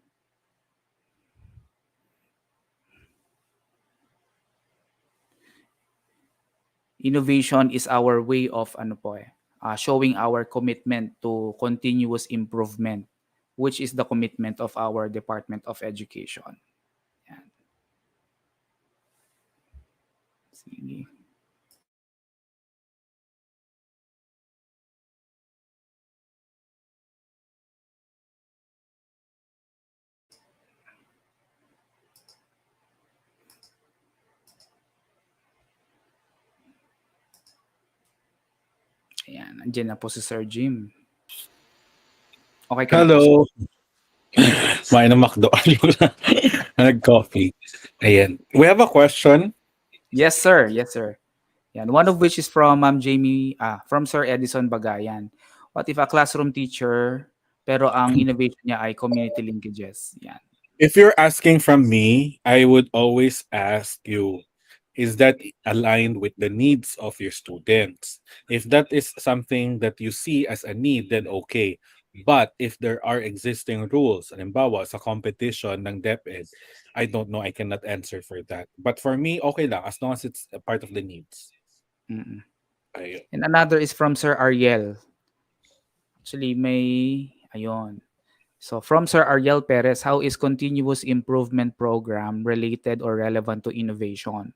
[SPEAKER 9] Innovation is our way of showing our commitment to continuous improvement, which is the commitment of our Department of Education. Yan. Sige. Ayan, nandiyan na po si Sir Jim. Okay ka
[SPEAKER 16] Hello. Kumain ng McDo. Nag-coffee. Ayan. We have a question.
[SPEAKER 9] Yes, sir. Yes, sir. Yan. One of which is from Ma'am Jamie, from Sir Edison Bagayan. What if a classroom teacher, pero ang innovation niya ay community linkages? Yan.
[SPEAKER 16] If you're asking from me, I would always ask you, is that aligned with the needs of your students? If that is something that you see as a need, then okay. But if there are existing rules, halimbawa sa competition ng DepEd, I don't know, I cannot answer for that. But for me, okay lang, as long as it's a part of the needs.
[SPEAKER 9] Mm-mm. And another is from Sir Ariel. Actually, ayun. So from Sir Ariel Perez, how is continuous improvement program related or relevant to innovation?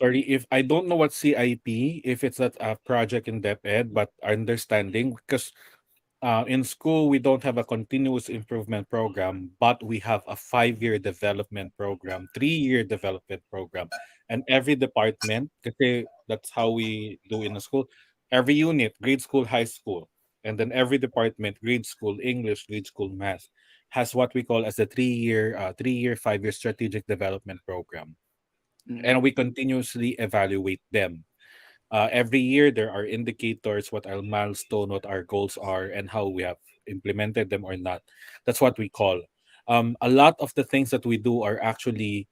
[SPEAKER 16] Sorry, if I don't know what CIP, if it's a project in DepEd, but understanding, because in school, we don't have a continuous improvement program, but we have a 5-year development program, 3-year development program. And every department, kasi that's how we do in a school, every unit, grade school, high school, and then every department, grade school, English, grade school, math, has what we call as a 3-year, 5-year strategic development program. And we continuously evaluate them. Every year, there are indicators, what our milestone, what our goals are, and how we have implemented them or not. That's what we call. A lot of the things that we do are actually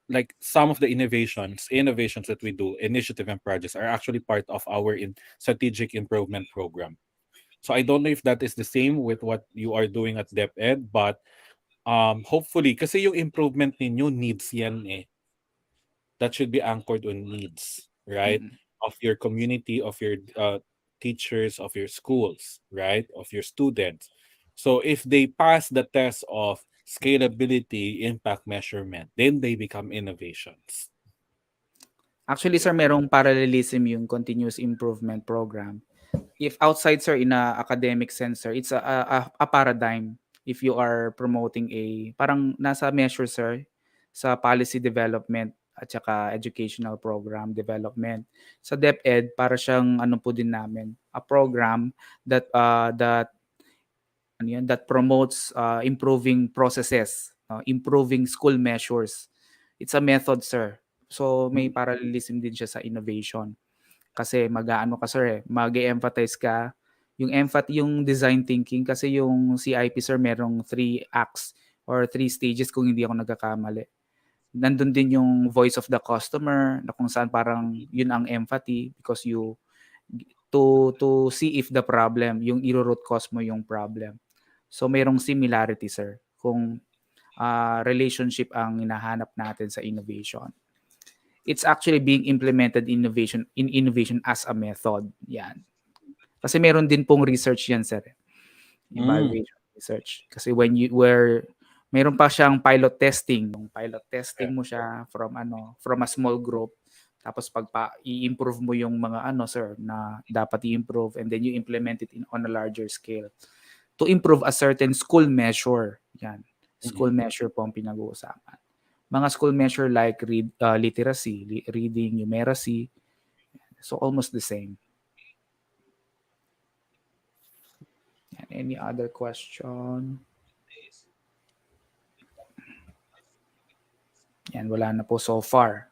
[SPEAKER 16] like some of the innovations that we do, initiative and projects are actually part of our strategic improvement program. So I don't know if that is the same with what you are doing at DepEd, but hopefully, kasi yung improvement ninyo needs yan eh. That should be anchored on needs, right? Of your community, of your teachers, of your schools, right? Of your students. So if they pass the test of scalability, impact measurement, then they become innovations.
[SPEAKER 9] Actually, sir, merong parallelism yung continuous improvement program. If outside, sir, in a academic sense, sir, it's a paradigm. if you are promoting parang nasa measure, sir, sa policy development at saka educational program development. Sa DepEd, para siyang ano po din namin, a program that promotes improving processes, improving school measures. It's a method, sir. So may parallelism din siya sa innovation. Kasi mag-aano ka, sir, mag-e-empathize ka. Yung design thinking, kasi yung CIP, sir, merong 3 acts or 3 stages kung hindi ako nagkakamali. Nandun din yung voice of the customer, na kung saan parang yun ang empathy, because to see if the problem, yung iro-root cause mo yung problem. So mayroong similarity, sir, kung relationship ang hinahanap natin sa innovation. It's actually being implemented in innovation as a method. Yan. Kasi meron din pong research yan, sir. Evaluation research. Kasi meron pa siyang pilot testing. Yung pilot testing mo siya from a small group. Tapos i-improve mo yung mga sir, na dapat i-improve, and then you implement it on a larger scale to improve a certain school measure. Yan. School measure po ang pinag-uusapan. Mga school measure like literacy, reading, numeracy. So almost the same. Yan. Any other question? Yan, wala na po so far.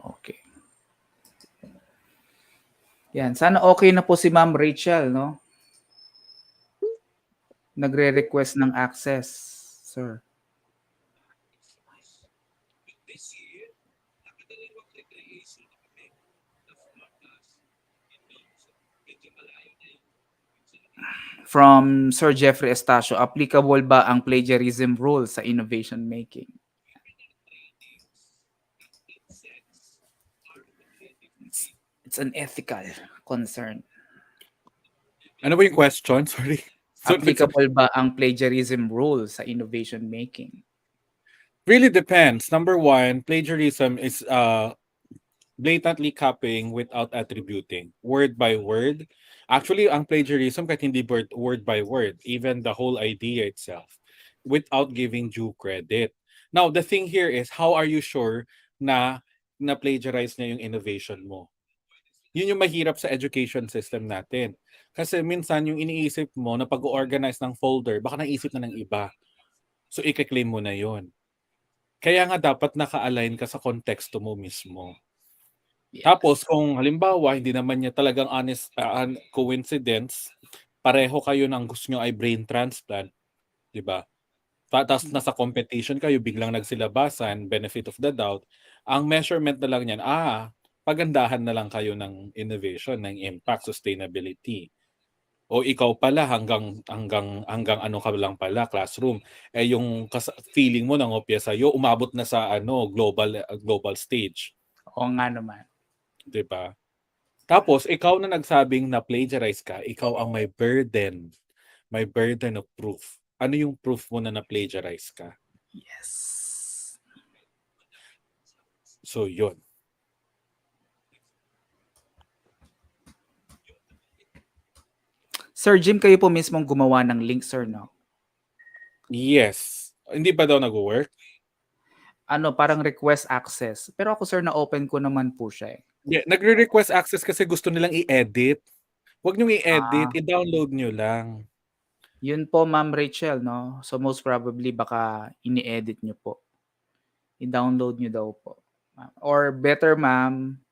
[SPEAKER 9] Okay. Yan, sana okay na po si Ma'am Rachel, no? Nagre-request ng access, sir. From Sir Jeffrey Estacio, applicable ba ang plagiarism rule sa innovation making? It's an ethical concern.
[SPEAKER 16] Ano ba yung question? Sorry.
[SPEAKER 9] Applicable ba ang plagiarism rule sa innovation making?
[SPEAKER 16] Really depends. Number one, plagiarism is blatantly copying without attributing, word by word. Actually, ang plagiarism kahit hindi word by word, even the whole idea itself, without giving due credit. Now, the thing here is, how are you sure na plagiarize niya yung innovation mo? Yun yung mahirap sa education system natin. Kasi minsan yung iniisip mo na pag-organize ng folder, baka naisip na ng iba. So, i-claim mo na yun. Kaya nga dapat naka-align ka sa konteksto mo mismo. Yes. Tapos kung halimbawa hindi naman niya talagang honest coincidence, pareho kayo ng gusto nyo ay brain transplant, 'di ba? Tapos nasa competition kayo, biglang nagsilabasan, benefit of the doubt, ang measurement na lang niyan, pagandahan na lang kayo ng innovation, ng impact, sustainability. O ikaw pala hanggang ano ka lang pala, classroom. Yung feeling mo ng opya sa'yo, umabot na sa global stage.
[SPEAKER 9] Oo nga naman.
[SPEAKER 16] 'Di ba? Tapos ikaw na nagsabing na plagiarize ka, ikaw ang may burden. May burden of proof. Ano yung proof mo na plagiarize ka?
[SPEAKER 9] Yes.
[SPEAKER 16] So, yun.
[SPEAKER 9] Sir Jim, kayo po mismong gumawa ng link, sir, no?
[SPEAKER 16] Yes. Hindi ba daw nag-work?
[SPEAKER 9] Parang request access. Pero ako, sir, na-open ko naman po siya.
[SPEAKER 16] Yeah, nagre-request access kasi gusto nilang i-edit. Huwag nyo i-edit, i-download nyo lang.
[SPEAKER 9] Yun po, Ma'am Rachel, no? So most probably baka ini-edit nyo po. I-download nyo daw po. Or better, ma'am,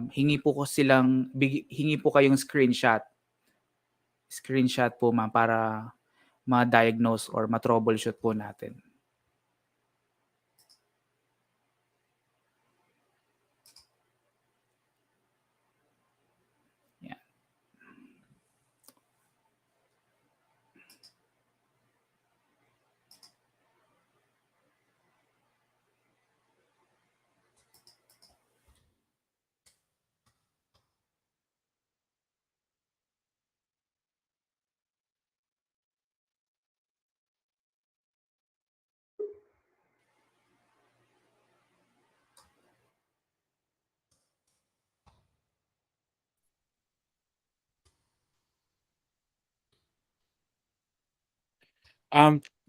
[SPEAKER 9] hingi po kayong screenshot. Screenshot po, ma'am, para ma-diagnose or ma-troubleshoot po natin.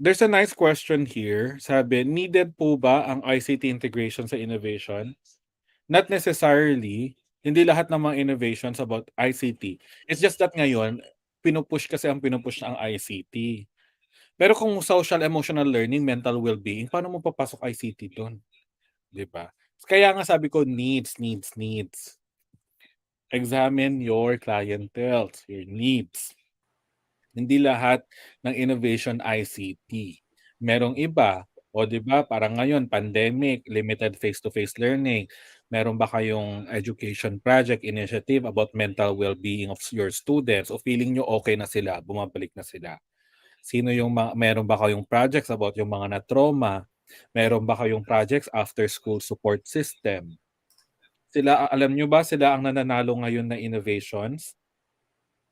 [SPEAKER 16] There's a nice question here. Sabi, needed po ba ang ICT integration sa innovation? Not necessarily. Hindi lahat ng mga innovations about ICT. It's just that ngayon, pinupush kasi ang pinupush ang ICT. Pero kung social emotional learning, mental well-being, paano mo papasok ICT doon? 'Di ba? Kaya nga sabi ko needs. Examine your clientele, your needs. Hindi lahat ng innovation ICT. Merong iba, o 'di ba, parang ngayon pandemic, limited face-to-face learning. Meron ba kayong education project initiative about mental well-being of your students o feeling nyo okay na sila, bumabalik na sila? Sino yung meron ba kayong projects about yung mga na-trauma? Meron ba kayong projects after school support system? Sila, alam nyo ba sila ang nananalo ngayon na innovations?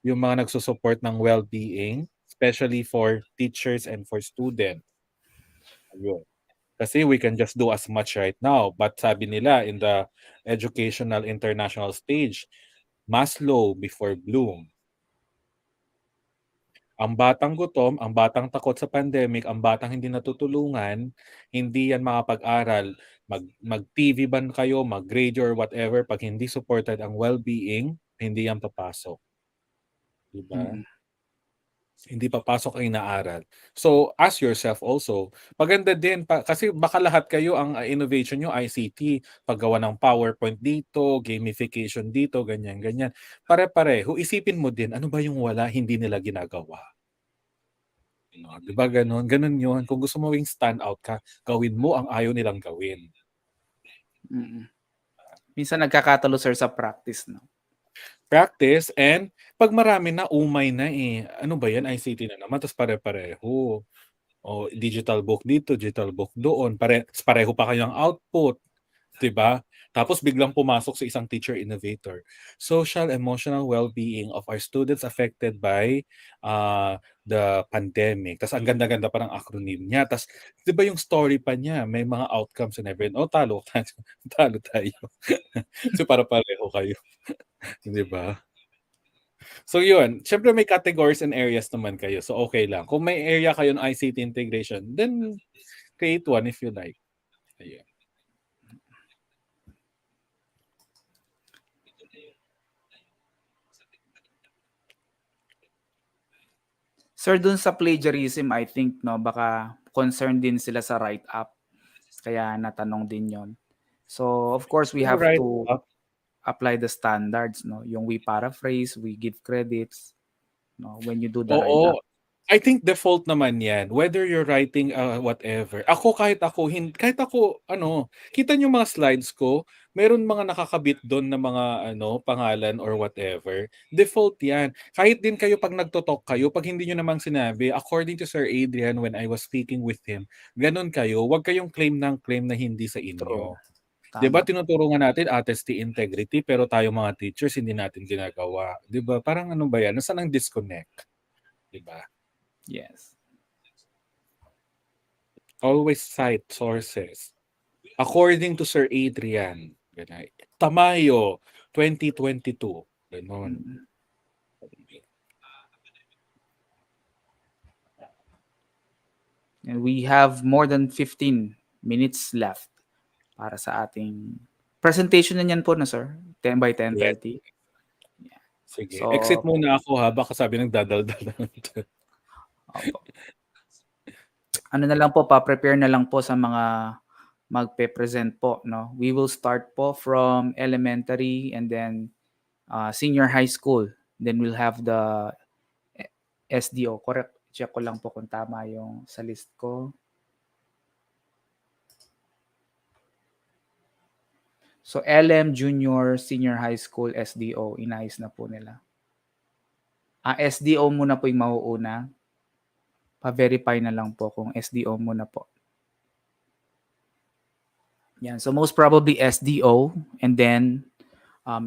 [SPEAKER 16] Yung mga nagsusupport ng well-being, especially for teachers and for students. Ayun. Kasi we can just do as much right now. But sabi nila in the educational international stage, Maslow before Bloom. Ang batang gutom, ang batang takot sa pandemic, ang batang hindi natutulungan, hindi yan makapag-aral. Mag-TV ban kayo, mag-grade or whatever, pag hindi supported ang well-being, hindi yan papasok. Diba? Hindi papasok ang inaaral. So, ask yourself also, maganda din, kasi baka lahat kayo ang innovation nyo, ICT, paggawa ng PowerPoint dito, gamification dito, ganyan. Pare-pareho, isipin mo din, ano ba yung wala, hindi nila ginagawa? No, di ba ganun? Ganun yun. Kung gusto mo stand out ka, gawin mo ang ayaw nilang gawin.
[SPEAKER 9] Minsan nagkakatalo, sir, sa practice, no?
[SPEAKER 16] Practice, and pag marami na, umay na eh. Ano ba yan? ICT na naman, tapos pare-pareho. O digital book dito, digital book doon. Pareho pa kayong output. Diba? Tapos biglang pumasok sa isang teacher innovator. Social emotional well-being of our students affected by the pandemic. Tapos ang ganda-ganda pa ng acronym niya. Tapos, di ba yung story pa niya, may mga outcomes and everything. O, talo tayo. So, para pareho kayo. Di ba? So yun, syempre may categories and areas naman kayo. So okay lang. Kung may area kayo ng ICT integration, then create one if you like. Ayun.
[SPEAKER 9] Sir, dun sa plagiarism, I think, no, baka concerned din sila sa write-up. Kaya natanong din yon. So, of course, we have to apply the standards, no? Yung we paraphrase, we give credits, no, when you do the write-up.
[SPEAKER 16] Oo. I think default naman yan. Whether you're writing whatever. Kahit ako, kita nyo mga slides ko, meron mga nakakabit doon na mga pangalan or whatever. Default yan. Kahit din kayo pag nagtotalk kayo, pag hindi nyo namang sinabi, according to Sir Adrian when I was speaking with him, ganun kayo, wag kayong claim na hindi sa inyo. Diba tinuturo nga natin honesty, integrity, pero tayo mga teachers hindi natin ginagawa. Diba? Parang ano ba yan? Nasaan ang disconnect? Diba?
[SPEAKER 9] Yes.
[SPEAKER 16] Always cite sources. According to Sir Adrian, Tamayo, 2022. Ganon.
[SPEAKER 9] And we have more than 15 minutes left para sa ating presentation na yan po na, sir. 10 by 10:30.
[SPEAKER 16] Yeah. Sige.
[SPEAKER 9] So,
[SPEAKER 16] exit muna ako ha. Baka sabi nagdadaldal.
[SPEAKER 9] Ano na lang po, pa-prepare na lang po sa mga magpe-present po, no? We will start po from elementary and then senior high school. Then we'll have the SDO. Correct. Check ko lang po kung tama yung sa list ko. So LM, Junior, Senior High School, SDO, inayos na po nila. SDO muna po yung mauuna. Pa-verify na lang po kung SDO muna po. Yan. So most probably SDO and then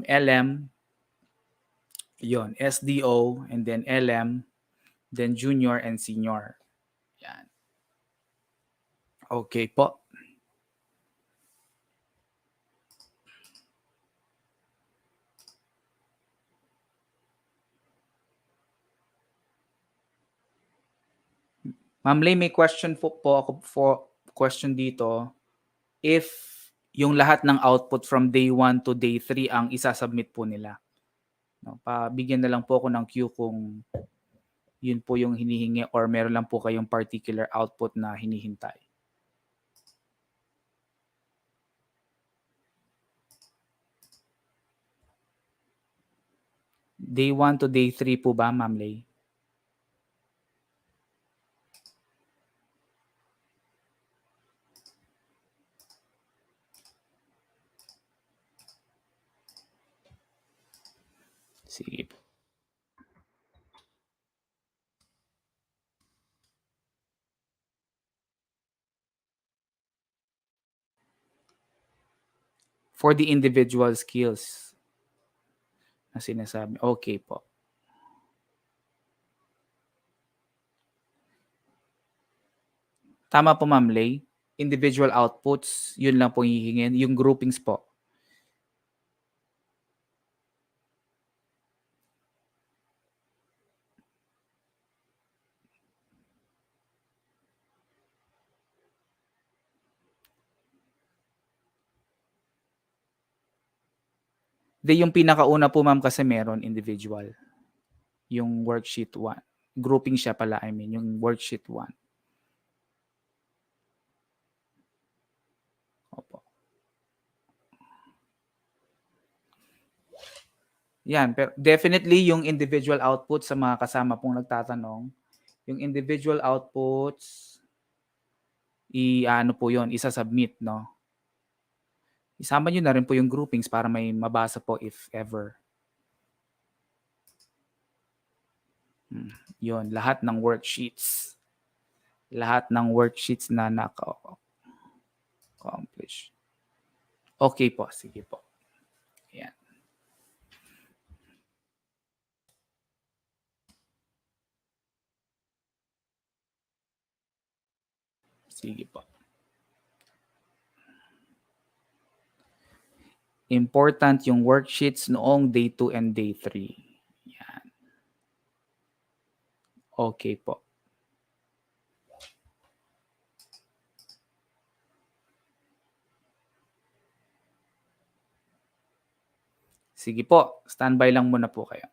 [SPEAKER 9] LM. Yon, SDO and then LM, then Junior and Senior. Yan. Okay po. Ma'am Lay, may question po ako question dito. If yung lahat ng output from day 1 to day 3 ang isasubmit po nila. No, pabigyan na lang po ako ng cue kung yun po yung hinihingi or meron lang po kayong particular output na hinihintay. Day 1 to day 3 po ba, Ma'am Lay? Sige po. For the individual skills na sinasabi. Okay po. Tama po, Ma'am Lay. Individual outputs, yun lang po hihingin. Yung groupings po. Yung pinakauna po, ma'am, kasi meron individual. Yung worksheet 1. Grouping siya pala, I mean, yung worksheet 1. Opo. Yan, pero definitely yung individual output sa mga kasama pong nagtatanong, yung individual outputs, ano po yun, isa-submit, no? Isama nyo na rin po yung groupings para may mabasa po if ever. Yun, lahat ng worksheets. Lahat ng worksheets na naka-accomplish. Okay po, sige po. Ayan. Sige po. Important yung worksheets noong day 2 and day 3. Yan. Okay po. Sige po, standby lang muna po kayo.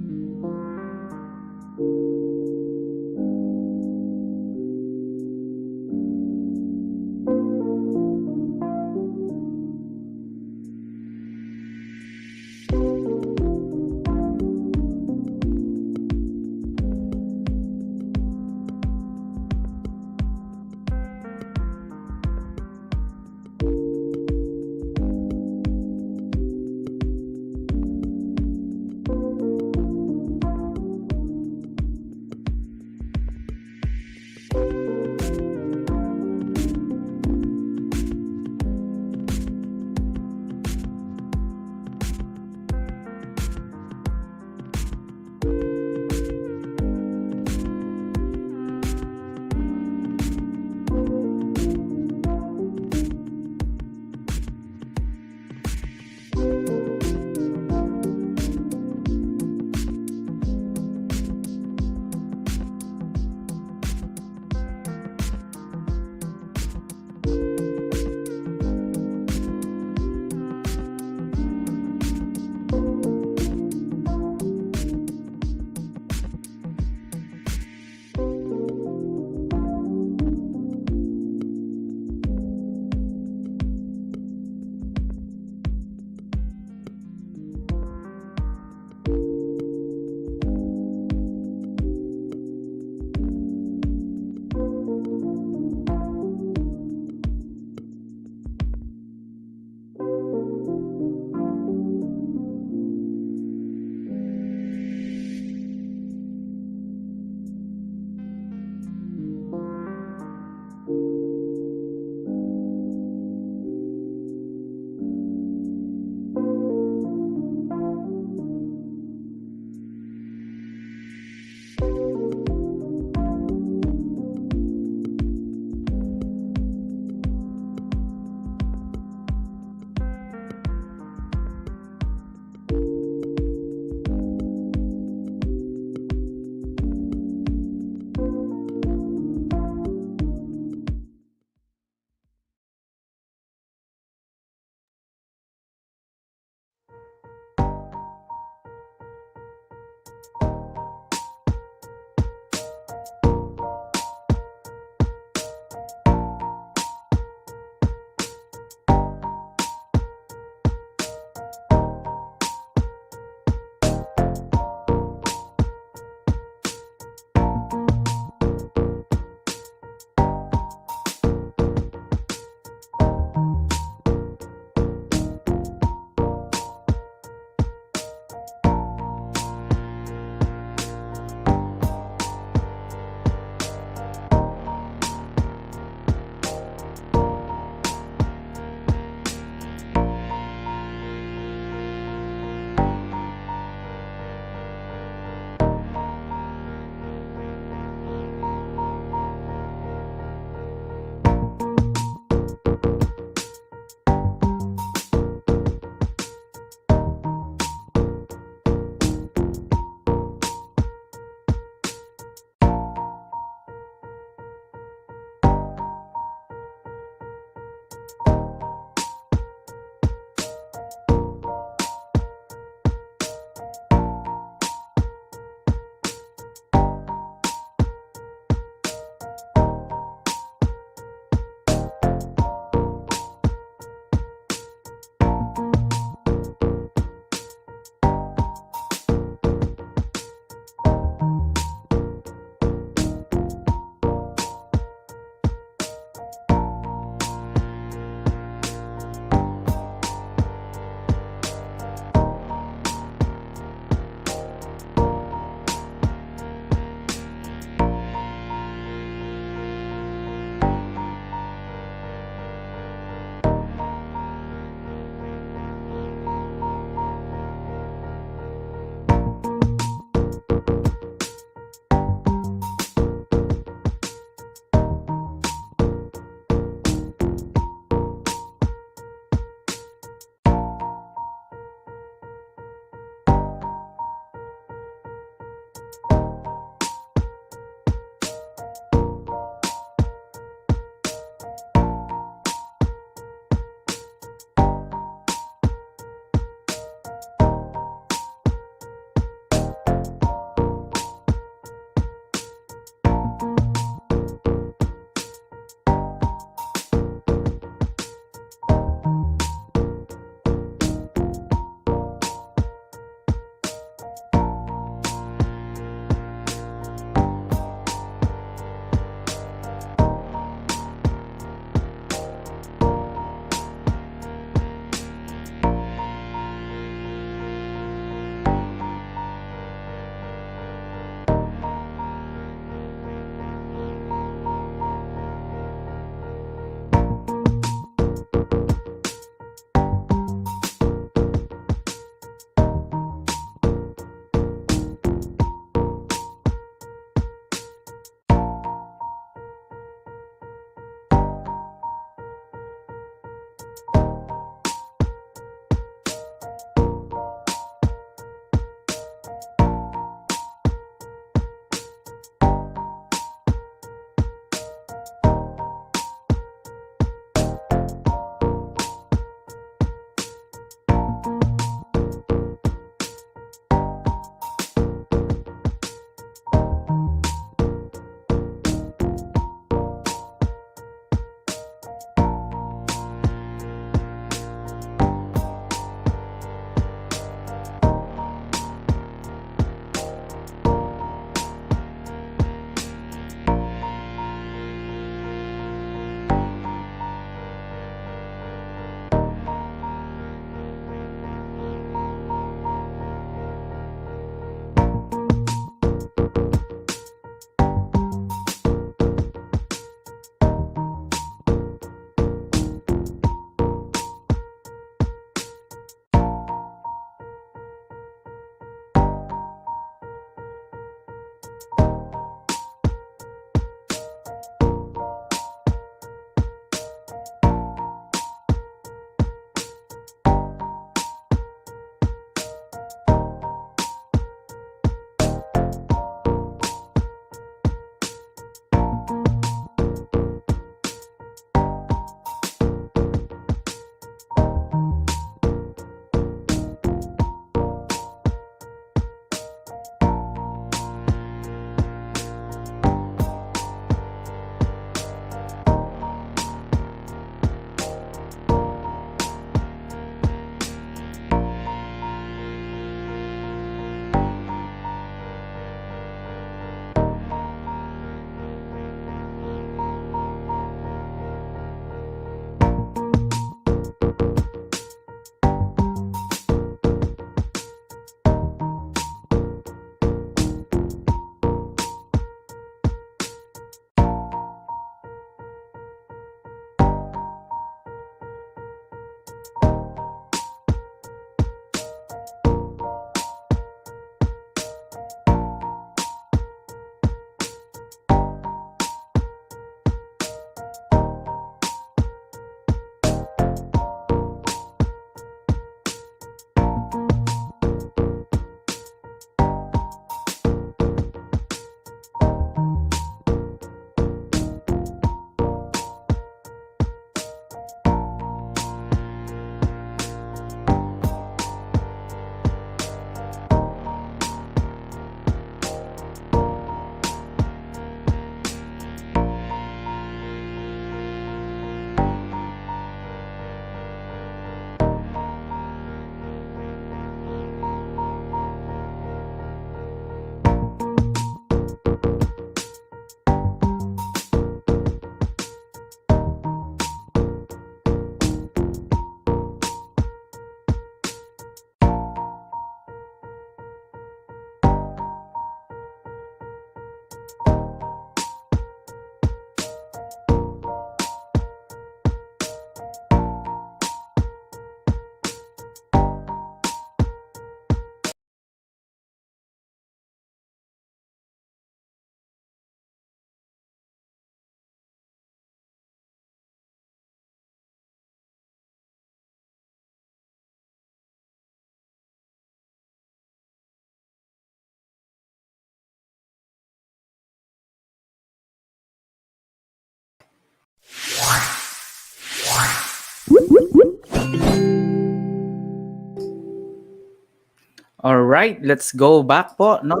[SPEAKER 9] All right, let's go back po, no?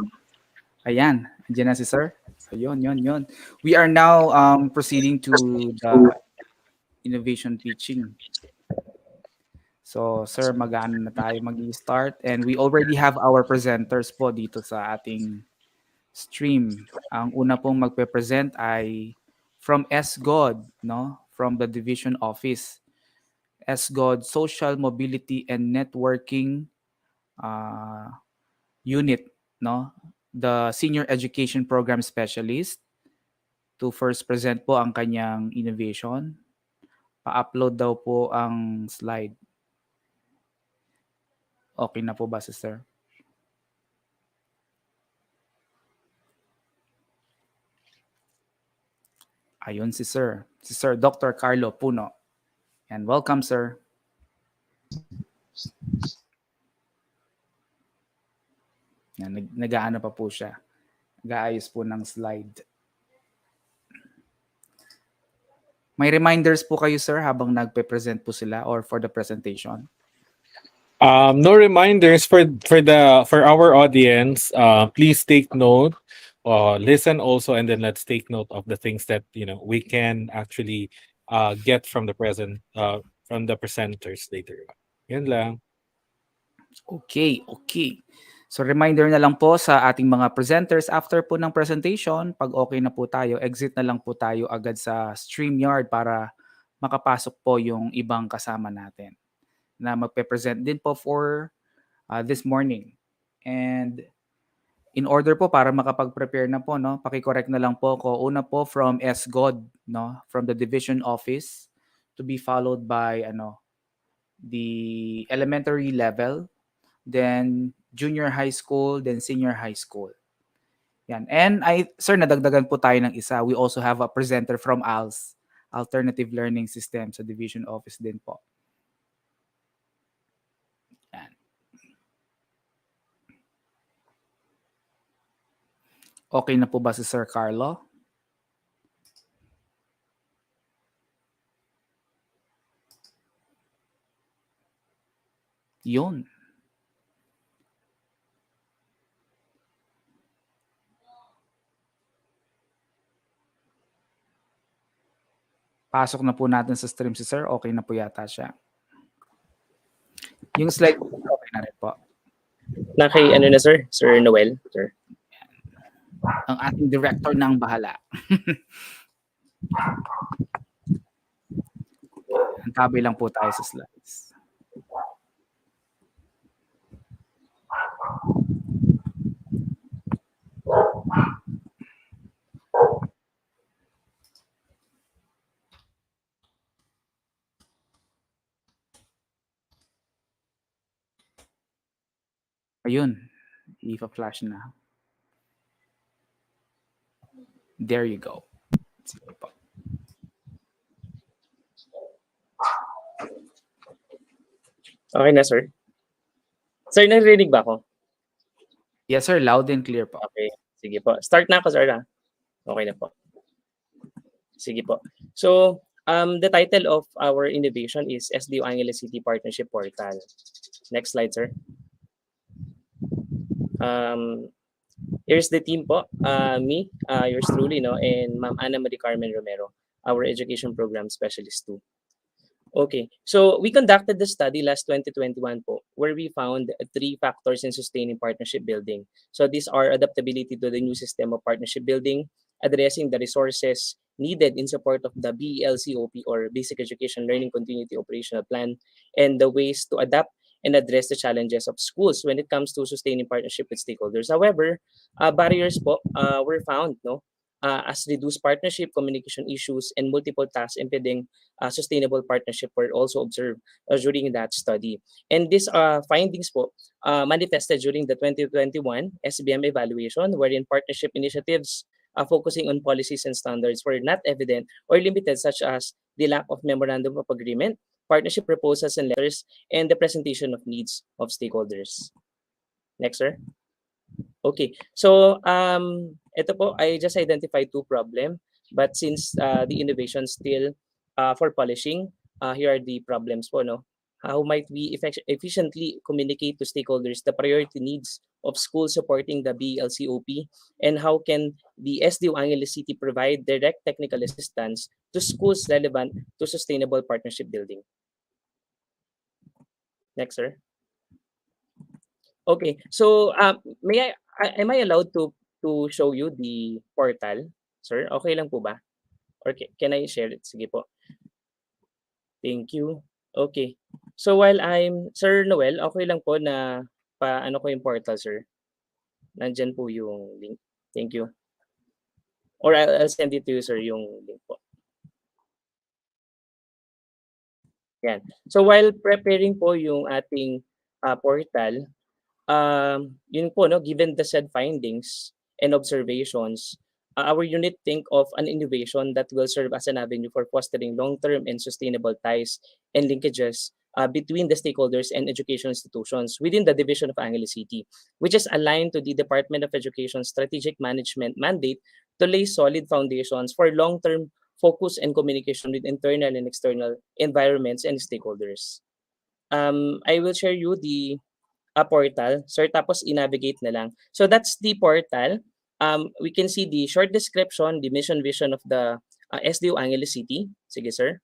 [SPEAKER 9] Ayan, andiyan na si sir. So yun. We are now proceeding to the innovation pitching. So sir, mag-ano na tayo mag-start and we already have our presenters po dito sa ating stream. Ang una pong magpe-present ay from SGOD, no? From the division office. SGOD Social Mobility and Networking Unit, no? The Senior Education Program Specialist to first present po ang kanyang innovation. Pa-upload daw po ang slide. Okay na po ba, sister? Ayun si sir. Si Sir Dr. Carlo Puno. And welcome, sir. Nag-aano pa po siya. Nag-aayos po ng slide. May reminders po kayo, sir, habang nagpe-present po sila or for the presentation?
[SPEAKER 16] No reminders for our audience. Please take note, listen also, and then let's take note of the things that we can actually get from the presenters later on. Yan lang.
[SPEAKER 9] Okay. So reminder na lang po sa ating mga presenters after po ng presentation, pag okay na po tayo, exit na lang po tayo agad sa StreamYard para makapasok po yung ibang kasama natin na magpe-present din po for this morning. And in order po para makapag-prepare na po, no, paki-correct na lang po ko. Una po from SGOD, no, from the division office, to be followed by the elementary level, then junior high school, then senior high school. Yan. And sir, nadagdagan po tayo ng isa. We also have a presenter from ALS, Alternative Learning System, sa division office din po. Yan. Okay na po ba si Sir Carlo? Yun. Pasok na po natin sa stream si Sir. Okay na po yata siya. Yung slide, okay na rin po.
[SPEAKER 17] Ano na sir? Sir Noel? Sir.
[SPEAKER 9] Ang ating director na ang bahala. Antabi lang po tayo sa slides. Ayun, i-flash na. There you go. Sige po.
[SPEAKER 17] Okay na, sir. Sir, narinig ba ako?
[SPEAKER 9] Yes, sir. Loud and clear po.
[SPEAKER 17] Okay. Sige po. Start na ako, sir. Okay na po. Sige po. So, the title of our innovation is SDO Angeles City Partnership Portal. Next slide, sir. Here's the team po. Me, yours truly, no, and Ma'am Ana Marie Carmen Romero, our education program specialist too. Okay, so we conducted the study last 2021 po, where we found 3 factors in sustaining partnership building. So these are adaptability to the new system of partnership building, addressing the resources needed in support of the BELCOP or Basic Education Learning Continuity Operational Plan, and the ways to adapt and address the challenges of schools when it comes to sustaining partnership with stakeholders. However, barriers po were found, no, as reduced partnership, communication issues, and multiple tasks impeding sustainable partnership were also observed during that study. And these findings po manifested during the 2021 SBM evaluation, wherein partnership initiatives focusing on policies and standards were not evident or limited, such as the lack of memorandum of agreement, partnership proposals and letters, and the presentation of needs of stakeholders. Next, sir. Okay, so ito po, I just identified 2 problems, but since the innovation still for polishing, here are the problems po, no? how might we efficiently communicate to stakeholders the priority needs of schools supporting the BLCOP, and how can the SDO Angeles City provide direct technical assistance to schools relevant to sustainable partnership building. Next, sir. Okay, so am I allowed to show you the portal, sir? Okay lang po ba? Or can I share it? Sige po. Thank you. Okay. So while Sir Noel, okay lang po na paano ko yung portal, sir? Nandyan po yung link. Thank you. Or I'll send it to you, sir, yung link po. Yan. So while preparing po yung ating portal, yun po, no, given the said findings and observations, our unit think of an innovation that will serve as an avenue for fostering long-term and sustainable ties and linkages between the stakeholders and education institutions within the division of Angeles City, which is aligned to the Department of Education's strategic management mandate to lay solid foundations for long-term focus and communication with internal and external environments and stakeholders. I will share you the portal, sir, tapos i-navigate na lang. So that's the portal. We can see the short description, the mission vision of the SDO Angeles City. Sige, sir.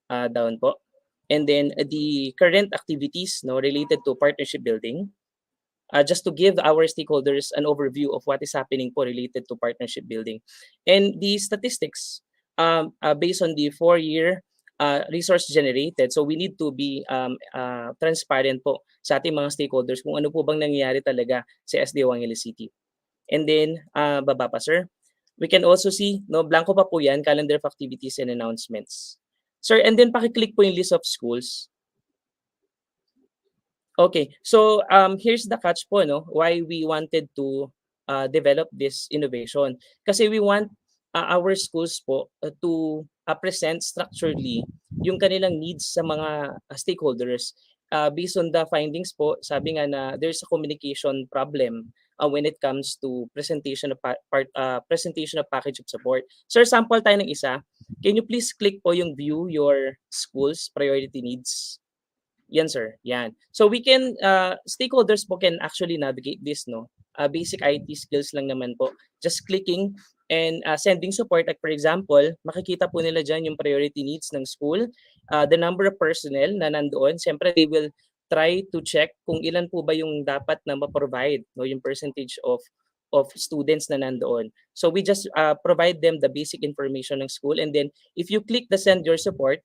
[SPEAKER 17] Down po. And then the current activities, no, related to partnership building. Just to give our stakeholders an overview of what is happening po related to partnership building. And the statistics based on the 4-year resource generated. So we need to be transparent po sa ating mga stakeholders kung ano po bang nangyayari talaga sa SDO Angeles City. And then, baba pa, sir. We can also see, no, blanco pa po yan, calendar of activities and announcements. Sir, and then pakiclick po yung list of schools. Okay, so here's the catch po, no, why we wanted to develop this innovation. Kasi we want our schools po to present structurally yung kanilang needs sa mga stakeholders. Based on the findings po, sabi nga na there's a communication problem when it comes to presentation of presentation of package of support. Sir, sample tayo ng isa. Can you please click po yung view your school's priority needs? Yan, sir. Yan. So we can, stakeholders po can actually navigate this, no? Basic IT skills lang naman po. Just clicking and sending support. Like for example, makikita po nila dyan yung priority needs ng school, the number of personnel na nandoon. Siyempre, they will try to check kung ilan po ba yung dapat na ma-provide, no? Yung percentage of students na nandoon. So we just provide them the basic information ng school. And then if you click the send your support,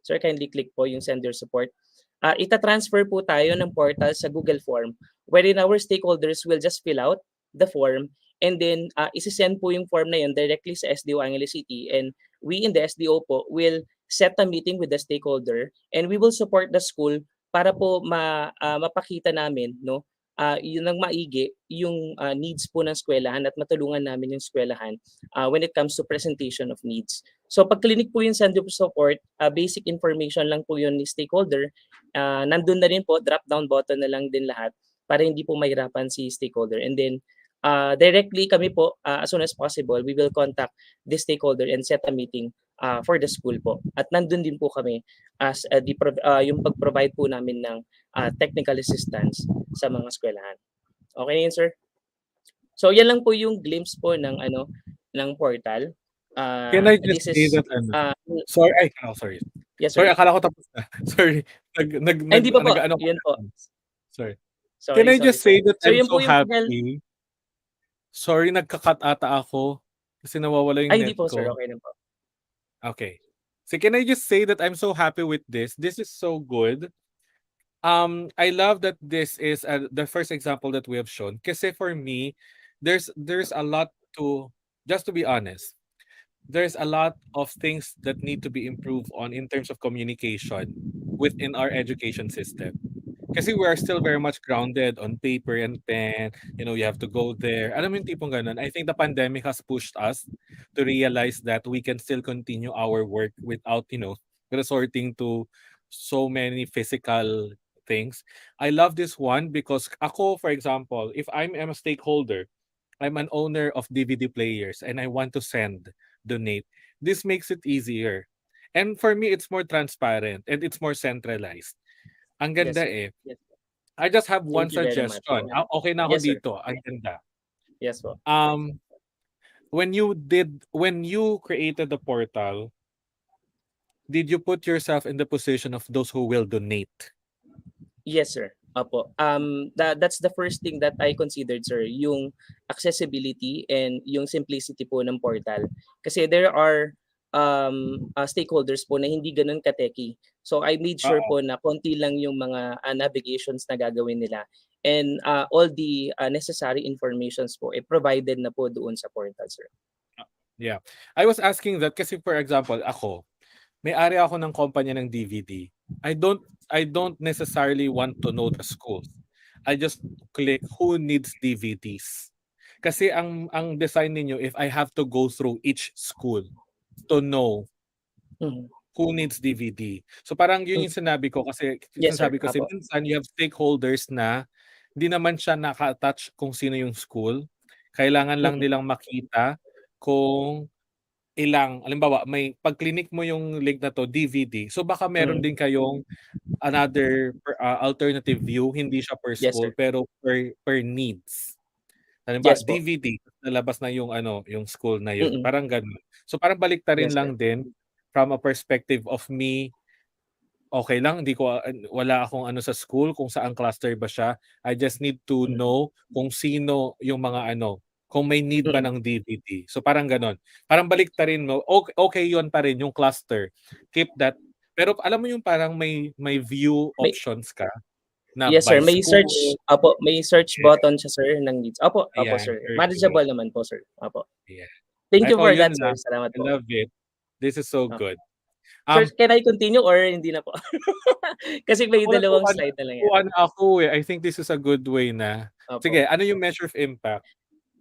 [SPEAKER 17] sir, kindly click po yung send your support. Ita-transfer po tayo ng portal sa Google Form wherein our stakeholders will just fill out the form and then isi-send po yung form na yun directly sa SDO Angeles City, and we in the SDO po will set a meeting with the stakeholder and we will support the school para po mapakita namin, no, yun ang maigi yung needs po ng eskwelahan at matulungan namin yung eskwelahan when it comes to presentation of needs. So pag clinic po yung send your support, basic information lang po yun ni stakeholder. Nandun na rin po, drop down button na lang din lahat para hindi po mahirapan si stakeholder. And then directly kami po, as soon as possible, we will contact the stakeholder and set a meeting for the school po. At nandun din po kami as yung pag-provide po namin ng technical assistance sa mga eskwelahan. Okay na yun, sir? So yan lang po yung glimpse po ng ng portal.
[SPEAKER 16] Can I just say that sorry, sorry.
[SPEAKER 17] Yes,
[SPEAKER 16] sorry,
[SPEAKER 17] sir.
[SPEAKER 16] akala ko tapos na. Sorry.
[SPEAKER 17] Hindi pa po. Yan po.
[SPEAKER 16] Sorry.
[SPEAKER 17] Sorry.
[SPEAKER 16] Can I just say that
[SPEAKER 17] So,
[SPEAKER 16] I'm
[SPEAKER 17] yun
[SPEAKER 16] so
[SPEAKER 17] po yung
[SPEAKER 16] happy? Sorry, nagka-cut ata ako kasi nawawala yung net
[SPEAKER 17] hindi po,
[SPEAKER 16] ko.
[SPEAKER 17] sir. Okay na po.
[SPEAKER 16] Okay. So can I just say that I'm so happy with this? This is so good. I love that this is the first example that we have shown. Kasi for me, there's a lot to, just to be honest, there's a lot of things that need to be improved on in terms of communication within our education system. Kasi we are still very much grounded on paper and pen. You know, you have to go there. Alam mo yung tipong ganun. I think the pandemic has pushed us to realize that we can still continue our work without, resorting to so many physical things. I love this one because ako, for example, if I'm a stakeholder, I'm an owner of DVD players and I want to donate. This makes it easier. And for me, it's more transparent and it's more centralized. Ang
[SPEAKER 17] Yes,
[SPEAKER 16] ganda
[SPEAKER 17] sir.
[SPEAKER 16] eh.
[SPEAKER 17] Yes.
[SPEAKER 16] I just have one
[SPEAKER 17] Thank you very much.
[SPEAKER 16] suggestion. Okay na ako
[SPEAKER 17] Yes, sir.
[SPEAKER 16] dito. Ang ganda.
[SPEAKER 17] Yes po.
[SPEAKER 16] When you created the portal, did you put yourself in the position of those who will donate?
[SPEAKER 17] Yes, sir. Opo. That's the first thing that I considered, sir, yung accessibility and yung simplicity po ng portal. Kasi there are stakeholders po na hindi ganun ka-techy. So I made sure
[SPEAKER 16] Oo.
[SPEAKER 17] po na konti lang yung mga navigations na gagawin nila. And all the necessary informations po provided na po doon sa portal, sir.
[SPEAKER 16] Yeah. I was asking that kasi for example, ako, may-ari ako ng kumpanya ng DVD. I don't necessarily want to know the schools. I just click who needs DVDs. Kasi ang design ninyo, if I have to go through each school to know who needs DVD. So parang yun yung sinabi ko kasi
[SPEAKER 17] Yes, sir.
[SPEAKER 16] kasi
[SPEAKER 17] Apo.
[SPEAKER 16] minsan you have stakeholders na hindi naman siya naka-attach kung sino yung school. Kailangan lang nilang makita kung ilang, halimbawa, pag clinic mo yung link na to, DVD. So baka meron din kayong another alternative view, hindi siya per
[SPEAKER 17] Yes,
[SPEAKER 16] school
[SPEAKER 17] sir.
[SPEAKER 16] pero per needs. Halimbawa,
[SPEAKER 17] Yes po.
[SPEAKER 16] DVD, nalabas na yung yung school na yun.
[SPEAKER 17] Mm-mm.
[SPEAKER 16] Parang ganun. So parang baliktarin
[SPEAKER 17] Yes,
[SPEAKER 16] lang
[SPEAKER 17] sir.
[SPEAKER 16] din from a perspective of me. Okay lang, wala akong sa school kung saan cluster ba siya. I just need to know kung sino yung mga kung may need ba ng DVD. So parang ganon. Parang baliktarin mo. Okay yun pa rin yung cluster. Keep that. Pero alam mo yung parang may view options ka na
[SPEAKER 17] Yes, sir.
[SPEAKER 16] by
[SPEAKER 17] May
[SPEAKER 16] school.
[SPEAKER 17] may search button siya, sir, ng needs. Opo,
[SPEAKER 16] Ayan,
[SPEAKER 17] sir.
[SPEAKER 16] very
[SPEAKER 17] Manageable
[SPEAKER 16] good.
[SPEAKER 17] naman po, sir. Opo.
[SPEAKER 16] Yeah.
[SPEAKER 17] Thank you for
[SPEAKER 16] Yun
[SPEAKER 17] that, sir.
[SPEAKER 16] lang.
[SPEAKER 17] Salamat
[SPEAKER 16] I
[SPEAKER 17] po.
[SPEAKER 16] love it. This is so good.
[SPEAKER 17] Sir, can I continue or hindi na po? Kasi may dalawang slide na lang yan.
[SPEAKER 16] Natuwa na ako eh. I think this is a good way na.
[SPEAKER 17] Opo.
[SPEAKER 16] Sige, ano yung measure of impact?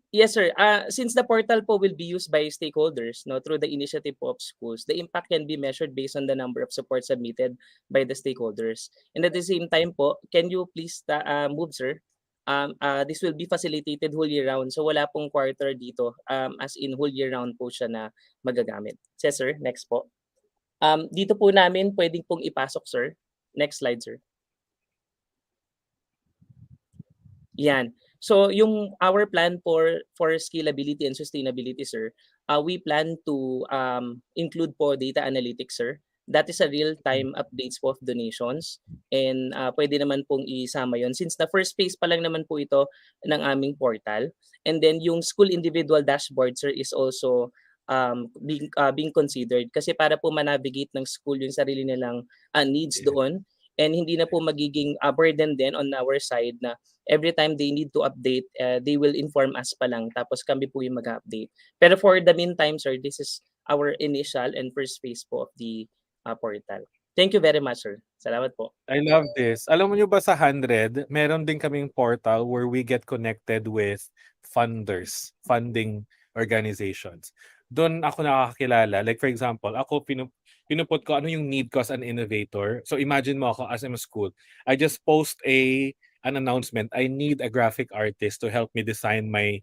[SPEAKER 17] Yes, sir. Since the portal po will be used by stakeholders through the initiative of schools, the impact can be measured based on the number of support submitted by the stakeholders. And at the same time po, can you please move, sir? This will be facilitated whole year round. So wala pong quarter dito. As in whole year round po siya na magagamit. Yes, sir. Next po. Dito po namin pwedeng pong ipasok, sir. Next slide, sir. Yan. So yung our plan for scalability and sustainability, sir, we plan to include po data analytics, sir. That is a real-time updates po of donations and pwede naman pong isama yon since the first phase pa lang naman po ito ng aming portal. And then yung school individual dashboard, sir, is also being considered kasi para po manavigate ng school yung sarili nilang needs doon and hindi na po magiging burden din on our side na every time they need to update, they will inform us pa lang tapos kami po yung mag-update. Pero for the meantime, sir, this is our initial and first phase po of the portal. Thank you very much, sir. Salamat po.
[SPEAKER 16] I love this. Alam mo nyo ba sa 100, meron din kaming portal where we get connected with funders, funding organizations. Doon ako nakakakilala. Like for example, ako pinuput ko ano yung need ko as an innovator. So imagine mo ako as I'm a school. I just post an announcement. I need a graphic artist to help me design my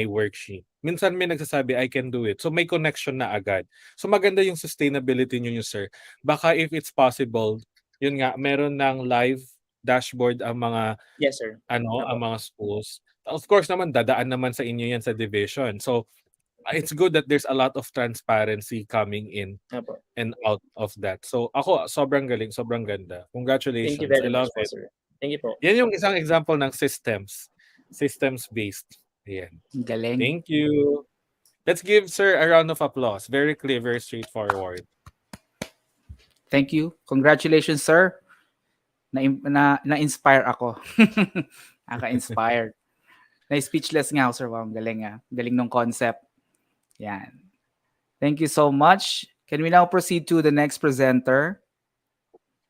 [SPEAKER 16] worksheet. Minsan may nagsasabi, I can do it. So may connection na agad. So maganda yung sustainability nyo, sir. Baka if it's possible, yun nga, meron ng live dashboard ang mga
[SPEAKER 17] yes, sir.
[SPEAKER 16] ang mga schools. Of course naman, dadaan naman sa inyo yan sa division. So it's good that there's a lot of transparency coming in and out of that. So ako, sobrang galing, sobrang ganda. Congratulations.
[SPEAKER 17] Thank you very
[SPEAKER 16] I love
[SPEAKER 17] much,
[SPEAKER 16] it.
[SPEAKER 17] sir. Thank you po.
[SPEAKER 16] Yan yung isang example ng systems-based. Ayan.
[SPEAKER 9] Galing.
[SPEAKER 16] Thank you. Let's give sir a round of applause. Very clear, very straightforward.
[SPEAKER 9] Thank you. Congratulations, sir. Na-inspire ako. Naka-inspired. Na-speechless nga ako, sir. Wow, galing ah. Galing ng concept. Yan. Thank you so much. Can we now proceed to the next presenter?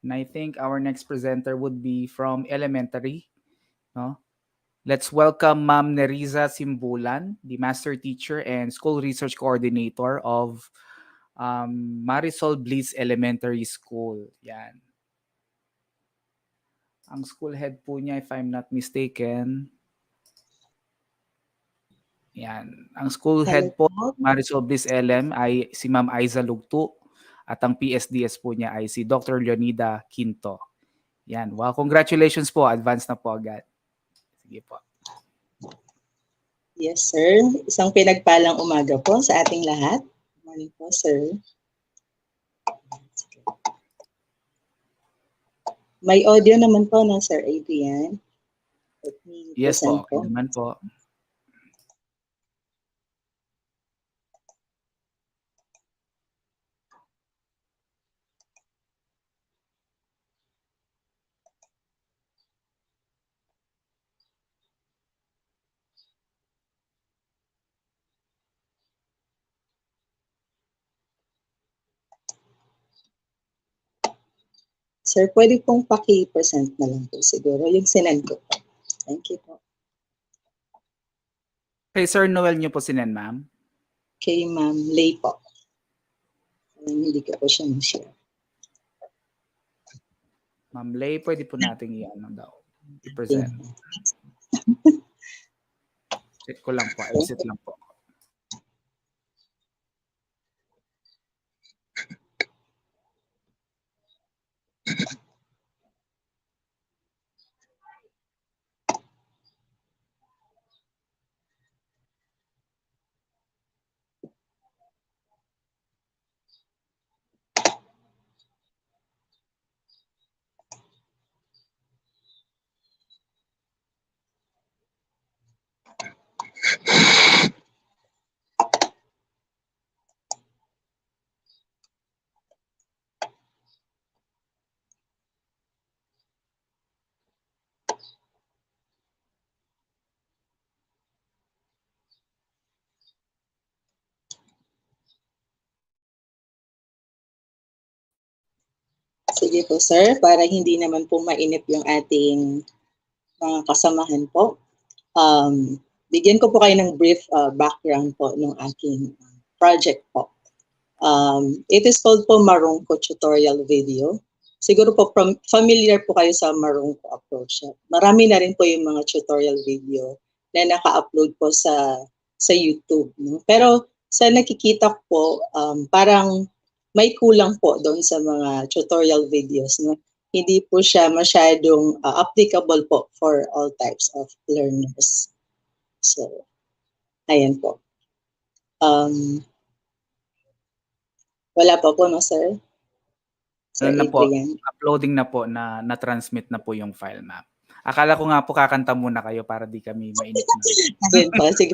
[SPEAKER 9] And I think our next presenter would be from elementary. No? Let's welcome Ma'am Neriza Simbulan, the Master Teacher and School Research Coordinator of Marisol Bliss Elementary School. Yan. Ang school head po niya, if I'm not mistaken, yan. Ang school head po, Marisol Bliss LM, ay si Ma'am Aiza Lugto at ang PSDS po niya ay si Dr. Leonida Quinto. Yan. Wow, congratulations po. Advance na po agad. Sige po.
[SPEAKER 18] Yes, sir. Isang pinagpalang umaga po sa ating lahat. Morning po, sir. May audio naman po na Sir Adrian. Let me
[SPEAKER 9] Yes
[SPEAKER 18] present
[SPEAKER 9] po, okay naman po.
[SPEAKER 18] Sir, pwede pong paki-present na lang po siguro yung sinend ko po. Thank you po.
[SPEAKER 9] Kay Sir Noel niyo po sinend, ma'am?
[SPEAKER 18] Kay Ma'am Lay po. Hindi ko po siya ma-share.
[SPEAKER 9] Ma'am Lay, pwede po nating i-ano daw. I-present. Check ko lang po. Exit lang po.
[SPEAKER 18] Sige po, sir. Para hindi naman po mainip yung ating mga kasamahan po. Bigyan ko po kayo ng brief background po ng aking project po. It is called po Marungko tutorial video. Siguro po familiar po kayo sa Marungko approach. Marami na rin po yung mga tutorial video na naka-upload po sa YouTube. No? Pero sa nakikita ko po, parang may kulang po doon sa mga tutorial videos. No? Hindi po siya masyadong applicable po for all types of learners. So, ayan po. Wala pa po, no, sir?
[SPEAKER 9] Ano na po, uploading na po, na-transmit na po yung file, ma'am. Akala ko nga po kakanta muna kayo para di kami mainit na.
[SPEAKER 18] Ayan po, sige.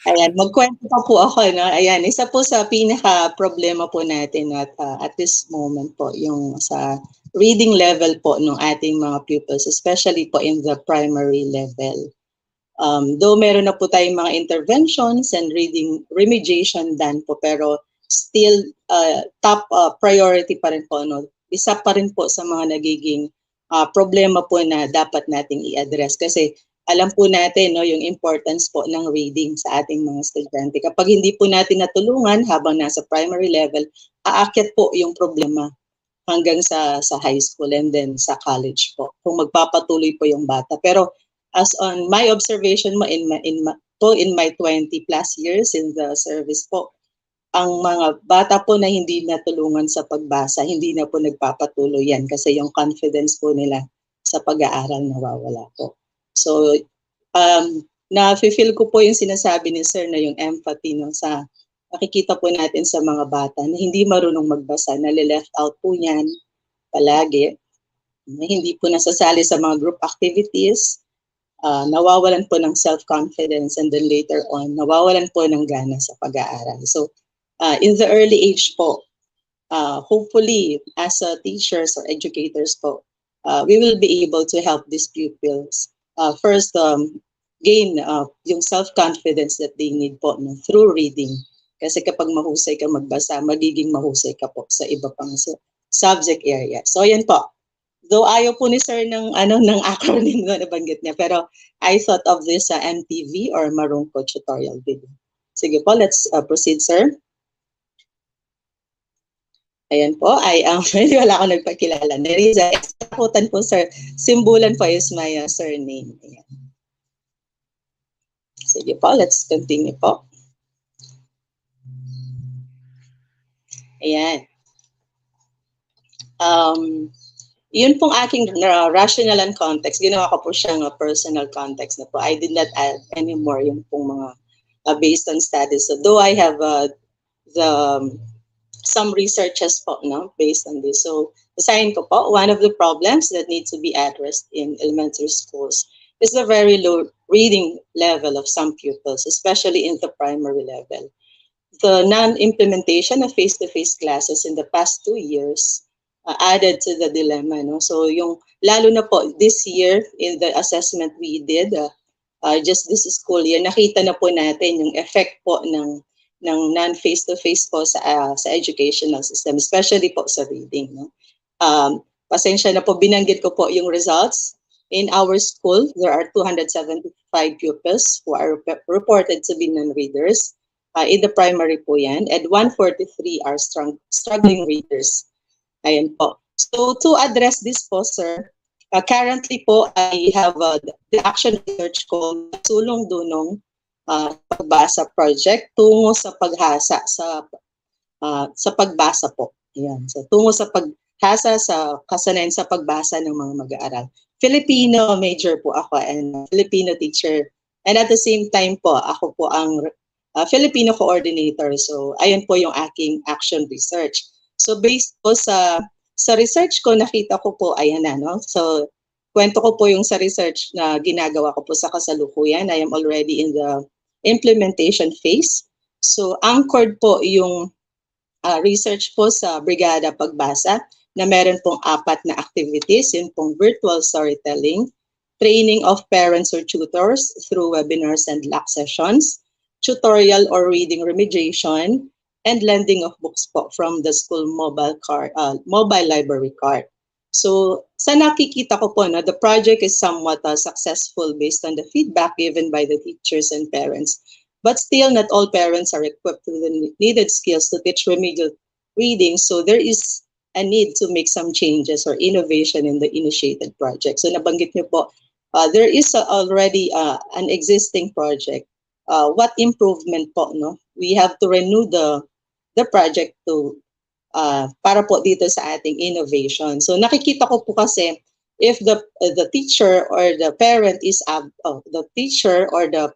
[SPEAKER 18] Ayan, magkwento pa po ako. No? Ayan, isa po sa pinaka-problema po natin at this moment po, yung sa reading level po ng ating mga pupils, especially po in the primary level. Though meron na po tayong mga interventions and reading remediation done po, pero still top priority pa rin po. No? Isa pa rin po sa mga nagiging problema po na dapat nating i-address. Kasi alam po natin no, yung importance po ng reading sa ating mga estudyante. Kapag hindi po natin natulungan habang nasa primary level, aakyat po yung problema hanggang sa high school and then sa college po. Kung magpapatuloy po yung bata. Pero as on my observation mo in my 20 plus years in the service po, ang mga bata po na hindi natulungan sa pagbasa, hindi na po nagpapatuloy yan kasi yung confidence po nila sa pag-aaral nawawala po. So, na-feel ko po yung sinasabi ni Sir na yung empathy no, sa nakikita po natin sa mga bata na hindi marunong magbasa, nale-left out po yan palagi, na hindi po nasasali sa mga group activities, nawawalan po ng self-confidence and then later on, nawawalan po ng gana sa pag-aaral. So, in the early age po, hopefully as teachers or educators po, we will be able to help these pupils first gain yung self-confidence that they need po no, through reading. Kasi kapag mahusay ka magbasa, magiging mahusay ka po sa iba pang subject area. So yan po. Though ayaw po ni Sir ng acronym na nabanggit niya, pero I thought of this MTV or Marungko tutorial video. Sige po, let's proceed, Sir. Ayan po, wala ako nagpakilala. Neriza, takutan po, sir. Simbulan po is my surname. Ayan. Sige po, let's continue po. Ayan. Yun pong aking rational and context. Ginawa ko po siyang personal context na po. I did not add anymore yung pong mga based on studies. So though I have the some researches po, no, based on this. So, basahin ko po, one of the problems that needs to be addressed in elementary schools is the very low reading level of some pupils, especially in the primary level. The non-implementation of face-to-face classes in the past 2 years added to the dilemma, no? So, yung lalo na po this year in the assessment we did, just this school year, nakita na po natin yung effect po ng non-face-to-face po sa educational system, especially po sa reading. No? Pasensya na po, binanggit ko po yung results. In our school, there are 275 pupils who are reported to be non-readers. In the primary po yan, and 143 are struggling readers. Ayan po. So to address this po, sir, currently po, I have the action research called Sulong Dunong Pagbasa Project tungo sa paghasa sa pagbasa po. Ayan. So tungo sa paghasa sa kasanayan sa pagbasa ng mga mag-aaral. Filipino major po ako and Filipino teacher. And at the same time po, ako po ang Filipino coordinator. So ayun po yung aking action research. So based po sa research ko, nakita ko po, ayan na, no? So kwento ko po yung sa research na ginagawa ko po sa kasalukuyan. I am already in the implementation phase. So anchored po yung research po sa Brigada Pagbasa na meron pong 4 na activities, yun pong virtual storytelling, training of parents or tutors through webinars and LAC sessions, tutorial or reading remediation, and lending of books po from the school mobile library card. So sa nakikita ko po, no, the project is somewhat successful based on the feedback given by the teachers and parents. But still, not all parents are equipped with the needed skills to teach remedial reading. So there is a need to make some changes or innovation in the initiated project. So nabanggit niyo po, there is already an existing project. What improvement po, no? We have to renew the project to para po dito sa ating innovation. So nakikita ko po kasi if the teacher or the parent is the teacher or the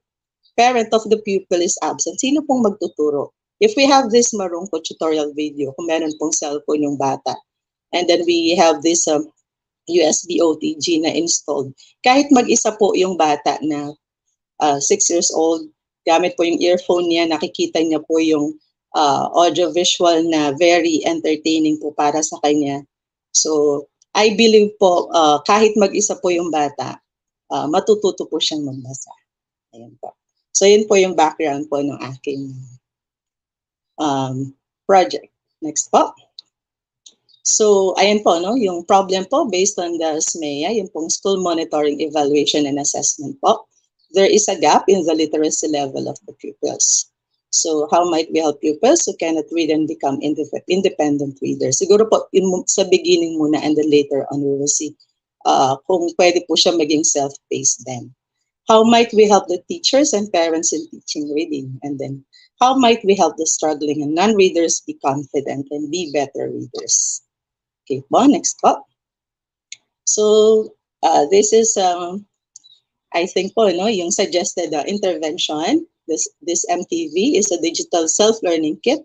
[SPEAKER 18] parent of the pupil is absent, sino pong magtuturo? If we have this marungko tutorial video, kung meron pong cellphone yung bata, and then we have this USB OTG na installed, kahit mag-isa po yung bata na 6 years old, gamit po yung earphone niya, nakikita niya po yung audio-visual na very entertaining po para sa kanya. So, I believe po, kahit mag-isa po yung bata, matututo po siyang magbasa. Ayan po. So, yun po yung background po ng aking project. Next po. So, ayan po, no? Yung problem po based on the SMEA, yung pong School Monitoring, Evaluation, and Assessment po. There is a gap in the literacy level of the pupils. So, how might we help pupils who cannot read and become independent readers? Siguro po, sa beginning muna and then later on we will see kung pwede po siya maging self-paced then. How might we help the teachers and parents in teaching reading? And then, how might we help the struggling and non-readers be confident and be better readers? Okay po, next po. So, this is, I think po, no, yung suggested intervention. This MTV is a digital self-learning kit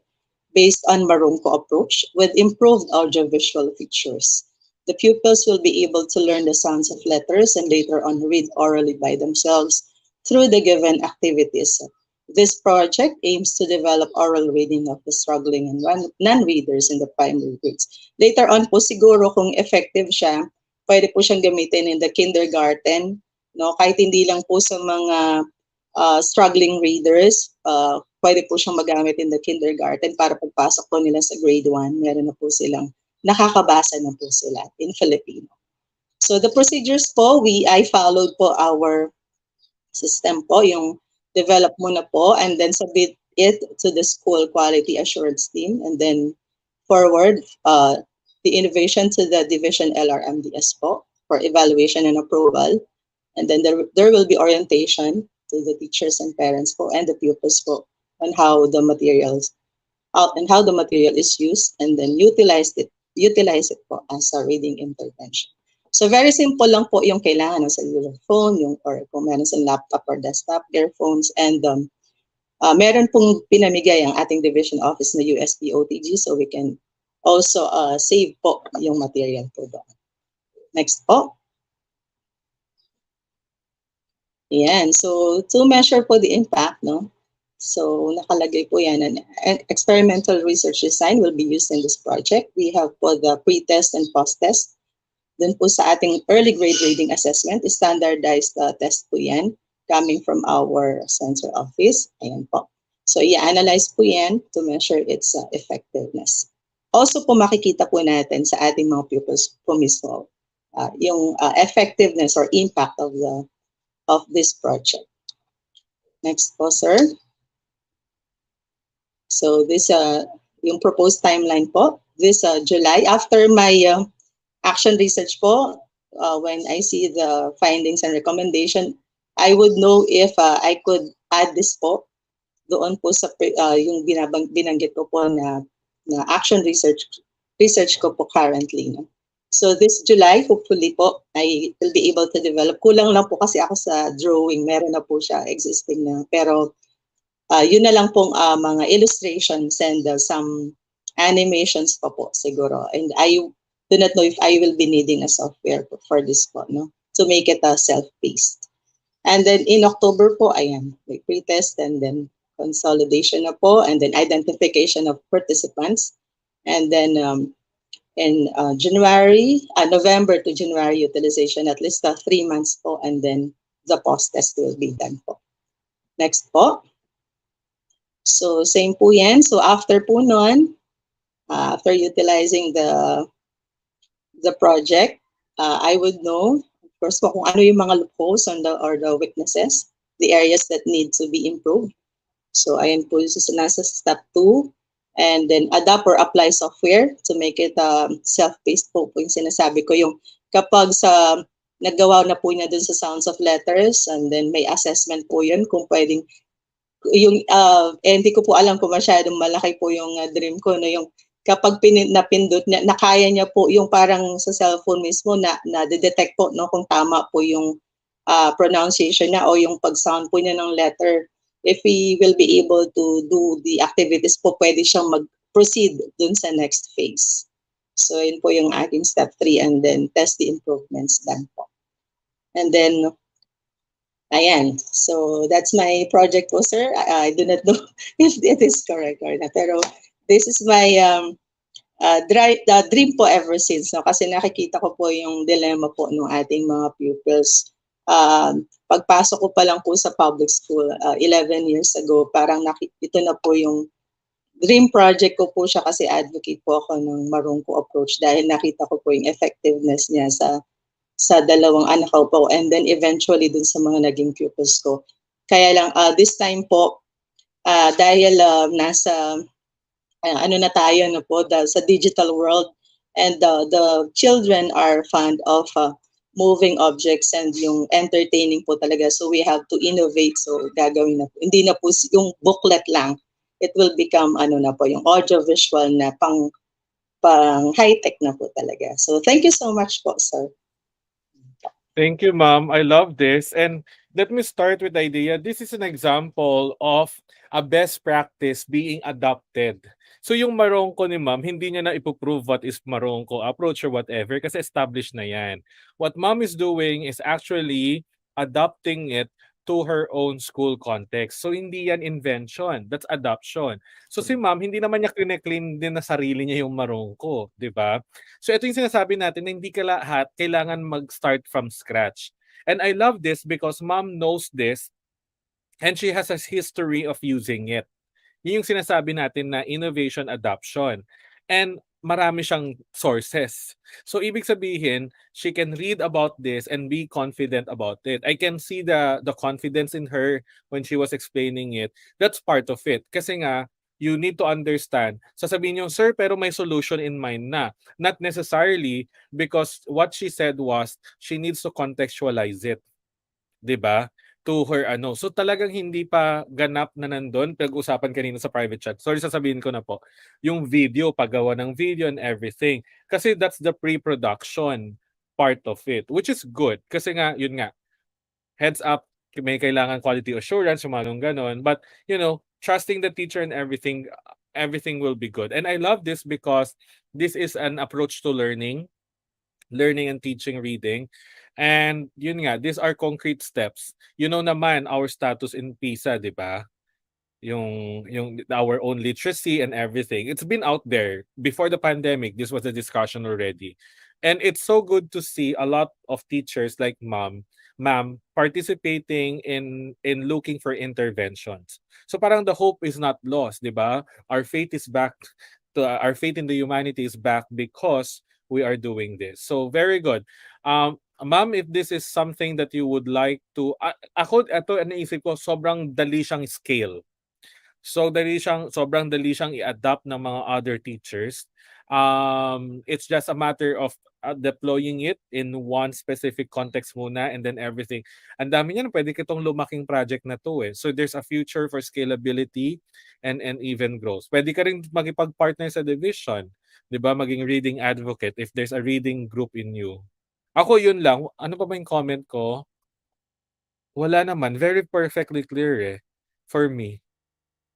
[SPEAKER 18] based on Marungko approach with improved audiovisual features. The pupils will be able to learn the sounds of letters and later on read orally by themselves through the given activities. This project aims to develop oral reading of the struggling and non-readers in the primary grades. Later on po siguro kung effective siya, pwede po siyang gamitin in the kindergarten, no? Kahit hindi lang po sa mga struggling readers, pwede po siyang magamit in the kindergarten para pagpasok po nila sa grade 1, meron na po silang nakakabasa na po sila in Filipino. So the procedures po, I followed po our system po, yung develop muna po and then submit it to the school quality assurance team and then forward the innovation to the division LRMDS po for evaluation and approval. And then there will be orientation to the teachers and parents po and the pupils po on how the material is used and then utilized it utilize it po as a reading intervention. So very simple lang po yung kailangan ng cellular phone, or kung meron sa laptop or desktop, earphones, and meron pong pinamigay ang ating division office na USB OTG, so we can also save po yung material po doon. Next po. Yan. So to measure po the impact, no? So nakalagay po yan, an experimental research design will be used in this project. We have po the pre-test and post-test. Then po sa ating early grade reading assessment, standardized test po yan coming from our center office. Ayan po. So i-analyze po yan to measure its effectiveness. Also po makikita po natin sa ating mga pupils po mismo yung effectiveness or impact of this project. Next po, sir. So this yung proposed timeline po, this July, after my action research po, when I see the findings and recommendation, I would know if I could add this po doon po sa yung binanggit ko po na action research ko po currently. No? So this July, hopefully po, I will be able to develop. Kulang lang po kasi ako sa drawing. Meron na po siya existing na. Pero yun na lang pong mga illustrations and some animations pa po siguro. And I do not know if I will be needing a software for this po, no? To make it self-paced. And then in October po, ayan, may pre-test and then consolidation na po, and then identification of participants. And then in November to January utilization, at least 3 months po, and then the post-test will be done po. Next po. So same po yan. So after po nun, after utilizing the project, I would know, of course, kung ano yung mga loopholes or the weaknesses, the areas that need to be improved. So ayan po, nasa step 2. And then adapt or apply software to make it self-paced po yung sinasabi ko. Yung kapag naggawa na po niya dun sa sounds of letters, and then may assessment po yun kung pwedeng, yung hindi ko po alam kung masyadong malaki po yung dream ko, no, yung kapag napindot niya, nakaya niya po yung parang sa cellphone mismo na detect po, no, kung tama po yung pronunciation niya o yung pag-sound po niya ng letter. If we will be able to do the activities po, pwede siyang mag-proceed dun sa next phase. So yun po yung ating step 3, and then test the improvements done po. And then, ayan. So that's my project po, sir. I do not know if it is correct or not. Pero this is my dream po ever since. No? Kasi nakikita ko po yung dilemma po ng ating mga pupils. Pagpasok ko pa lang po sa public school 11 years ago, parang ito na po yung dream project ko po siya, kasi advocate po ako ng Marungko approach dahil nakita ko po yung effectiveness niya sa dalawang anak ko po, and then eventually dun sa mga naging pupils ko. Kaya lang this time po, dahil nasa na tayo na po sa digital world, and the children are fond of moving objects and yung entertaining po talaga. So we have to innovate. So gagawin na po. Hindi na po yung booklet lang. It will become na po yung audio-visual na pang high-tech na po talaga. So thank you so much po, sir.
[SPEAKER 14] Thank you, ma'am. I love this. And let me start with the idea. This is an example of a best practice being adopted. So yung Marongko ni ma'am, hindi niya na ipoprove what is Marongko approach or whatever kasi established na yan. What ma'am is doing is actually adopting it to her own school context. So hindi yan invention, that's adoption. So si ma'am, hindi naman niya claim din na sarili niya yung Marongko, di ba? So ito yung sinasabi natin na hindi lahat kailangan mag-start from scratch. And I love this because ma'am knows this and she has a history of using it. Yun yung sinasabi natin na innovation adoption. And marami siyang sources. So ibig sabihin, she can read about this and be confident about it. I can see the confidence in her when she was explaining it. That's part of it. Kasi nga, you need to understand. Sasabihin niyo, sir, pero may solution in mind na. Not necessarily, because what she said was, she needs to contextualize it. 'Di ba?
[SPEAKER 16] to her ano. So talagang hindi pa ganap na nandun, pinag-usapan kanina sa private chat. Sorry, sasabihin ko na po. Yung video, paggawa ng video and everything. Kasi that's the pre-production part of it, which is good. Kasi nga, yun nga, heads up, may kailangan quality assurance, yung mga ganon. But, trusting the teacher and everything will be good. And I love this because this is an approach to learning and teaching reading. And yun nga, these are concrete steps. You know naman our status in PISA, di ba? Yung our own literacy and everything. It's been out there before the pandemic. This was a discussion already. And it's so good to see a lot of teachers like ma'am participating in looking for interventions. So parang the hope is not lost, di ba? Our faith in the humanity is back because we are doing this. So very good. Ma'am, if this is something that you would like to, ako, ito, naisip ko, sobrang dali siyang scale. So, sobrang dali siyang i-adapt ng mga other teachers. It's just a matter of deploying it in one specific context muna and then everything. Ang dami niyan, pwede kitong lumaking project na to eh. So, there's a future for scalability and even growth. Pwede ka rin makipag-partner sa division. 'Di ba? Maging reading advocate if there's a reading group in you. Ako yun lang. Ano pa ba yung comment ko? Wala naman. Very perfectly clear eh. For me.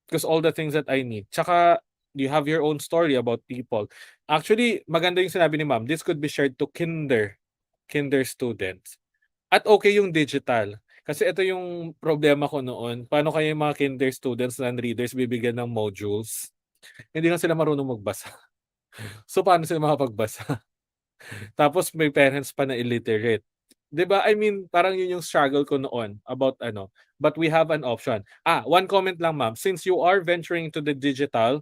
[SPEAKER 16] Because all the things that I need. Tsaka, you have your own story about people. Actually, maganda yung sinabi ni ma'am. This could be shared to kinder students. At okay yung digital. Kasi ito yung problema ko noon. Paano kaya yung mga kinder students, non-readers, bibigyan ng modules? Hindi nga sila marunong magbasa. So, paano sila makapagbasa? Tapos may parents pa na illiterate. 'Di ba? I mean, parang yun yung struggle ko noon about ano. But we have an option. One comment lang ma'am. Since you are venturing to the digital,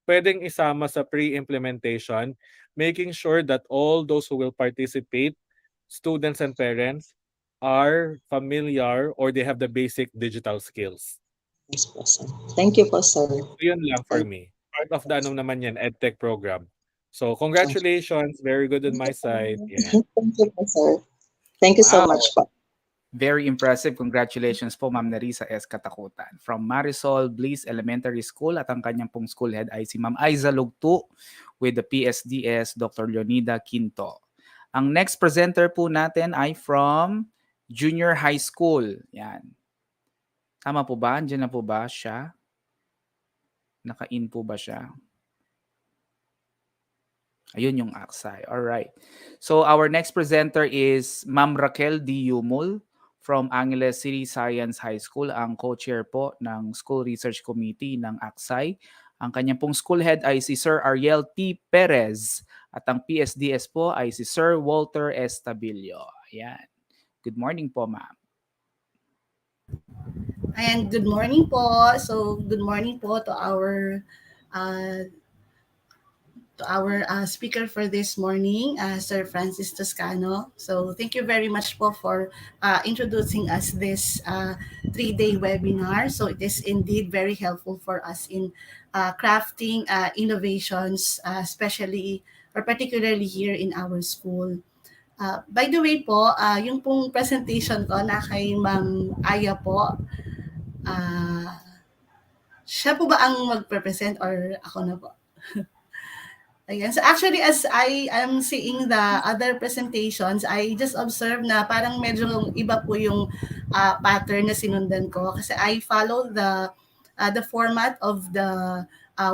[SPEAKER 16] pwedeng isama sa pre-implementation, making sure that all those who will participate, students and parents, are familiar or they have the basic digital skills.
[SPEAKER 18] Yes po, sir. Thank you po, sir.
[SPEAKER 16] Yun lang for me. Part of the naman yan, EdTech program. So, congratulations. Very good on my side. Yeah.
[SPEAKER 18] Thank you po, sir. Thank you so
[SPEAKER 9] Wow.
[SPEAKER 18] much po.
[SPEAKER 9] Very impressive. Congratulations po, Ma'am Nerissa S. Katakutan. From Marisol Bliss Elementary School at ang kanyang pong school head ay si Ma'am Aiza Lugtu with the PSDS Dr. Leonida Quinto. Ang next presenter po natin ay from Junior High School. Yan. Tama po ba? Andiyan na po ba siya? Naka-in po ba siya? Ayun yung Aksay. Alright. So our next presenter is Ma'am Raquel D. Yumul from Angeles City Science High School, ang co-chair po ng School Research Committee ng Aksay. Ang kanyang pong school head ay si Sir Ariel T. Perez at ang PSDS po ay si Sir Walter Estabilio. Ayan. Good morning po, ma'am.
[SPEAKER 19] And good morning po. So good morning po to our speaker for this morning, Sir Francis Tuscano. So thank you very much po for introducing us this 3-day webinar. So it is indeed very helpful for us in crafting innovations, especially or particularly here in our school. By the way po, yung pong presentation ko na kay Ma'am Aya po, siya po ba ang mag-present or ako na po? Ayan. So actually, as I am seeing the other presentations, I just observed na parang medyo iba po yung pattern na sinundan ko kasi I follow the format of the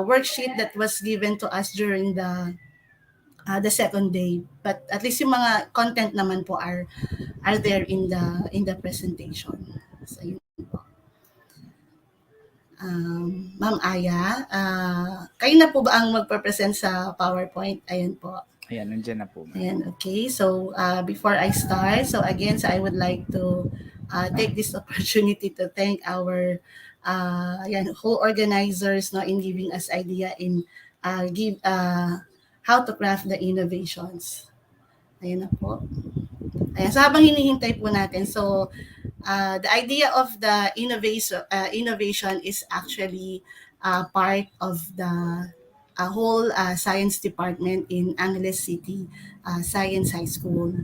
[SPEAKER 19] worksheet that was given to us during the second day. But at least yung mga content naman po are there in the presentation. So yun po. Ma'am Aya, kayo na po ba ang magpa-present sa PowerPoint? Ayan po.
[SPEAKER 9] Ayan, nandiyan na po.
[SPEAKER 19] Ayan, okay. So, before I start, so again, so I would like to take this opportunity to thank our whole organizers in giving us idea in how to craft the innovations. Ayan na po. Ayan, so habang hinihintay po natin, so the idea of the innovation is actually part of the whole science department in Angeles City Science High School.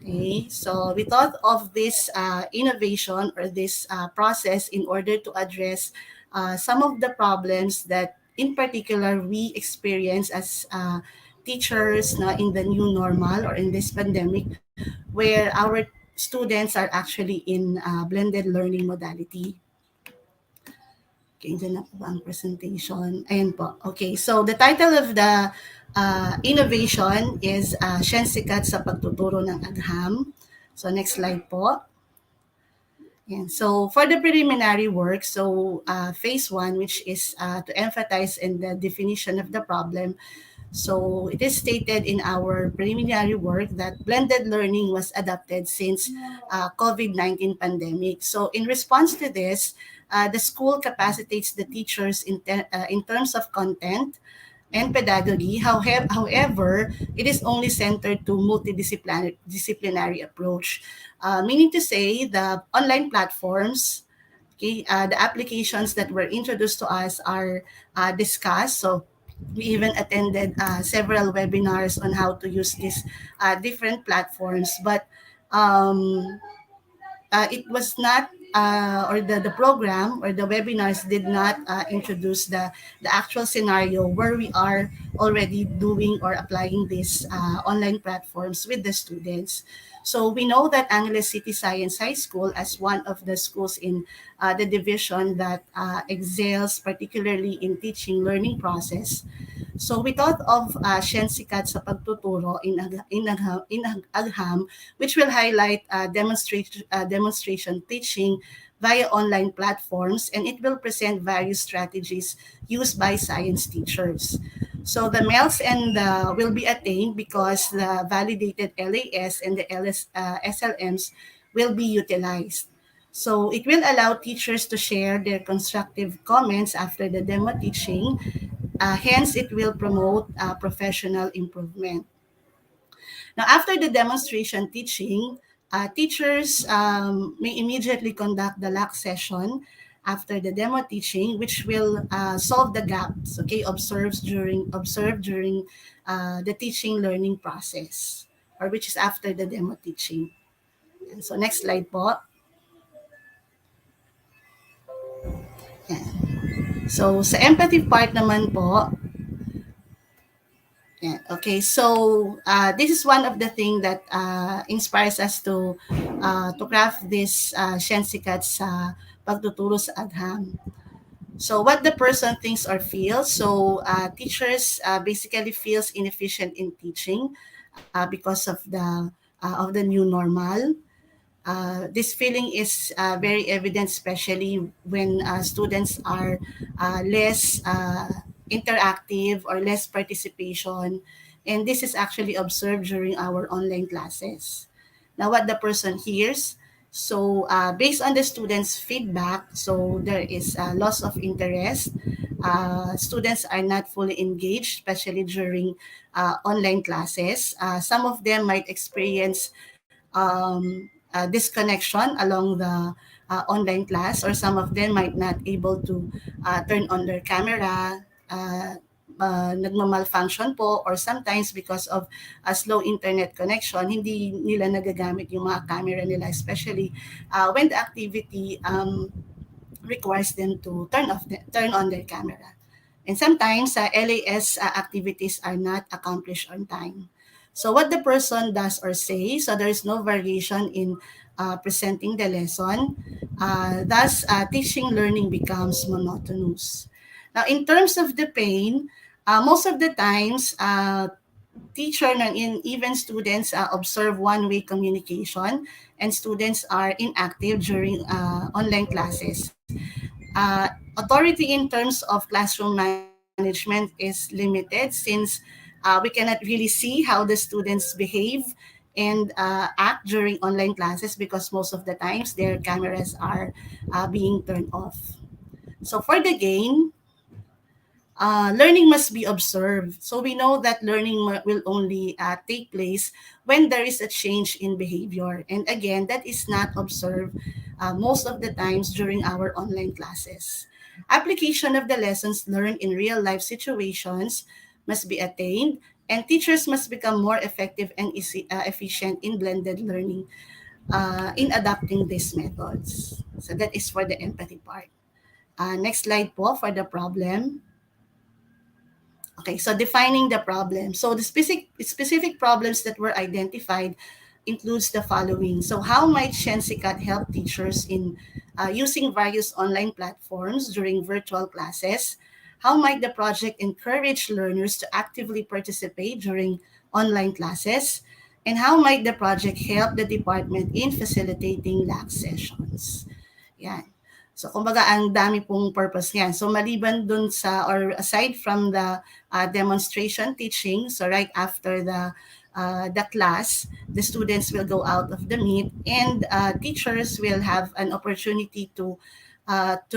[SPEAKER 19] Okay, so we thought of this innovation or this process in order to address some of the problems that in particular we experience as teachers na in the new normal or in this pandemic where our students are actually in blended learning modality. Okay, dyan na po ba ang presentation? Ayan po. Okay, so the title of the innovation is Siyang Sikat sa Pagtuturo ng Agham. So next slide po. And so for the preliminary work, so phase 1, which is to emphasize in the definition of the problem. So it is stated in our preliminary work that blended learning was adopted since COVID-19 pandemic. So in response to this, the school capacitates the teachers in terms of content and pedagogy. However, it is only centered to multidisciplinary approach, meaning to say the online platforms, okay, the applications that were introduced to us are discussed. So we even attended several webinars on how to use these different platforms, but it was not or the program or the webinars did not introduce the actual scenario where we are already doing or applying these online platforms with the students. So we know that Angeles City Science High School, as one of the schools in the division that excels particularly in teaching learning process. So we thought of Siyang Sikat sa Pagtuturo in Agham, which will highlight demonstration teaching via online platforms, and it will present various strategies used by science teachers. So the MELS and will be attained because the validated LAS and the SLMs will be utilized. So it will allow teachers to share their constructive comments after the demo teaching. Hence, it will promote professional improvement. Now, after the demonstration teaching, teachers may immediately conduct the LAC session after the demo teaching, which will solve the gaps, okay, observed during the teaching learning process, or which is after the demo teaching. And so next slide po. Yan. So sa empathy part naman po, yeah. Okay, so this is one of the things that inspires us to craft this Siyang Sikat sa Pagtuturo sa Agham. So what the person thinks or feels. So teachers basically feels inefficient in teaching because of the new normal. This feeling is very evident, especially when students are less interactive or less participation. And this is actually observed during our online classes. Now, what the person hears. So, based on the students' feedback, so there is a loss of interest. Students are not fully engaged, especially during online classes. Some of them might experience disconnection along the online class, or some of them might not able to turn on their camera, nagma-malfunction po, or sometimes because of a slow internet connection, hindi nila nagagamit yung mga camera nila, especially when the activity requires them to turn on their camera. And sometimes LAS activities are not accomplished on time. So what the person does or says, so there is no variation in presenting the lesson. Thus, teaching learning becomes monotonous. Now, in terms of the pain, most of the times, teacher and even students observe one-way communication, and students are inactive during online classes. Authority in terms of classroom management is limited, since we cannot really see how the students behave and act during online classes, because most of the times their cameras are being turned off. So for the gain, learning must be observed. So we know that learning will only take place when there is a change in behavior. And again, that is not observed most of the times during our online classes. Application of the lessons learned in real life situations must be attained. And teachers must become more effective and efficient in blended learning in adapting these methods. So that is for the empathy part. Next slide po for the problem. Okay, so defining the problem. So the specific problems that were identified includes the following. So how might Shensikat help teachers in using various online platforms during virtual classes? How might the project encourage learners to actively participate during online classes? And how might the project help the department in facilitating LAC sessions? Yan. So, kumbaga, ang dami pong purpose niyan. So, maliban dun sa, or aside from the demonstration teaching, so right after the class, the students will go out of the meet and teachers will have an opportunity to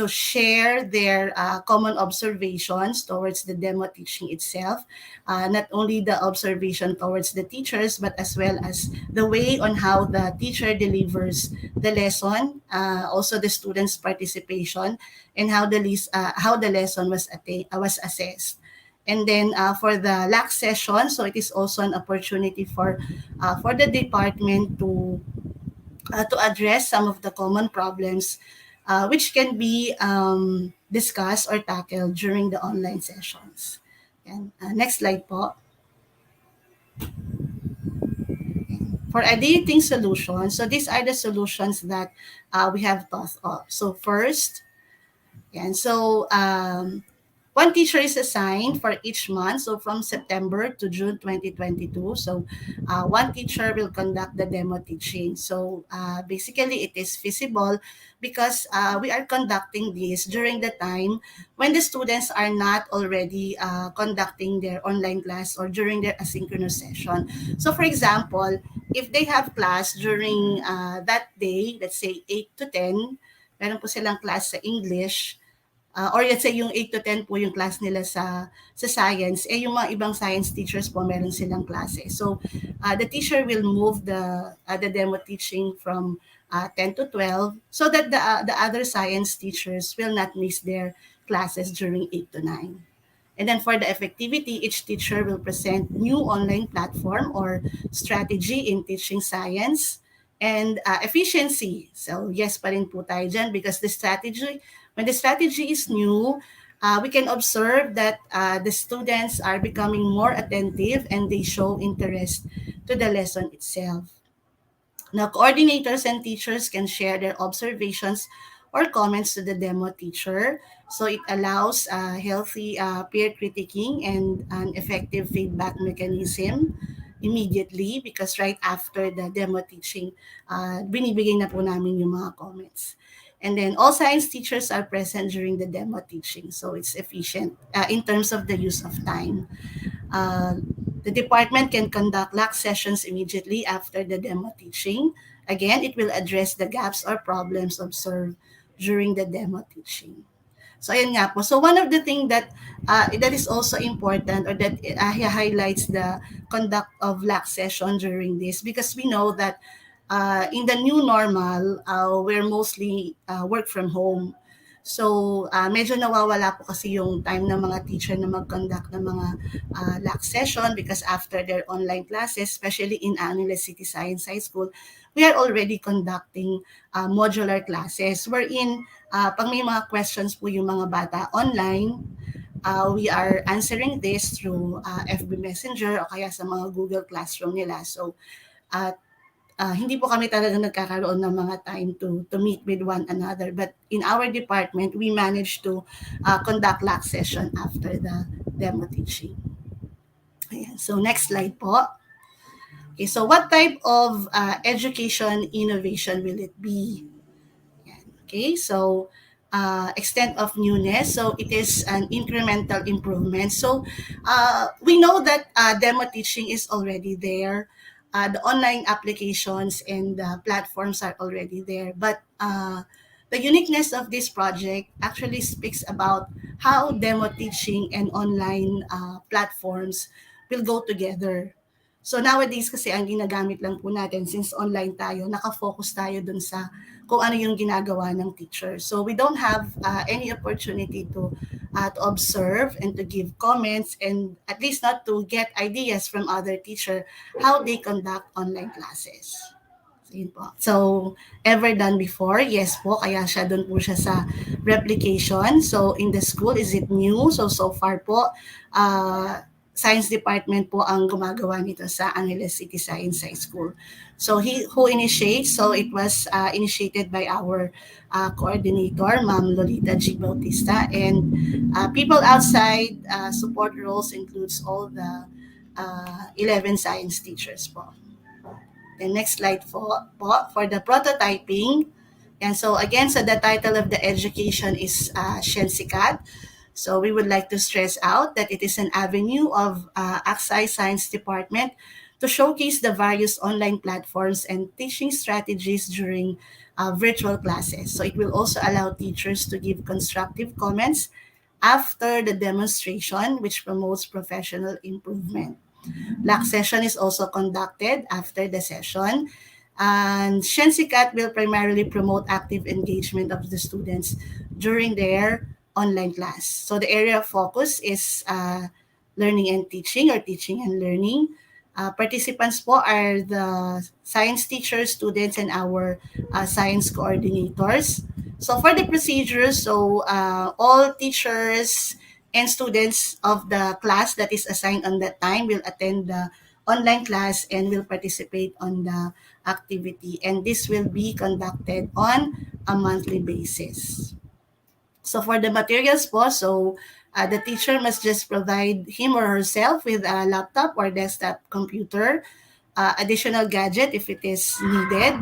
[SPEAKER 19] share their common observations towards the demo teaching itself. Not only the observation towards the teachers, but as well as the way on how the teacher delivers the lesson, also the students' participation, and how the lesson was assessed. And then for the LAC session, so it is also an opportunity for the department to address some of the common problems which can be discussed or tackled during the online sessions. And, next slide po. For ideating solutions, so these are the solutions that we have thought of. So first, and so one teacher is assigned for each month. So from September to June 2022. So one teacher will conduct the demo teaching. So basically it is feasible because we are conducting this during the time when the students are not already conducting their online class or during their asynchronous session. So for example, if they have class during that day, let's say 8 to 10, meron po silang class sa English, or let's say yung 8 to 10 po yung class nila sa science, yung mga ibang science teachers po meron silang klase. So the teacher will move the demo teaching from 10 to 12 so that the other science teachers will not miss their classes during 8 to 9. And then for the effectivity, each teacher will present new online platform or strategy in teaching science. And efficiency. So yes pa rin po tayo dyan because when the strategy is new, we can observe that the students are becoming more attentive and they show interest to the lesson itself. Now, coordinators and teachers can share their observations or comments to the demo teacher. So it allows healthy peer critiquing and an effective feedback mechanism immediately because right after the demo teaching, binibigay na po namin yung mga comments. And then all science teachers are present during the demo teaching. So it's efficient in terms of the use of time. The department can conduct LAC sessions immediately after the demo teaching. Again, it will address the gaps or problems observed during the demo teaching. So ayan nga po. So one of the things that is also important or that highlights the conduct of LAC session during this because we know that in the new normal, we're mostly work from home. So medyo nawawala po kasi yung time ng mga teacher na mag-conduct ng mga LAC session because after their online classes, especially in Angeles City Science High School, we are already conducting modular classes wherein pag may mga questions po yung mga bata online, we are answering this through FB Messenger o kaya sa mga Google Classroom nila. So hindi po kami talaga nagkakaroon ng mga time to meet with one another. But in our department, we managed to conduct LAC session after the demo teaching. Ayan. So next slide po. Okay, so what type of education innovation will it be? Ayan. Okay, so extent of newness. So it is an incremental improvement. So we know that demo teaching is already there. The online applications and platforms are already there. But the uniqueness of this project actually speaks about how demo teaching and online platforms will go together. So nowadays kasi ang ginagamit lang po natin since online tayo, nakafocus tayo dun sa kung ano yung ginagawa ng teacher. So we don't have any opportunity to observe and to give comments, and at least not to get ideas from other teacher how they conduct online classes. So, yun po. So, ever done before? Yes po, kaya siya doon po siya sa replication. So, in the school, is it new? So far po, science department po ang gumagawa nito sa Angeles City Science High School. So, who initiates? So, it was initiated by our coordinator, Ma'am Lolita G. Bautista, and people outside support roles includes all the 11 science teachers po. The next slide for the prototyping. And so again, so the title of the education is Shensikat. So we would like to stress out that it is an avenue of Aksai Science Department to showcase the various online platforms and teaching strategies during virtual classes. So it will also allow teachers to give constructive comments after the demonstration, which promotes professional improvement. Black session is also conducted after the session. And Shensikat will primarily promote active engagement of the students during their online class. So the area of focus is learning and teaching, or teaching and learning. Participants po are the science teachers, students, and our science coordinators. So for the procedures, so all teachers and students of the class that is assigned on that time will attend the online class and will participate on the activity. And this will be conducted on a monthly basis. So for the materials po, so the teacher must just provide him or herself with a laptop or desktop computer, additional gadget if it is needed,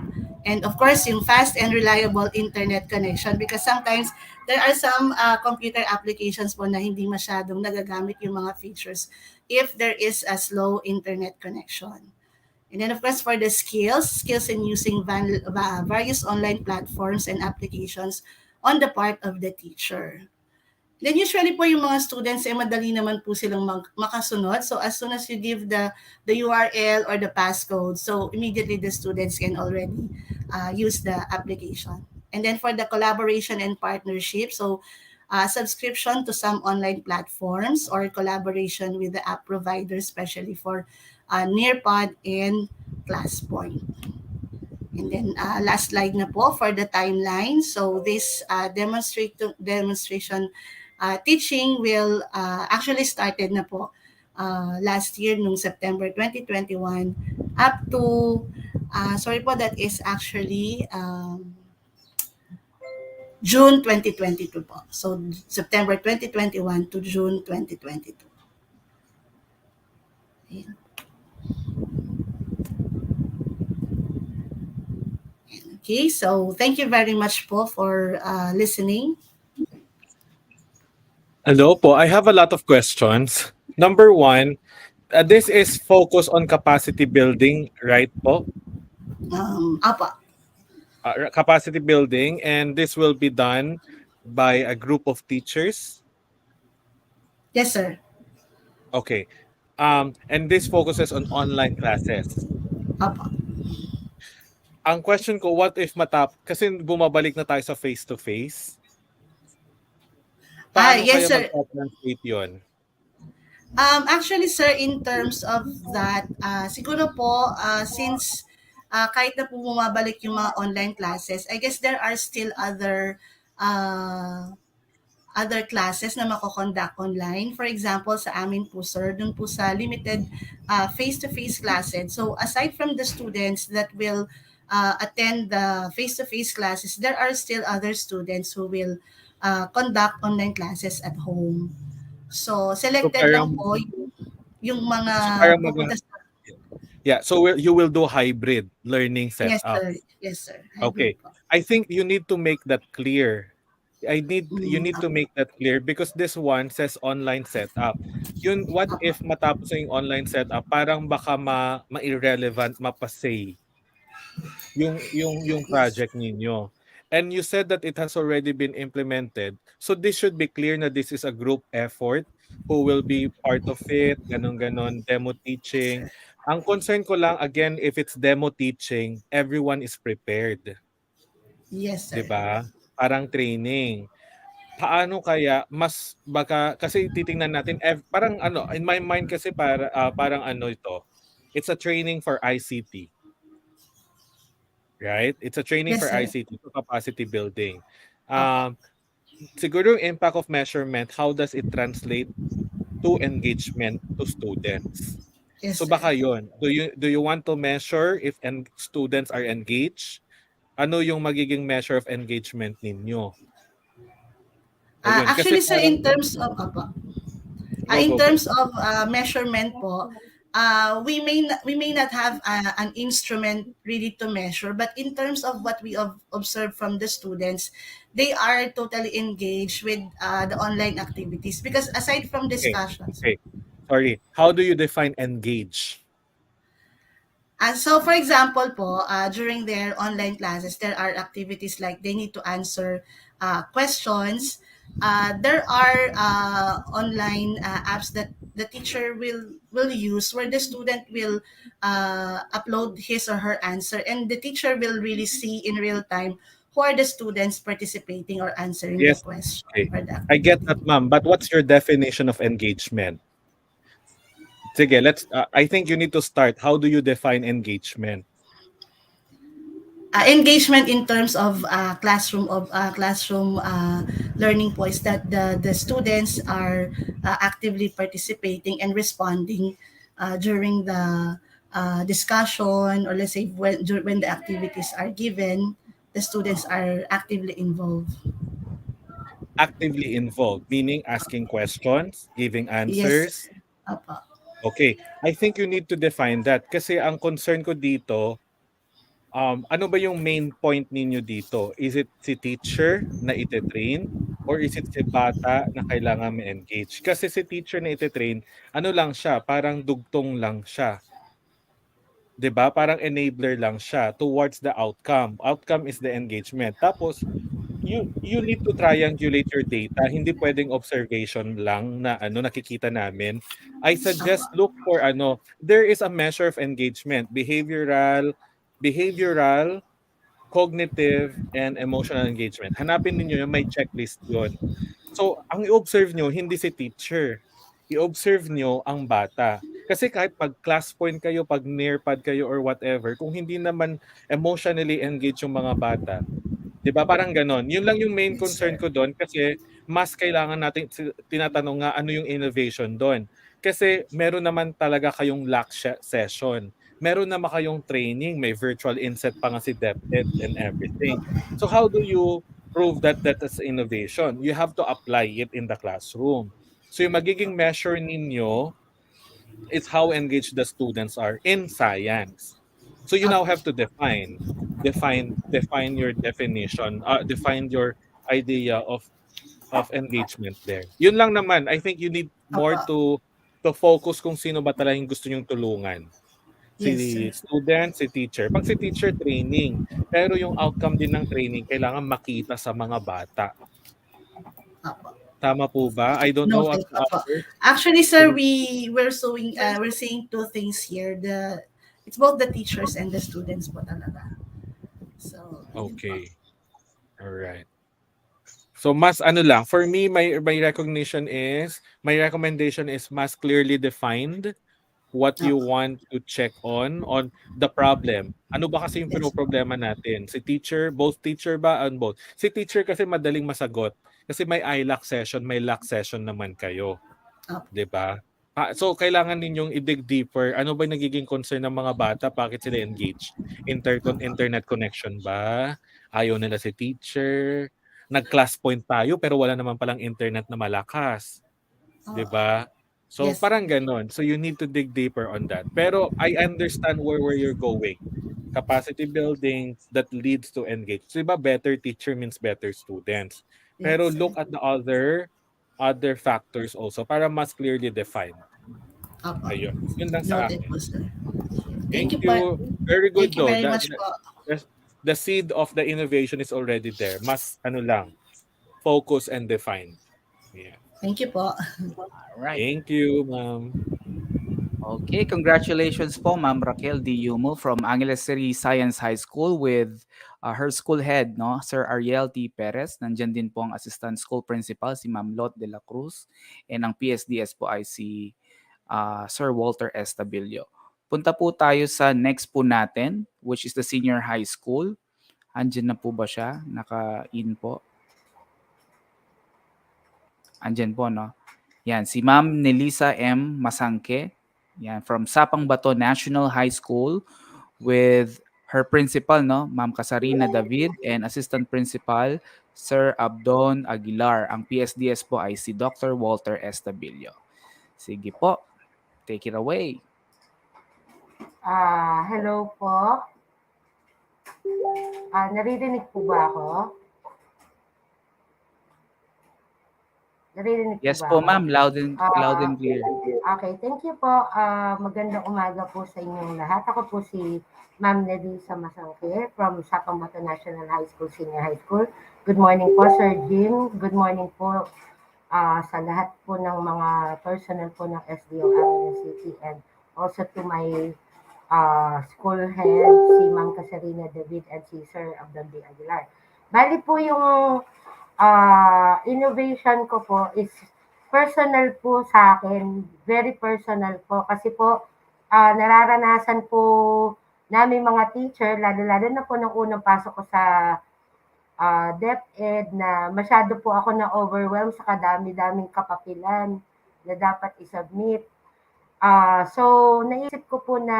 [SPEAKER 19] and of course yung fast and reliable internet connection, because sometimes there are some computer applications po na hindi masyadong nagagamit yung mga features if there is a slow internet connection. And then of course for the skills in using various online platforms and applications on the part of the teacher. Then usually po yung mga students madali naman po silang makasunod. So as soon as you give the URL or the passcode, so immediately the students can already use the application. And then for the collaboration and partnership, so subscription to some online platforms or collaboration with the app providers, especially for Nearpod and ClassPoint. And then last slide na po for the timeline. So this demonstration teaching will actually started na po last year nung September 2021 up to sorry po, that is actually June 2022 po. So September 2021 to June 2022. Ayan. Okay, so thank you very much po for listening.
[SPEAKER 14] Hello po. I have a lot of questions. Number one, this is focused on capacity building, right po?
[SPEAKER 19] Apa.
[SPEAKER 14] Capacity building, and this will be done by a group of teachers?
[SPEAKER 19] Yes, sir.
[SPEAKER 14] Okay. And this focuses on online classes.
[SPEAKER 19] Apa.
[SPEAKER 14] Ang question ko, what if kasi bumabalik na tayo sa face-to-face? Paano
[SPEAKER 19] yes,
[SPEAKER 14] kaya
[SPEAKER 19] sir.
[SPEAKER 14] mag-translate yun?
[SPEAKER 19] Actually, sir, in terms of that, siguro po, since kahit na po bumabalik yung mga online classes, I guess there are still other classes na mako-conduct online. For example, sa amin po, sir, dun po sa limited face-to-face classes. So aside from the students that will attend the face-to-face classes, there are still other students who will conduct online classes at home. So selected lang po yung mga pupunta sa...
[SPEAKER 14] Yeah, so you will do hybrid learning setup.
[SPEAKER 19] Yes, sir. Yes, sir. Hybrid
[SPEAKER 14] okay.
[SPEAKER 19] Po.
[SPEAKER 14] I think you need to make that clear. You need to make that clear because this one says online setup. Yun, what if matapos yung online setup, parang baka ma-irrelevant, mapasay yung project ninyo. And you said that it has already been implemented. So this should be clear na this is a group effort. Who will be part of it, ganon, demo teaching. Ang concern ko lang, again, if it's demo teaching, everyone is prepared.
[SPEAKER 19] Yes,
[SPEAKER 16] 'di
[SPEAKER 19] sir.
[SPEAKER 16] ba? Parang training. Paano kaya mas baka kasi titingnan natin parang ano, in my mind kasi parang ano ito, it's a training for ICT, right? It's a training
[SPEAKER 19] Yes,
[SPEAKER 16] for
[SPEAKER 19] sir.
[SPEAKER 16] ICT, for capacity building.
[SPEAKER 19] Opo.
[SPEAKER 16] Siguro yung impact of measurement, how does it translate to engagement to students?
[SPEAKER 19] Yes,
[SPEAKER 16] So
[SPEAKER 19] sir.
[SPEAKER 16] baka yun, do you want to measure if students are engaged? Ano yung magiging measure of engagement ninyo? Ayun, kasi
[SPEAKER 19] Actually, sir,
[SPEAKER 16] parang
[SPEAKER 19] in terms of, opo.
[SPEAKER 16] go,
[SPEAKER 19] In
[SPEAKER 16] go, go.
[SPEAKER 19] terms of measurement po, we may not have an instrument really to measure, but in terms of what we observe from the students, they are totally engaged with the online activities because aside from
[SPEAKER 16] Okay,
[SPEAKER 19] discussions.
[SPEAKER 16] okay. Sorry, how do you define engage?
[SPEAKER 19] So for example po, during their online classes, there are activities like they need to answer questions. There are online apps that the teacher will use where the student will upload his or her answer, and the teacher will really see in real time who are the students participating or answering the
[SPEAKER 16] Yes,
[SPEAKER 19] question
[SPEAKER 16] okay.
[SPEAKER 19] or the
[SPEAKER 16] I get
[SPEAKER 19] activity.
[SPEAKER 16] that, ma'am, but what's your definition of engagement? Sige, I think you need to start. How do you define engagement?
[SPEAKER 19] Engagement in terms of classroom learning po is that the students are actively participating and responding during the discussion, or let's say when the activities are given, the students are actively involved.
[SPEAKER 16] Actively involved, meaning asking questions, giving
[SPEAKER 19] Yes,
[SPEAKER 16] answers.
[SPEAKER 19] apa.
[SPEAKER 16] Okay, I think you need to define that kasi ang concern ko dito, ano ba yung main point ninyo dito? Is it si teacher na ite-train or is it si bata na kailangan ma-engage? Kasi si teacher na ite-train, ano lang siya, parang dugtong lang siya. 'Di ba? Parang enabler lang siya towards the outcome. Outcome is the engagement. Tapos you need to triangulate your data. Hindi pwedeng observation lang na ano nakikita namin. I suggest look for there is a measure of engagement, behavioral, cognitive, and emotional engagement. Hanapin niyo yung may checklist 'yon. So, ang i-observe nyo, hindi si teacher. I-observe nyo ang bata. Kasi kahit pag class point kayo, pag nearpad kayo or whatever, kung hindi naman emotionally engaged yung mga bata, 'di ba parang gano'n. Yun lang yung main
[SPEAKER 19] Yes,
[SPEAKER 16] concern
[SPEAKER 19] sir.
[SPEAKER 16] ko doon kasi mas kailangan natin tinatanong nga ano yung innovation doon. Kasi meron naman talaga kayong session. Meron naman kayong training, may virtual inset pa nga si DepEd and everything. So how do you prove that is innovation? You have to apply it in the classroom. So yung magiging measure ninyo is how engaged the students are in science. So you now
[SPEAKER 19] Apa.
[SPEAKER 16] have to define your definition, define your idea of engagement there. Yun lang naman. I think you need more
[SPEAKER 19] Apa.
[SPEAKER 16] to focus kung sino ba talaga yung gusto nyong tulungan. Si
[SPEAKER 19] Yes, sir.
[SPEAKER 16] student, si teacher. Pag si teacher, training. Pero yung outcome din ng training, kailangan makita sa mga bata.
[SPEAKER 19] Apa.
[SPEAKER 16] Tama po ba? I don't know
[SPEAKER 19] Noted,
[SPEAKER 16] what
[SPEAKER 19] apa.
[SPEAKER 16] others.
[SPEAKER 19] Actually, sir, we're seeing two things here. It's both the teachers and the students po talaga. So, yun po.
[SPEAKER 16] Okay. All right. So mas ano lang, for me my recommendation is mas clearly defined what you
[SPEAKER 19] Apa.
[SPEAKER 16] want to check on the problem. Ano ba kasi yung
[SPEAKER 19] Yes.
[SPEAKER 16] pinoproblema natin? Si teacher, both teacher ba on both? Si teacher kasi madaling masagot kasi may ILAC session, may LAC session naman kayo.
[SPEAKER 19] Apa.
[SPEAKER 16] 'Di ba? So kailangan ninyong i-dig deeper. Ano ba yung nagiging concern ng mga bata? Bakit sila engaged? Internet connection ba? Ayaw nila si teacher? Nag-class point tayo pero wala naman palang internet na malakas. 'Di ba? So
[SPEAKER 19] Yes.
[SPEAKER 16] parang ganon. So you need to dig deeper on that. Pero I understand where you're going. Capacity building that leads to engage. So diba better teacher means better students. Pero
[SPEAKER 19] Yes, sir.
[SPEAKER 16] look at the other factors also para mas clearly defined.
[SPEAKER 19] Apa.
[SPEAKER 16] Ayun. Yun lang sa
[SPEAKER 19] Noted
[SPEAKER 16] akin.
[SPEAKER 19] po, sir. Thank
[SPEAKER 16] Thank
[SPEAKER 19] you po.
[SPEAKER 16] you. Very good
[SPEAKER 19] Thank you
[SPEAKER 16] though.
[SPEAKER 19] very much po.
[SPEAKER 16] The seed of the innovation is already there. Mas ano lang, focus and define. Yeah.
[SPEAKER 19] Thank you po.
[SPEAKER 9] All right.
[SPEAKER 16] Thank you, ma'am.
[SPEAKER 9] Okay, congratulations po Ma'am Raquel D. Yumo from Angeles City Science High School with her school head, no, Sir Ariel T. Perez. Nandyan din po ang assistant school principal, si Ma'am Lot de la Cruz. And ang PSDS po ay si Sir Walter Estabillo. Punta po tayo sa next po natin, which is the senior high school. Andyan na po ba siya? Naka-in po. Andyan po, no? Yan, si Ma'am Nelisa M. Masangke. Yan, from Sapang Bato National High School with her principal, no, Ma'am Kasarina David, and assistant principal, Sir Abdon Aguilar. Ang PSDS po ay si Dr. Walter Estabillo. Sige po, take it away.
[SPEAKER 20] Hello po. Naririnig po ba ako? Naririnig
[SPEAKER 9] Yes
[SPEAKER 20] po ba
[SPEAKER 9] po,
[SPEAKER 20] ako?
[SPEAKER 9] ma'am. Loud and clear.
[SPEAKER 20] Okay, thank you po. Magandang umaga po sa inyong lahat. Ako po si Ma'am Nelisa Masangke from Sapang Bato National High School, Senior High School. Good morning po, Sir Jim. Good morning po sa lahat po ng mga personnel po ng SDO Angeles City, and also to my school head, si Ma'am Kasarina David and si Sir Abdon Aguilar. Bali po yung innovation ko po is personal po sa akin, very personal po, kasi po nararanasan po namin mga teacher, lalo-lalo na po nung unang pasok ko sa DepEd, na masyado po ako na-overwhelm sa kadami-daming kapapilan na dapat isubmit. So, naisip ko po na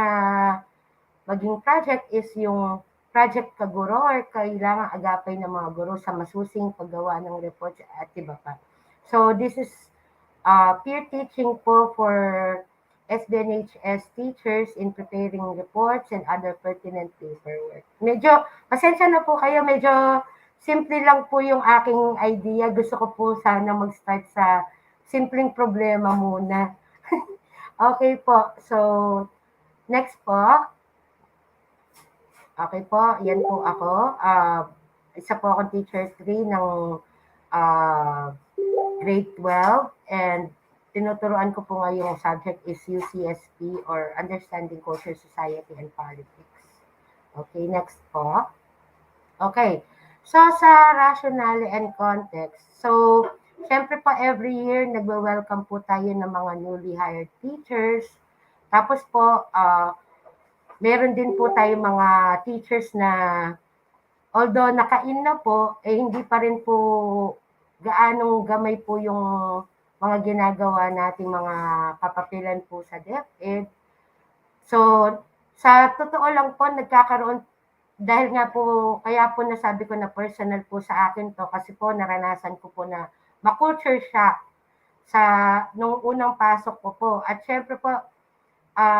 [SPEAKER 20] maging project is yung project kaguro or kailangan agapay ng mga guro sa masusing paggawa ng reports at iba pa. So, this is peer teaching po for SBNHS teachers in preparing reports and other pertinent paperwork. Medyo, pasensya na po kayo, medyo simple lang po yung aking idea. Gusto ko po sana mag-start sa simpleng problema muna. Okay po, so next po. Okay po, yan po ako. Isa po akong teacher 3 ng grade 12, and tinuturuan ko po ngayong subject is UCSP or Understanding Culture, Society, and Politics. Okay, next po. Okay, so sa rationale and context. So, syempre po every year nagwe-welcome po tayo ng mga newly hired teachers. Tapos po, meron din po tayo mga teachers na although naka-in na po, hindi pa rin po gaanong gamay po yung mga ginagawa nating mga kapapilan po sa DepEd. So, sa totoo lang po, nagkakaroon, dahil nga po, kaya po nasabi ko na personal po sa akin to, kasi po naranasan ko po na ma-culture shock sa nung unang pasok ko po. At syempre po,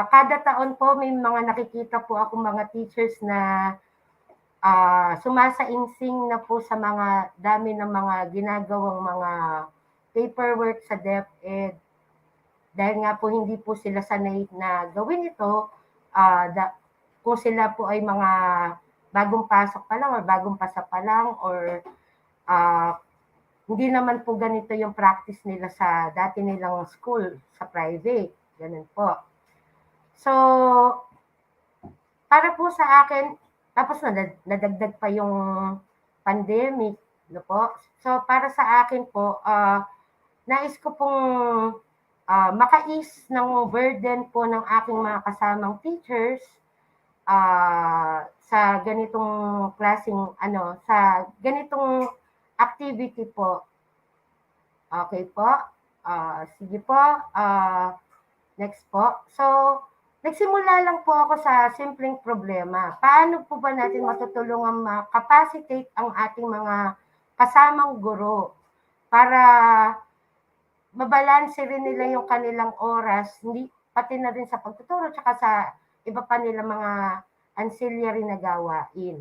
[SPEAKER 20] kada taon po may mga nakikita po ako mga teachers na sumasainsing na po sa mga dami ng mga ginagawang mga paperwork sa DepEd. Dahil nga po hindi po sila sanay na gawin ito, kung sila po ay mga bagong pasok pa lang or bagong pasa pa lang, or hindi naman po ganito yung practice nila sa dati nilang school, sa private. Ganun po. So, para po sa akin, tapos nadagdag pa yung pandemic, no po? So, para sa akin po, nais ko pong maka-ease ng burden po ng aking mga kasamang teachers sa ganitong klaseng, sa ganitong activity po. Okay po? Sige po. Next po. So, nagsimula lang po ako sa simpleng problema. Paano po ba natin matutulungan ma-capacitate ang ating mga kasamang guro para mabalanse rin nila yung kanilang oras, hindi, pati na rin sa pagtuturo, tsaka sa iba pa nila mga ancillary na gawain.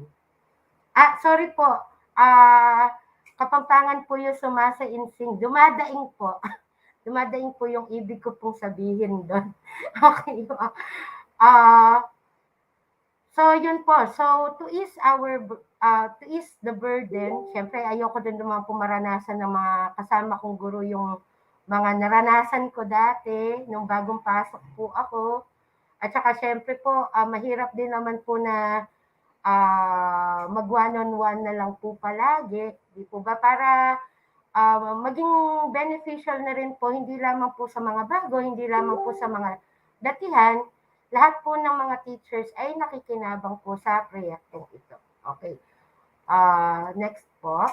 [SPEAKER 20] Sorry po. Kapampangan po yung sumasa-insing. Dumadaing po. Dumadaing po yung ibig ko pong sabihin doon. Okay po. So, yun po. So, to ease the burden, syempre, ayoko din naman po maranasan ng mga kasama kong guro yung mga naranasan ko dati, nung bagong pasok po ako. At saka, syempre po, mahirap din naman po na mag one-on-one na lang po palagi, di po ba? Para maging beneficial na rin po, hindi lamang po sa mga bago, hindi lamang po sa mga datihan, lahat po ng mga teachers ay nakikinabang po sa proyektong ito. Okay. Next po.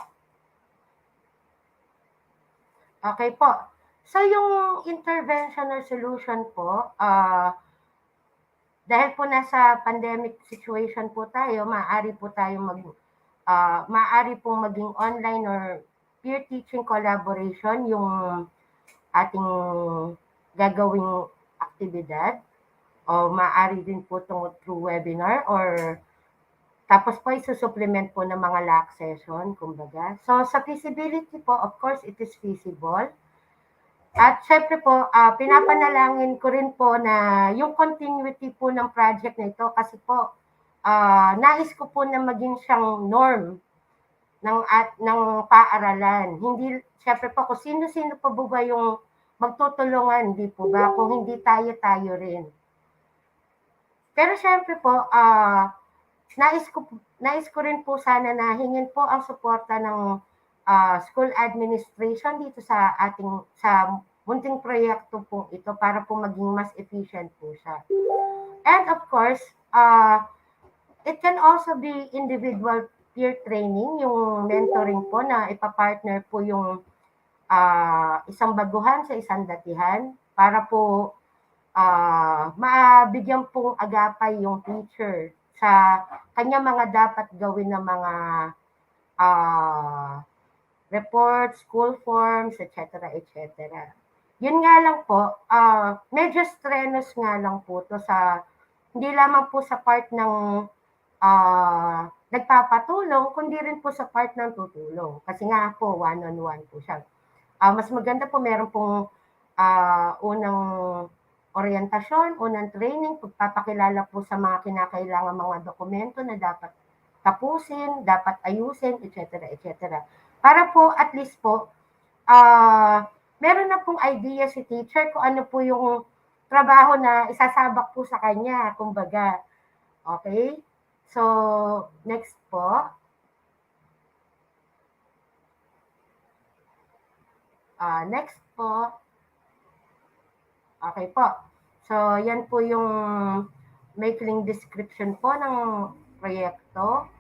[SPEAKER 20] Okay po. So yung intervention or solution po, dahil po nasa pandemic situation po tayo, maaari po tayo maaari pong maging online or peer teaching collaboration yung ating gagawing aktibidad, o maaari din po through webinar, or tapos po isusupplement po ng mga LAC session, kumbaga. So sa feasibility po, of course, it is feasible. At syempre po, pinapanalangin ko rin po na yung continuity po ng project na ito, kasi po, nais ko po na maging siyang norm ng paaralan. Hindi, syempre po, kung sino-sino pa ba yung magtutulungan, di po ba? Kung hindi tayo rin. Pero syempre po, nais ko rin po sana na hingin po ang suporta ng school administration dito sa munting proyekto po ito para po maging mas efficient po siya. And of course, it can also be individual peer training, yung mentoring po na ipapartner po yung isang baguhan sa isang datihan para po mabigyan pong agapay yung teacher sa kanya mga dapat gawin ng mga reports, school forms, etc. etc. Yun nga lang po, medyo strenuous nga lang po to sa, hindi lamang po sa part ng nagpapatulong, kundi rin po sa part ng tutulong. Kasi nga po, one-on-one po siya. Mas maganda po, meron pong unang orientasyon, unang training, pagpapakilala po sa mga kinakailangan mga dokumento na dapat tapusin, dapat ayusin, etc. etc. Para po, at least po, meron na pong idea si teacher kung ano po yung trabaho na isasabak po sa kanya, kumbaga. Okay? So, next po. Next po. Okay po. So, yan po yung maikling description po ng proyekto.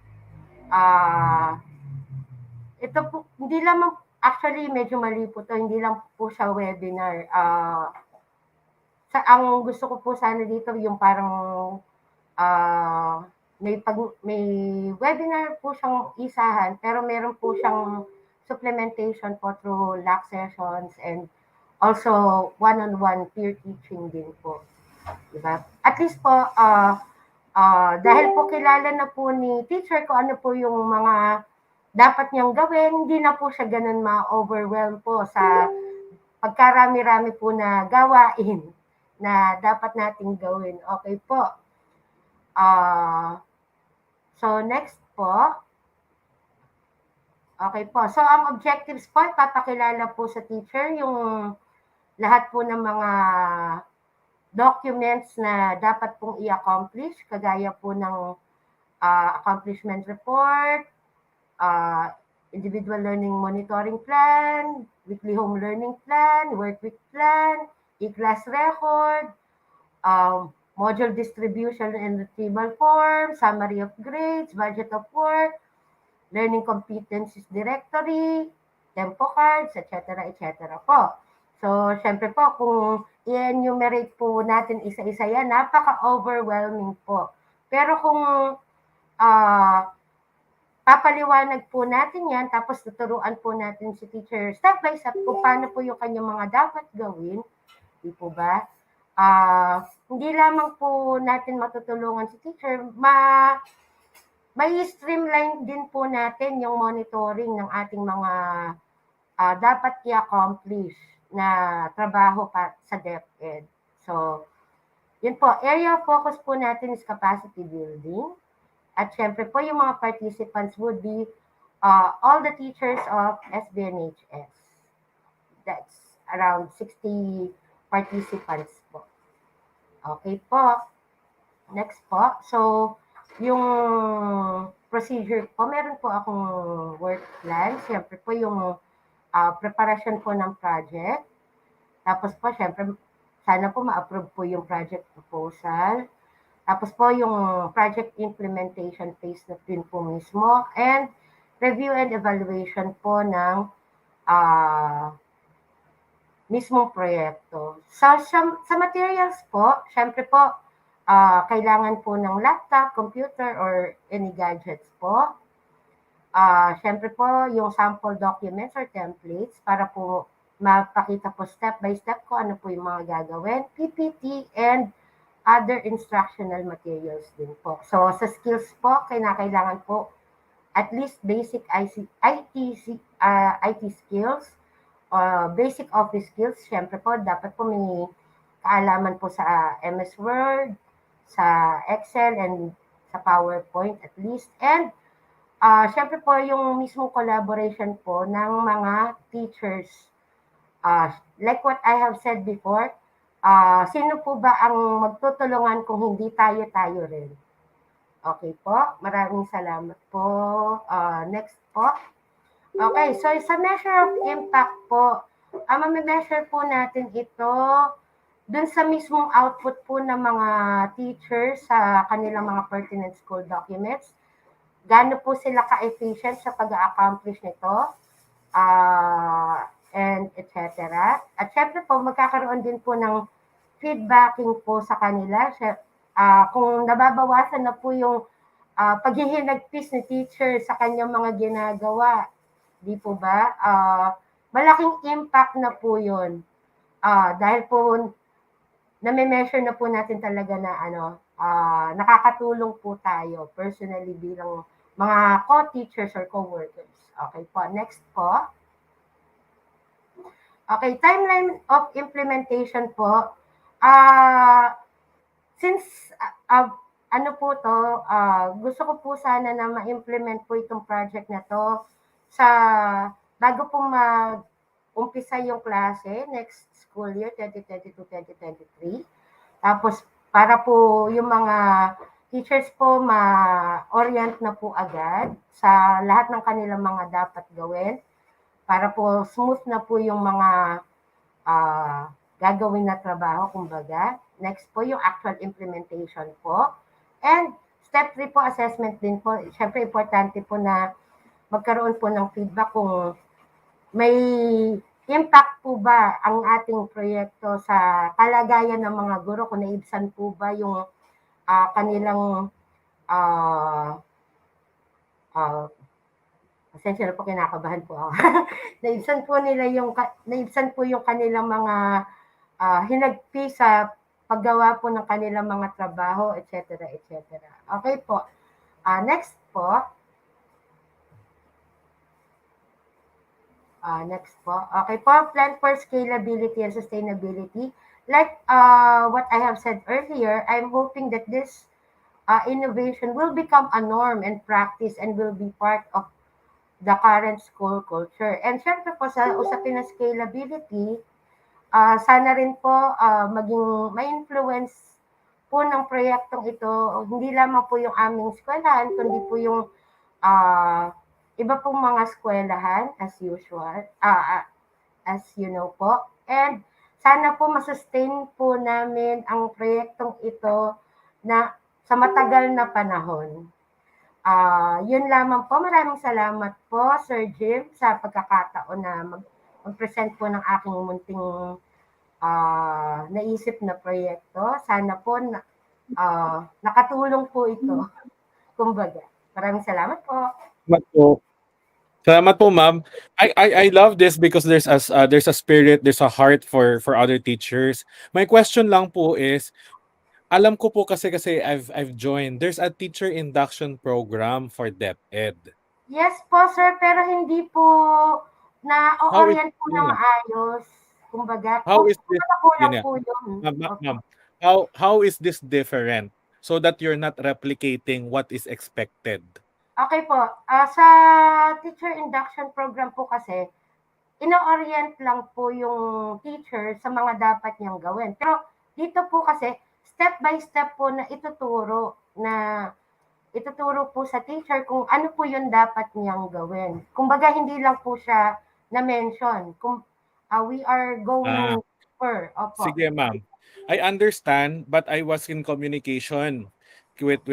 [SPEAKER 20] Ito po, hindi lamang, actually medyo mali po to, hindi lang po siya webinar. Ang gusto ko po sana dito yung parang may webinar po siyang isahan, pero meron po siyang supplementation po through LAC sessions and also one-on-one peer teaching din po. Diba? At least po, dahil po kilala na po ni teacher kung ano po yung mga dapat niyang gawin, hindi na po siya ganun ma-overwhelm po sa pagkarami-rami po na gawain na dapat nating gawin. Okay po. So, next po. Okay po. So, ang objectives po, papakilala po sa teacher yung lahat po ng mga documents na dapat pong i-accomplish, kagaya po ng accomplishment report, individual learning monitoring plan, weekly home learning plan, work week plan, e-class record, module distribution and retrieval form, summary of grades, budget of work, learning competencies directory, tempo cards, etc. etc. po. So, syempre po, kung i-enumerate po natin isa-isa yan, napaka-overwhelming po. Pero kung papaliwanag po natin yan, tapos tuturuan po natin si teacher step by step kung paano po yung kanyang mga dapat gawin, di po ba? Hindi lamang po natin matutulungan si teacher, may streamline din po natin yung monitoring ng ating mga dapat i-accomplish na trabaho sa DepEd. So, yun po, area of focus po natin is capacity building. At syempre po, yung mga participants would be all the teachers of SBNHS. That's around 60 participants po. Okay po. Next po. So, yung procedure po, meron po akong work plan. Siyempre po yung preparasyon po ng project. Tapos po, siyempre, sana po ma-approve po yung project proposal. Tapos po yung project implementation phase na din po mismo. And review and evaluation po ng mismong proyekto. Sa materials po, syempre po, kailangan po ng laptop, computer, or any gadgets po. Syempre po, yung sample documents or templates para po mapakita po step by step ko ano po yung mga gagawin, PPT, and other instructional materials din po. So, sa skills po, kailangan po at least basic IT skills, basic office skills. Syempre po, dapat po may kaalaman po sa MS Word, sa Excel, and sa PowerPoint at least. And syempre po, yung mismong collaboration po ng mga teachers. Like what I have said before, sino po ba ang magtutulungan kung hindi tayo rin? Okay po, maraming salamat po. Next po. Okay, so sa measure of impact po, mami-measure po natin ito dun sa mismong output po ng mga teachers sa kanilang mga pertinent school documents. Gaano po sila ka-efficient sa pag-accomplish nito, and etc. At syempre po, magkakaroon din po ng feedbacking po sa kanila. Kung nababawasan na po yung paghihinagpis ni teacher sa kanyang mga ginagawa, di po ba? Malaking impact na po yun. Dahil po, nami-measure na po natin talaga na nakakatulong po tayo personally bilang mga co-teachers or co-workers. Okay po, next po. Okay, timeline of implementation po. Since ano po to, gusto ko po sana na ma-implement po itong project na to bago po mag-umpisa yung klase next school year 2022-2023. Tapos para po yung mga teachers po ma-orient na po agad sa lahat ng kanilang mga dapat gawin para po smooth na po yung mga gagawin na trabaho, kumbaga. Next po yung actual implementation po. And step 3 po, assessment din po. Siyempre, importante po na magkaroon po ng feedback kung may impact po ba ang ating proyekto sa kalagayan ng mga guro, kung naibsan po ba yung kanilang pasensya na po, kinakabahan po ako. naibsan po yung kanilang mga hinagpi sa paggawa po ng kanilang mga trabaho, etc. etc. Okay po. Next po. Next po. Okay po, plan for scalability and sustainability. Like what I have said earlier, I'm hoping that this innovation will become a norm and practice and will be part of the current school culture. And syempre po sa usapin ng scalability, sana rin po maging ma-influence po ng proyektong ito, hindi lamang po yung aming eskwelahan, kundi po yung iba pong mga eskwelahan as usual, as you know po. And sana po masustain po namin ang proyektong ito na sa matagal na panahon. Yun lamang po. Maraming salamat po, Sir Jim, sa pagkakataon na mag-present po ng aking munting naisip na proyekto. Sana po nakatulong po ito. Kumbaga. Maraming salamat po.
[SPEAKER 16] Salamat po, ma'am. I love this because there's a spirit, there's a heart for other teachers. My question lang po is, alam ko po kasi I've joined. There's a teacher induction program for DepEd.
[SPEAKER 20] Yes po, sir, pero hindi po na-orient po ng maayos. Kumbaga,
[SPEAKER 16] How is this?
[SPEAKER 20] kulang po yun.
[SPEAKER 16] Ma'am, how is this different so that you're not replicating what is expected?
[SPEAKER 20] Okay po. Sa teacher induction program po kasi, ino-orient lang po yung teacher sa mga dapat niyang gawin. Pero dito po kasi, step by step po na ituturo na ituturo po sa teacher kung ano po yung dapat niyang gawin. Kumbaga, hindi lang po siya na-mention. We are
[SPEAKER 16] Ah,
[SPEAKER 20] going per. Opo.
[SPEAKER 16] sige ma'am. I understand, but I was in communication with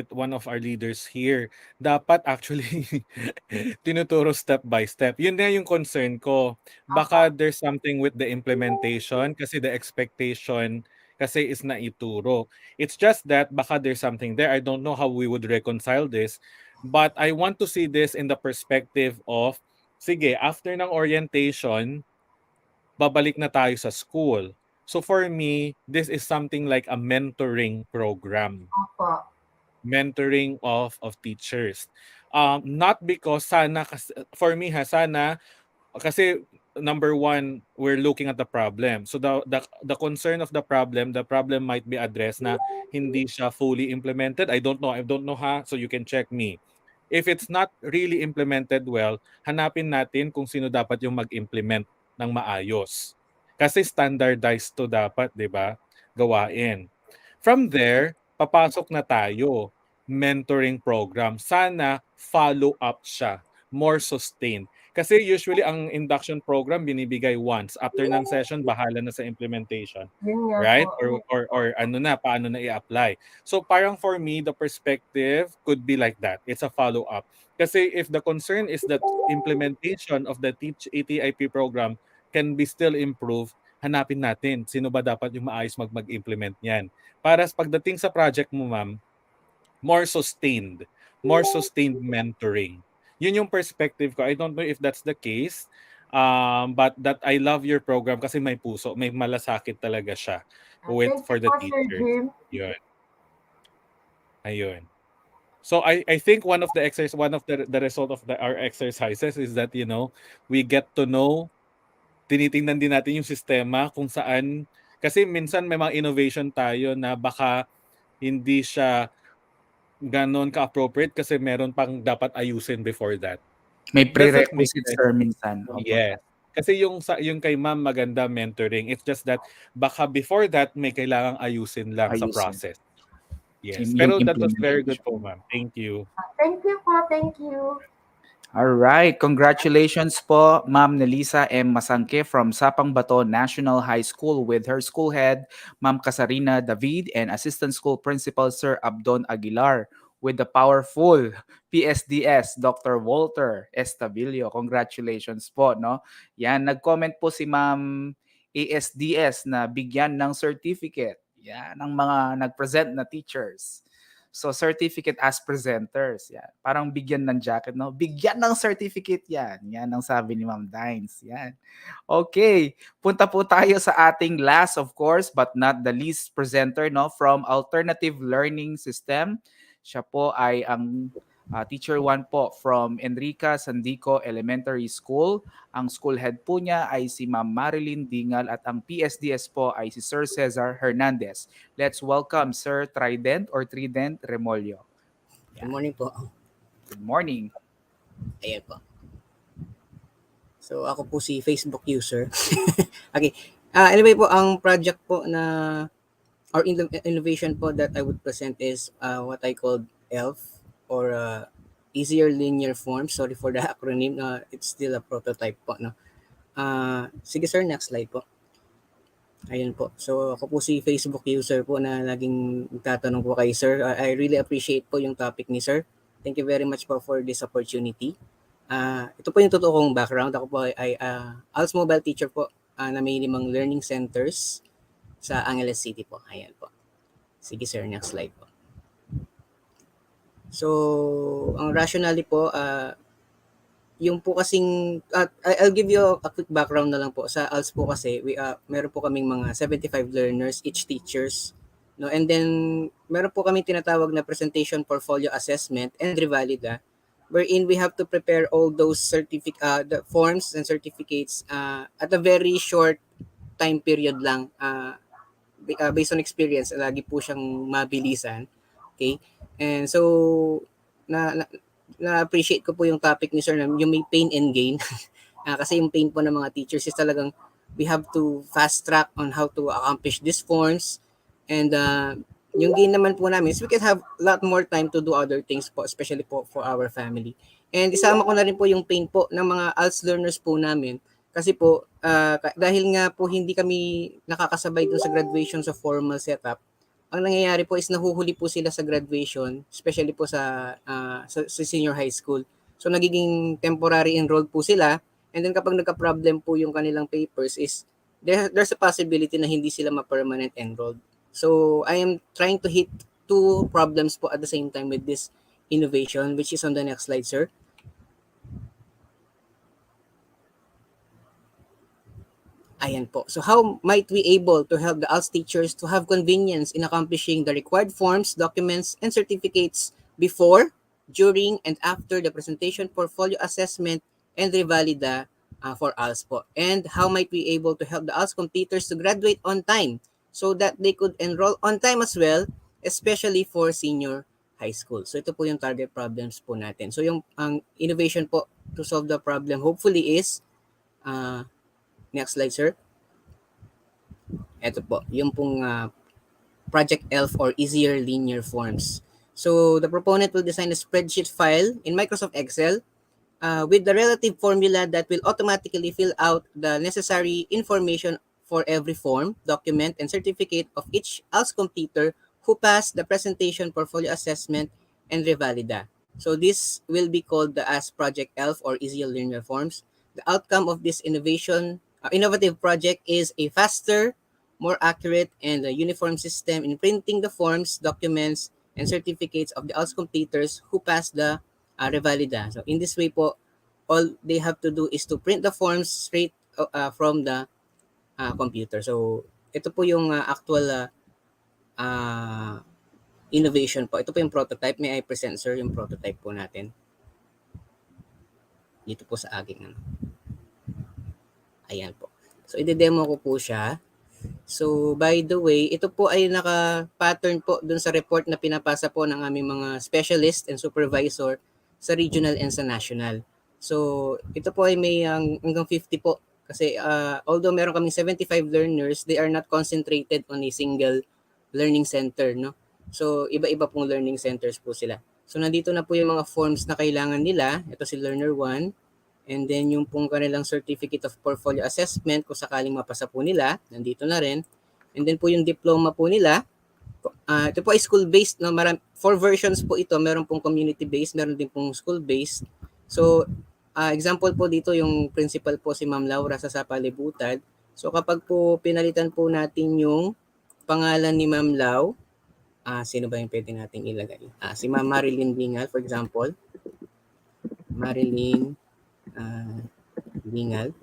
[SPEAKER 16] one of our leaders here. Dapat actually tinuturo step by step. Yun na yung concern ko. Baka there's something with the implementation kasi the expectation kasi is na ituro. It's just that baka there's something there. I don't know how we would reconcile this, but I want to see this in the perspective of sige, after ng orientation, babalik na tayo sa school. So for me, this is something like a mentoring program.
[SPEAKER 20] Opo.
[SPEAKER 16] Mentoring of teachers. Not because sana for me sana kasi number one, we're looking at the problem. So the concern of the problem might be addressed na hindi siya fully implemented. I don't know ha. So you can check me. If it's not really implemented well, hanapin natin kung sino dapat yung mag-implement ng maayos. Kasi standardized to dapat, 'di ba? Gawain. From there, papasok na tayo. Mentoring program. Sana follow up siya. More sustained. Kasi usually ang induction program binibigay once. After ng session, bahala na sa implementation.
[SPEAKER 20] Yun nga
[SPEAKER 16] Right?
[SPEAKER 20] po.
[SPEAKER 16] Or ano na, paano na i-apply. So parang for me, the perspective could be like that. It's a follow-up. Kasi if the concern is that implementation of the ATIP program can be still improved, hanapin natin sino ba dapat yung maayos mag-implement niyan. Para pagdating sa project mo, ma'am, more sustained mentoring. Yun yung perspective ko. I don't know if that's the case, but that I love your program kasi may puso, may malasakit talaga siya
[SPEAKER 20] Thank
[SPEAKER 16] for
[SPEAKER 20] you
[SPEAKER 16] the
[SPEAKER 20] po, Sir
[SPEAKER 16] teachers.
[SPEAKER 20] Jim.
[SPEAKER 16] Yun. Ayun. So I think one of the result of our exercises is that we get to know, tinitingnan din natin yung sistema kung saan kasi minsan may mga innovation tayo na baka hindi siya ganon ka-appropriate kasi meron pang dapat ayusin before that.
[SPEAKER 9] May
[SPEAKER 16] Does that make
[SPEAKER 9] prerequisites,
[SPEAKER 16] sense?
[SPEAKER 9] sir, minsan. Opo.
[SPEAKER 16] Yes. Kasi yung kay ma'am maganda mentoring. It's just that baka before that may kailangang ayusin lang sa
[SPEAKER 9] Ayusin.
[SPEAKER 16] process. Yes.
[SPEAKER 9] Yung
[SPEAKER 16] Pero that was very good
[SPEAKER 9] implementation.
[SPEAKER 16] po, ma'am. Thank you.
[SPEAKER 20] Thank you po. Thank you.
[SPEAKER 9] All right. Congratulations po, Ma'am Nelisa M. Masangke from Sapang Bato National High School with her school head, Ma'am Kasarina David, and Assistant School Principal Sir Abdon Aguilar with the powerful PSDS, Dr. Walter Estavillo. Congratulations po, no? Yan, nag-comment po si Ma'am ASDS na bigyan ng certificate. Yan, ang mga nag-present na teachers. So, certificate as presenters. Yan. Parang bigyan ng jacket, no? Bigyan ng certificate yan. Yan ang sabi ni Ma'am Dines. Yan. Okay. Punta po tayo sa ating last, of course, but not the least presenter, no? From Alternative Learning System. Siya po ay ang Teacher 1 po from Enrica Sandico Elementary School. Ang school head po niya ay si Ma'am Marilyn Dingal at ang PSDS po ay si Sir Cesar Hernandez. Let's welcome Sir Trident Remolyo.
[SPEAKER 21] Good morning po.
[SPEAKER 9] Good morning.
[SPEAKER 21] Ayan po. So ako po si Facebook user. Okay. Anyway po, ang project po na or innovation po that I would present is what I called ELF or easier linear form. Sorry for the acronym. It's still a prototype po. No? Sige sir, next slide po. Ayun po. So ako po si Facebook user po na laging tatanong po kay sir. I really appreciate po yung topic ni sir. Thank you very much po for this opportunity. Ito po yung totoo kong background. Ako po ay ALS Mobile Teacher po na may 5 learning centers sa Angeles City po. Ayan po. Sige sir, next slide po. So, ang rationale po, yung po kasing, I'll give you a quick background na lang po. Sa ALS po kasi, meron po kaming mga 75 learners, each teachers. No? And then, meron po kami tinatawag na presentation portfolio assessment and revalida, wherein we have to prepare all those the forms and certificates at a very short time period lang. Based on experience, lagi po siyang mabilisan. Okay? And so, na-appreciate ko po yung topic ni sir na yung may pain and gain. Kasi yung pain po ng mga teachers is talagang we have to fast track on how to accomplish these forms and yung gain naman po namin is we can have a lot more time to do other things po, especially po for our family. And isama ko na rin po yung pain po ng mga ALS learners po namin kasi po dahil nga po hindi kami nakakasabay dun sa graduation sa formal setup, ang nangyayari po is nahuhuli po sila sa graduation, especially po sa senior high school. So nagiging temporary enrolled po sila, and then kapag nagka-problem po yung kanilang papers is there's a possibility na hindi sila ma-permanent enrolled. So I am trying to hit two problems po at the same time with this innovation, which is on the next slide, sir. Ayan po. So how might we able to help the ALS teachers to have convenience in accomplishing the required forms, documents, and certificates before, during, and after the presentation, portfolio assessment, and revalida for ALS po? And how might we able to help the ALS completers to graduate on time so that they could enroll on time as well, especially for senior high school? So ito po yung target problems po natin. So yung ang innovation po to solve the problem hopefully is next slide, sir. Ito po, yung pong Project ELF or Easier Linear Forms. So the proponent will design a spreadsheet file in Microsoft Excel with the relative formula that will automatically fill out the necessary information for every form, document, and certificate of each ALS completer who passed the presentation, portfolio assessment, and revalida. So this will be called the as Project ELF or Easier Linear Forms. The outcome of this innovative project is a faster, more accurate, and a uniform system in printing the forms, documents, and certificates of the ALS completers who pass the revalida. So in this way po, all they have to do is to print the forms straight from the computer. So ito po yung actual innovation po. Ito po yung prototype. May I present, sir, yung prototype po natin? Dito po sa aking Ayan po. So, ide-demo ko po siya. So, by the way, ito po ay naka-pattern po dun sa report na pinapasa po ng aming mga specialist and supervisor sa regional and sa national. So, ito po ay may hanggang 50 po. Kasi although meron kaming 75 learners, they are not concentrated on a single learning center, no? So, iba-iba pong learning centers po sila. So, nandito na po yung mga forms na kailangan nila. Ito si Learner 1. And then yung pong kanilang certificate of portfolio assessment kung sakaling mapasa po nila, nandito na rin. And then po yung diploma po nila, ito po ay school-based, no? 4 versions po ito, meron pong community-based, meron din pong school-based. So, example po dito yung principal po si Ma'am Laura sa Sapalibutan. So kapag po pinalitan po natin yung pangalan ni Ma'am Lau, sino ba yung pwede nating ilagay? Si Ma'am Marilyn Bingal, for example. Marilyn Bingal.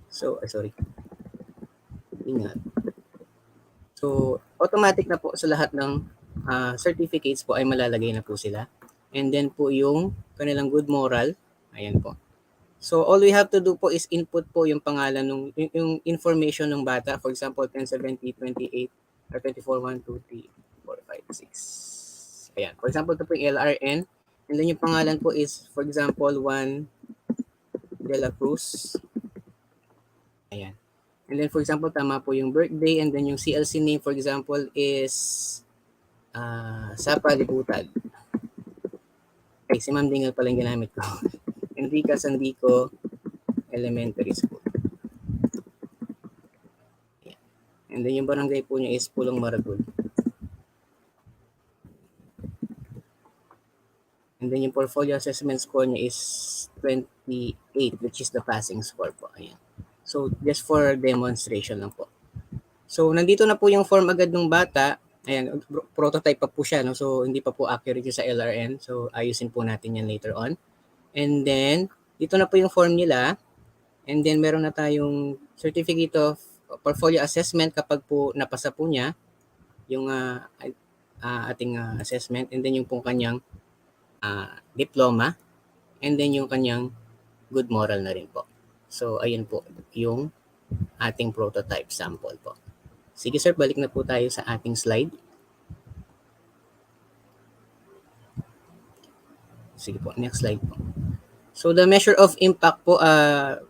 [SPEAKER 21] So, sorry. Bingal. So, automatic na po sa lahat ng certificates po ay malalagay na po sila. And then po yung kanilang good moral. Ayan po. So, all we have to do po is input po yung pangalan, yung information ng bata. For example, 10, 70, 28, or 24, 1, 2, 3, 4, 5, 6. Ayan. For example, ito po yung LRN. And then yung pangalan po is, for example, 1 De La Cruz. Ayan. And then, for example, tama po yung birthday. And then yung CLC name, for example, is Sapalibutan. Okay, si Ma'am Dingal pala yung ginamit ko. Enrica Sandico Elementary School. Ayan. And then yung barangay po niya is Pulong Maragul. And then yung portfolio assessment score niya is 28, which is the passing score po. Ayan. So, just for demonstration lang po. So, nandito na po yung form agad ng bata. Ayan, prototype pa po siya, no? So, hindi pa po accurate yung sa LRN. So, ayusin po natin yan later on. And then, dito na po yung form nila. And then, meron na tayong certificate of portfolio assessment kapag po napasa po niya yung ating assessment. And then, yung pong kanyang diploma. And then, yung kanyang good moral na rin po. So, ayun po yung ating prototype sample po. Sige sir, balik na po tayo sa ating slide. Sige po, next slide po. So the measure of impact po,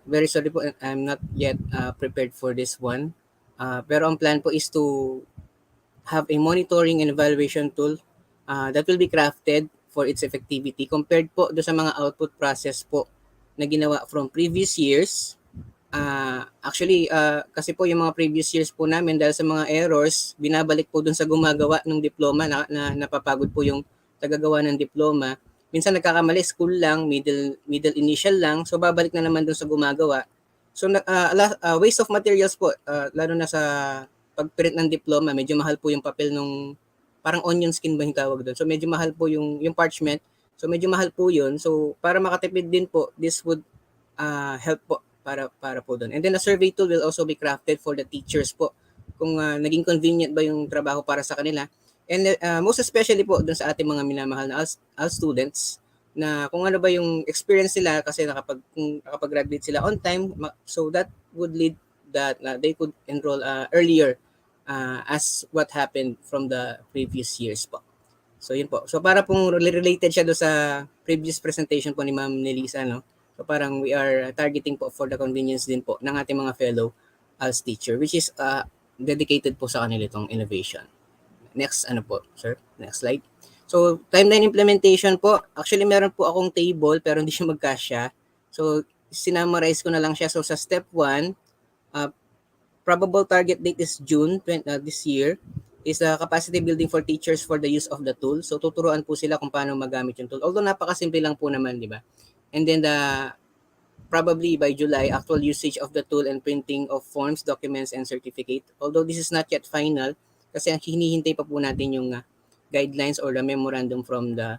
[SPEAKER 21] very sorry po, I'm not yet prepared for this one. Pero ang plan po is to have a monitoring and evaluation tool that will be crafted for its effectivity compared po do sa mga output process po na ginawa from previous years. Actually, kasi po yung mga previous years po namin dahil sa mga errors, binabalik po dun sa gumagawa ng diploma na napapagod po yung tagagawa ng diploma. Minsan nagkakamali, school lang, middle initial lang, so babalik na naman dun sa gumagawa. So waste of materials po, lalo na sa pag-print ng diploma, medyo mahal po yung papel nung parang onion skin ba yung tawag doon. So medyo mahal po yung parchment. So medyo mahal po yun. So para makatipid din po, this would help po para po doon. And then a survey tool will also be crafted for the teachers po kung naging convenient ba yung trabaho para sa kanila. And most especially po doon sa ating mga minamahal na ALS students na kung ano ba yung experience nila kasi kung nakapag-graduate sila on time, so that would lead that they could enroll earlier as what happened from the previous years po. So yun po. So para pong related siya do sa previous presentation po ni Ma'am Nelisa, no? So parang we are targeting po for the convenience din po ng ating mga fellow as teacher, which is dedicated po sa kanila itong innovation. Next, ano po, sir? Next slide. So timeline implementation po, actually meron po akong table pero hindi siya magkasya. So sinamarize ko na lang siya. So sa step 1, probable target date is June this year, is capacity building for teachers for the use of the tool. So tuturuan po sila kung paano magamit yung tool. Although napakasimple lang po naman, di ba? And then probably by July, actual usage of the tool and printing of forms, documents, and certificate. Although this is not yet final, kasi hinihintay pa po natin yung guidelines or the memorandum from the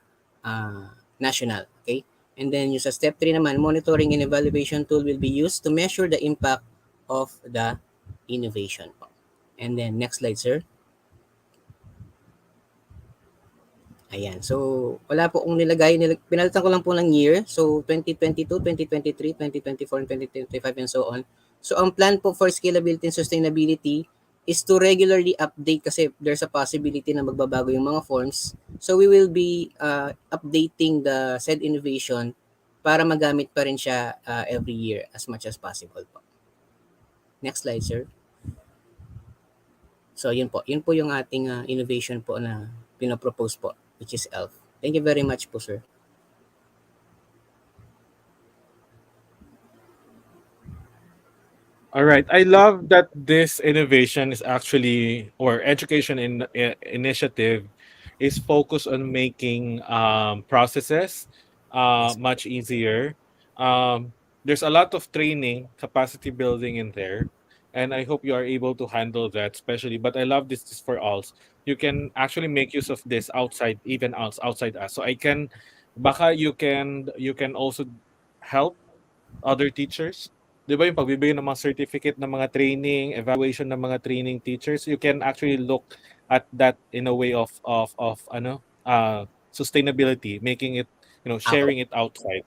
[SPEAKER 21] national. Okay? And then yung sa step 3 naman, monitoring and evaluation tool will be used to measure the impact of the innovation. And then next slide, sir. Ayan. So, wala po akong nilagay. Pinalitan ko lang po ng year. So, 2022, 2023, 2024, and 2025, and so on. So, ang plan po for scalability and sustainability is to regularly update kasi there's a possibility na magbabago yung mga forms. So, we will be updating the said innovation para magamit pa rin siya every year as much as possible po. Next slide, sir. So, yun po. Yun po yung ating innovation po na pinapropose po, which is ELF. Thank you very much po, sir.
[SPEAKER 16] All right. I love that this innovation is actually, or education initiative is focused on making processes much easier. There's a lot of training, capacity building in there. And I hope you are able to handle that, especially. But I love this is for all. You can actually make use of this outside, even outside us. So baka you can also help other teachers. Di ba yung pagbibigay ng mga certificate ng mga training, evaluation ng mga training teachers, you can actually look at that in a way of sustainability, making it, sharing it outside.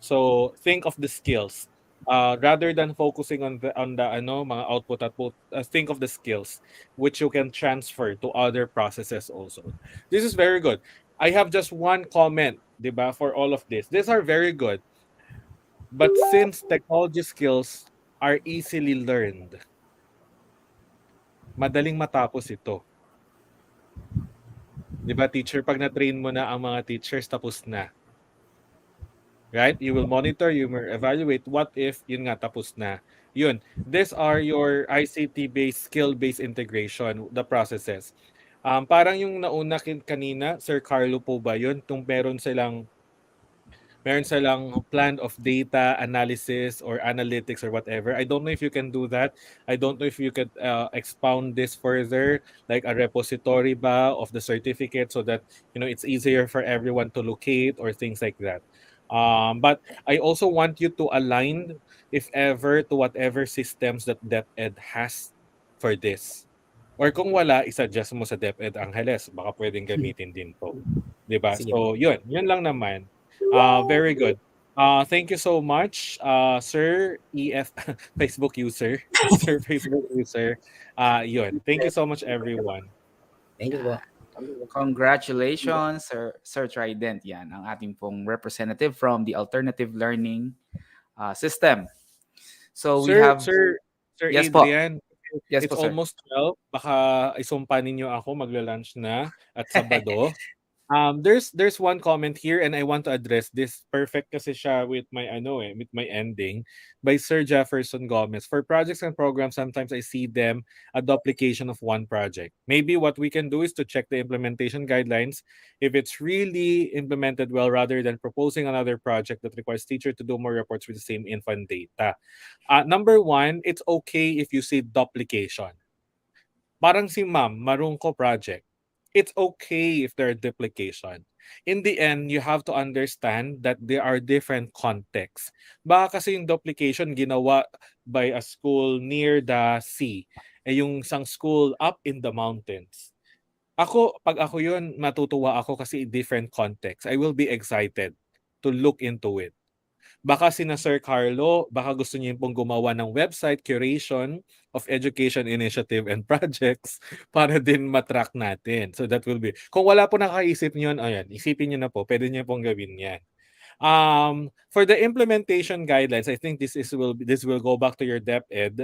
[SPEAKER 16] So think of the skills. Rather than focusing on the mga output, think of the skills which you can transfer to other processes also. This is very good. I have just one comment, di ba, for all of this. These are very good. But since technology skills are easily learned, madaling matapos ito. Di ba, teacher, pag na-train mo na ang mga teachers, tapos na. Right? You will monitor, you will evaluate. What if, yun nga, tapos na. Yun. These are your ICT-based, skill-based integration, the processes. Parang yung nauna kanina, Sir Carlo po ba yun? Meron silang plan of data analysis or analytics or whatever. I don't know if you can do that. I don't know if you could expound this further, like a repository ba of the certificate so that it's easier for everyone to locate or things like that. But I also want you to align, if ever, to whatever systems that DepEd has for this. Or kung wala, isa-adjust mo sa DepEd Angeles. Baka pwedeng gamitin din po. Diba? So, yun lang naman. Very good. Thank you so much, Sir Facebook user. Sir Facebook user. Yun. Thank you so much, everyone.
[SPEAKER 21] Thank you po.
[SPEAKER 9] Congratulations, Sir Trident. Yan, ang ating pong representative from the alternative learning system. So we have...
[SPEAKER 16] Sir
[SPEAKER 9] yes,
[SPEAKER 16] Adrian,
[SPEAKER 9] Yes
[SPEAKER 16] It's
[SPEAKER 9] po, sir.
[SPEAKER 16] almost 12. Baka isumpa ninyo ako, magla-lunch na at Sabado. There's one comment here and I want to address this. Perfect kasi siya with my with my ending by Sir Jefferson Gomez. For projects and programs, sometimes I see them a duplication of one project. Maybe what we can do is to check the implementation guidelines if it's really implemented well rather than proposing another project that requires teacher to do more reports with the same info and data. Number one, it's okay if you see duplication. Parang si ma'am, Marungko project. It's okay if there are duplication. In the end, you have to understand that there are different contexts. Baka kasi yung duplication ginawa by a school near the sea. Yung isang school up in the mountains. Pag ako yun, matutuwa ako kasi different context. I will be excited to look into it. Baka sina Sir Carlo, baka gusto niyo pong gumawa ng website curation of education initiative and projects para din matrack natin. So that will be. Kung wala po nakaisip niyo, ayan, isipin niyo na po, pwede niyo pong gawin 'yan. For the implementation guidelines, I think this will go back to your DepEd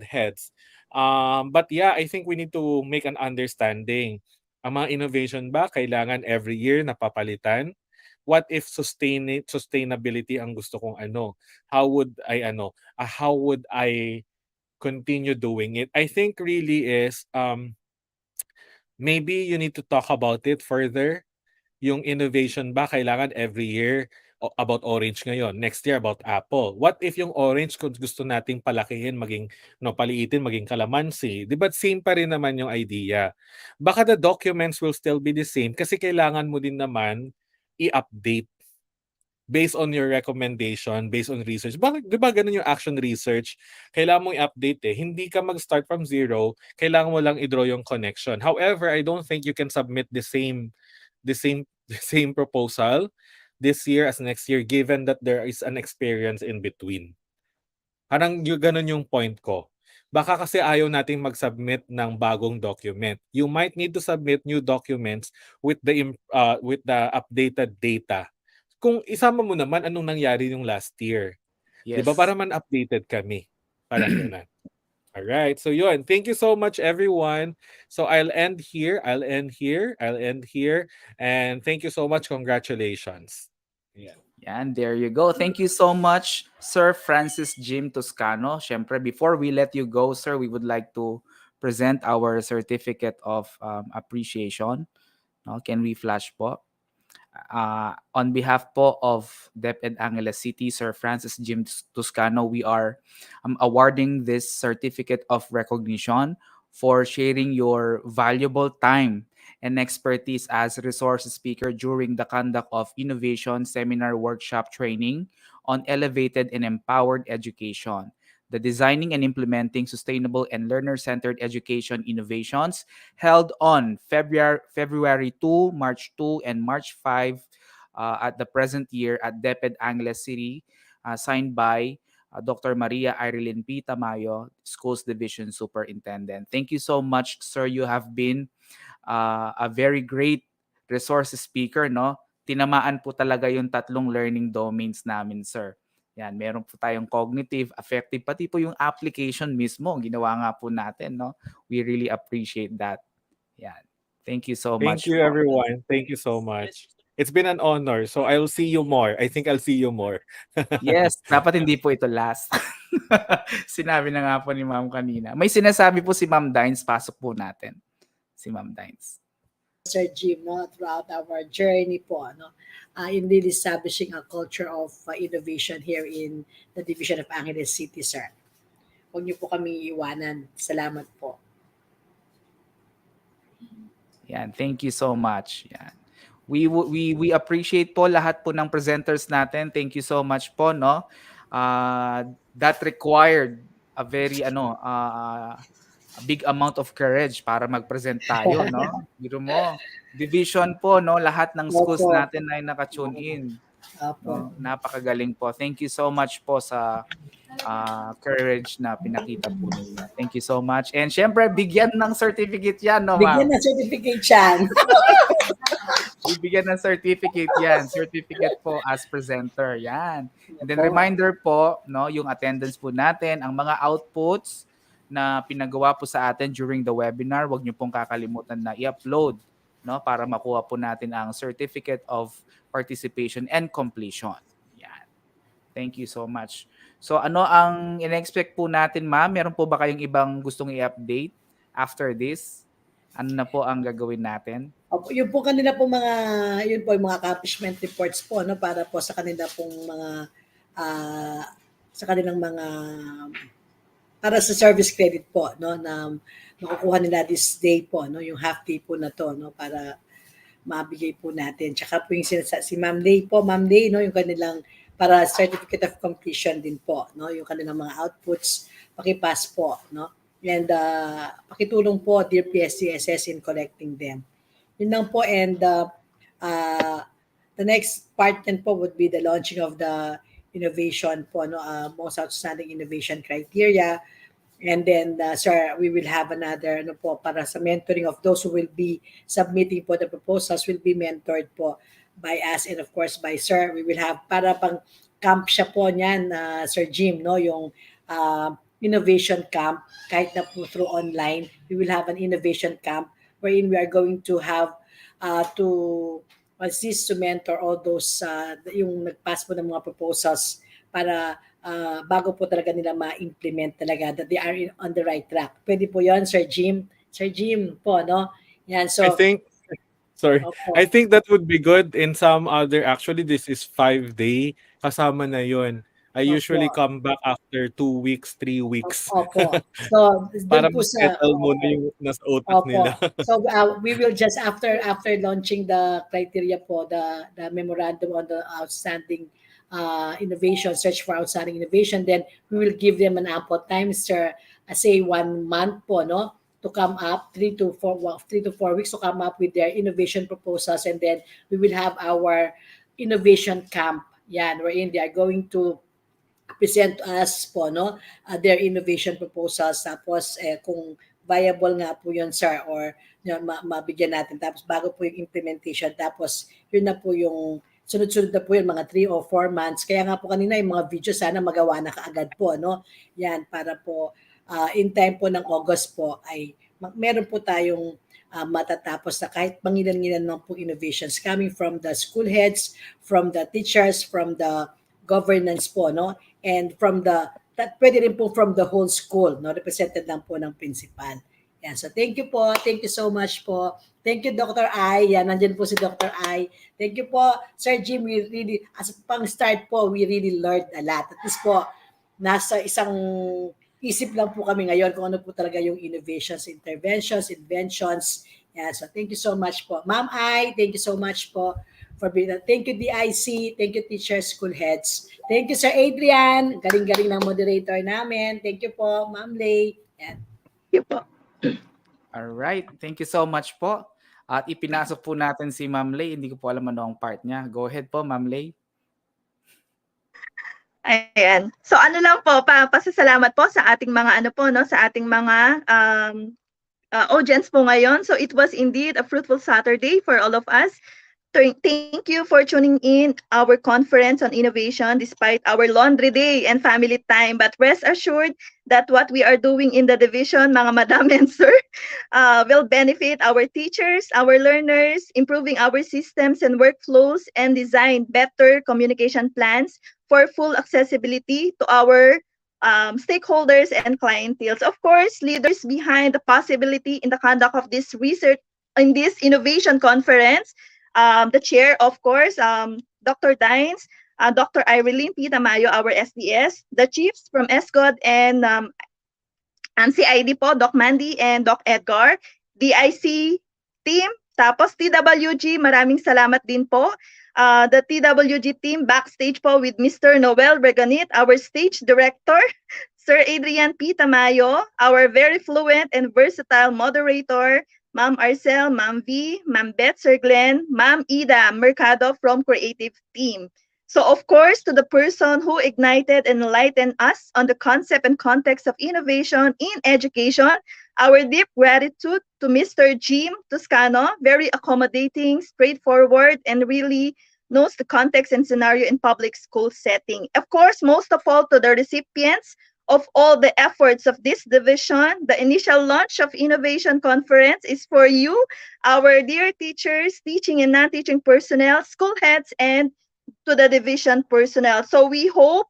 [SPEAKER 16] heads. But yeah, I think we need to make an understanding. Ang mga innovation ba kailangan every year napapalitan? What if sustainability ang gusto kong How would I continue doing it? I think really is maybe you need to talk about it further. Yung innovation ba kailangan every year about orange ngayon, next year about apple. What if yung orange kung gusto nating palakihin, paliitin, maging kalamansi? Di ba same pa rin naman yung idea? Baka the documents will still be the same kasi kailangan mo din naman i-update based on your recommendation, based on research. Bakit, di ba ganun yung action research? Kailangan mo i-update Hindi ka mag-start from zero, kailangan mo lang i-draw yung connection. However, I don't think you can submit the same proposal this year as next year given that there is an experience in between. Parang ganun yung point ko. Baka kasi ayaw nating mag-submit ng bagong document. You might need to submit new documents with the updated data. Kung isama mo naman anong nangyari yung last year.
[SPEAKER 9] Yes.
[SPEAKER 16] 'Di ba para man updated kami. Parang ganun. All right. So yun, thank you so much everyone. So I'll end here. And thank you so much. Congratulations. Yeah.
[SPEAKER 9] Yan, there you go. Thank you so much, Sir Francis Jim Tuscano. Syempre, before we let you go, sir, we would like to present our certificate of appreciation. No, can we flash po? On behalf po of DepEd Angeles City, Sir Francis Jim Tuscano, we are awarding this certificate of recognition for sharing your valuable time and expertise as resource speaker during the conduct of innovation seminar workshop training on elevated and empowered education, the designing and implementing sustainable and learner-centered education innovations held on February 2, March 2, and March 5 at the present year at DepEd Angeles City, signed by Dr. Maria Irene P. Tamayo, Schools Division Superintendent. Thank you so much, sir. You have been a very great resource speaker, no? Tinamaan po talaga yung tatlong learning domains namin, sir. Yan, meron po tayong cognitive, affective, pati po yung application mismo, ginawa nga po natin, no? We really appreciate that. Yan. Thank you so much.
[SPEAKER 16] Thank you, everyone. Thank you so much. It's been an honor. So I'll see you more. I think I'll see you more.
[SPEAKER 9] Yes, dapat hindi po ito last. Sinabi na nga po ni Ma'am kanina. May sinasabi po si Ma'am Dines, pasok po natin. Si Ma'am Dines.
[SPEAKER 15] Sir Jim, throughout our journey po, in really establishing a culture of innovation here in the Division of Angeles City, sir. Huwag niyo po kami iwanan. Salamat po.
[SPEAKER 9] Yan, thank you so much. Yan. We appreciate po lahat po ng presenters natin. Thank you so much po, no? That required a very a big amount of courage para mag-present tayo, no? Biro mo, division po, no? Lahat ng schools natin ay naka-tune in. No? Napakagaling po. Thank you so much po sa courage na pinakita po ninyo. Thank you so much. And syempre, bigyan ng certificate yan, no, ma'am?
[SPEAKER 15] Bigyan ng certificate yan.
[SPEAKER 9] Bibigyan ng certificate yan. Certificate po as presenter. Yan. And then reminder po, no, yung attendance po natin, ang mga outputs na pinagawa po sa atin during the webinar. Huwag niyo pong kakalimutan na i-upload, no, para makuha po natin ang Certificate of Participation and Completion. Yan. Thank you so much. So ano ang in-expect po natin, ma'am? Meron po ba kayong ibang gustong i-update after this? Ano na po ang gagawin natin?
[SPEAKER 15] Opo, yun po kanila po yun po yung mga accomplishment reports po, no, para po sa kanila pong mga, sa kanilang mga, para sa service credit po, no, na makukuha nila this day po, no, yung half day po na to, no, para mabigay po natin. Tsaka po yung si Ma'am Lay po, Ma'am Lay, no, yung kanilang para certificate of completion din po, no, yung kanilang mga outputs, pakipass po, no, and pakitulong po, dear PSCSS, in collecting them. Yun lang po, and the next part then po would be the launching of the innovation po, no, most outstanding innovation criteria. And then, sir, we will have another po para sa mentoring of those who will be submitting po the proposals will be mentored po by us and of course by sir. We will have para pang camp siya po niyan, Sir Jim, no, yung innovation camp, kahit na po through online, we will have an innovation camp wherein we are going to have to assist to mentor all those yung nag-pass po ng mga proposals para bago po talaga nila ma-implement talaga that they are on the right track. Pwede po yon, Sir Jim. Sir Jim po, no? Yan, so
[SPEAKER 14] I think that would be good in some other, actually this is 5-day, kasama na yon. I usually come back after 2 weeks, 3 weeks.
[SPEAKER 15] Opo. So,
[SPEAKER 14] para
[SPEAKER 15] dun po
[SPEAKER 14] ma-settle muna yung nasa utak nila.
[SPEAKER 15] So, we will just after launching the criteria po, the memorandum on the outstanding innovation, search for outstanding innovation, then we will give them an ample time, sir, say 1 month po, no, to come up, 3 to 4 weeks to come up with their innovation proposals, and then we will have our innovation camp, yan, wherein they are going to present to us po, no, their innovation proposals, tapos kung viable nga po yun, sir, or mabigyan natin, tapos bago po yung implementation, tapos yun na po yung sunod-sunod na po yun, mga 3 or 4 months. Kaya nga po kanina yung mga video sana magawa na kaagad po, no, yan, para po in time po ng August po ay meron po tayong matatapos na kahit mangilan-ngilan ng po innovations coming from the school heads, from the teachers, from the governance po, no, and from pwede rin po from the whole school, no, represented lang po ng principal. Yan, so thank you po, thank you so much po. Thank you, Dr. I. Yan, nandyan po si Dr. I. Thank you po, Sir Jim. We really, as pang start po, we really learned a lot. At least po, nasa isang isip lang po kami ngayon kung ano po talaga yung innovations, interventions, inventions. Yan, so thank you so much po. Ma'am I, thank you so much po. Thank you, DIC. Thank you, teachers, school heads. Thank you, Sir Adrian. Galing-galing ng moderator namin. Thank you po, Ma'am Lay. Yan. Thank you po.
[SPEAKER 9] Alright. Thank you so much po. At ipinasok po natin si Ma'am Lay. Hindi ko po alam ano ang part niya. Go ahead po, Ma'am Lay.
[SPEAKER 2] Ayan. So ano lang po, pasasalamat po sa ating mga sa ating mga audience po ngayon. So it was indeed a fruitful Saturday for all of us. Thank you for tuning in our conference on innovation despite our laundry day and family time. But rest assured that what we are doing in the division, mga madam and sir, will benefit our teachers, our learners, improving our systems and workflows, and design better communication plans for full accessibility to our stakeholders and clienteles. Of course, leaders behind the possibility in the conduct of this research in this innovation conference. The chair, of course, Dr. Dines, Dr. Irene P. Tamayo, our SDS, the chiefs from ESCOD and CID po, Doc Mandy and Doc Edgar, DIC team, tapos TWG, maraming salamat din po. The TWG team backstage po with Mr. Noel Reganit, our stage director, Sir Adrian P. Tamayo, our very fluent and versatile moderator, Ma'am Arcel, Ma'am V, Ma'am Beth, Sir Glenn, Ma'am Ida Mercado from Creative Team. So of course, to the person who ignited and enlightened us on the concept and context of innovation in education, our deep gratitude to Mr. Jim Tuscano, very accommodating, straightforward, and really knows the context and scenario in public school setting. Of course, most of all to the recipients of all the efforts of this division. The initial launch of Innovation Conference is for you, our dear teachers, teaching and non-teaching personnel, school heads, and to the division personnel. So we hope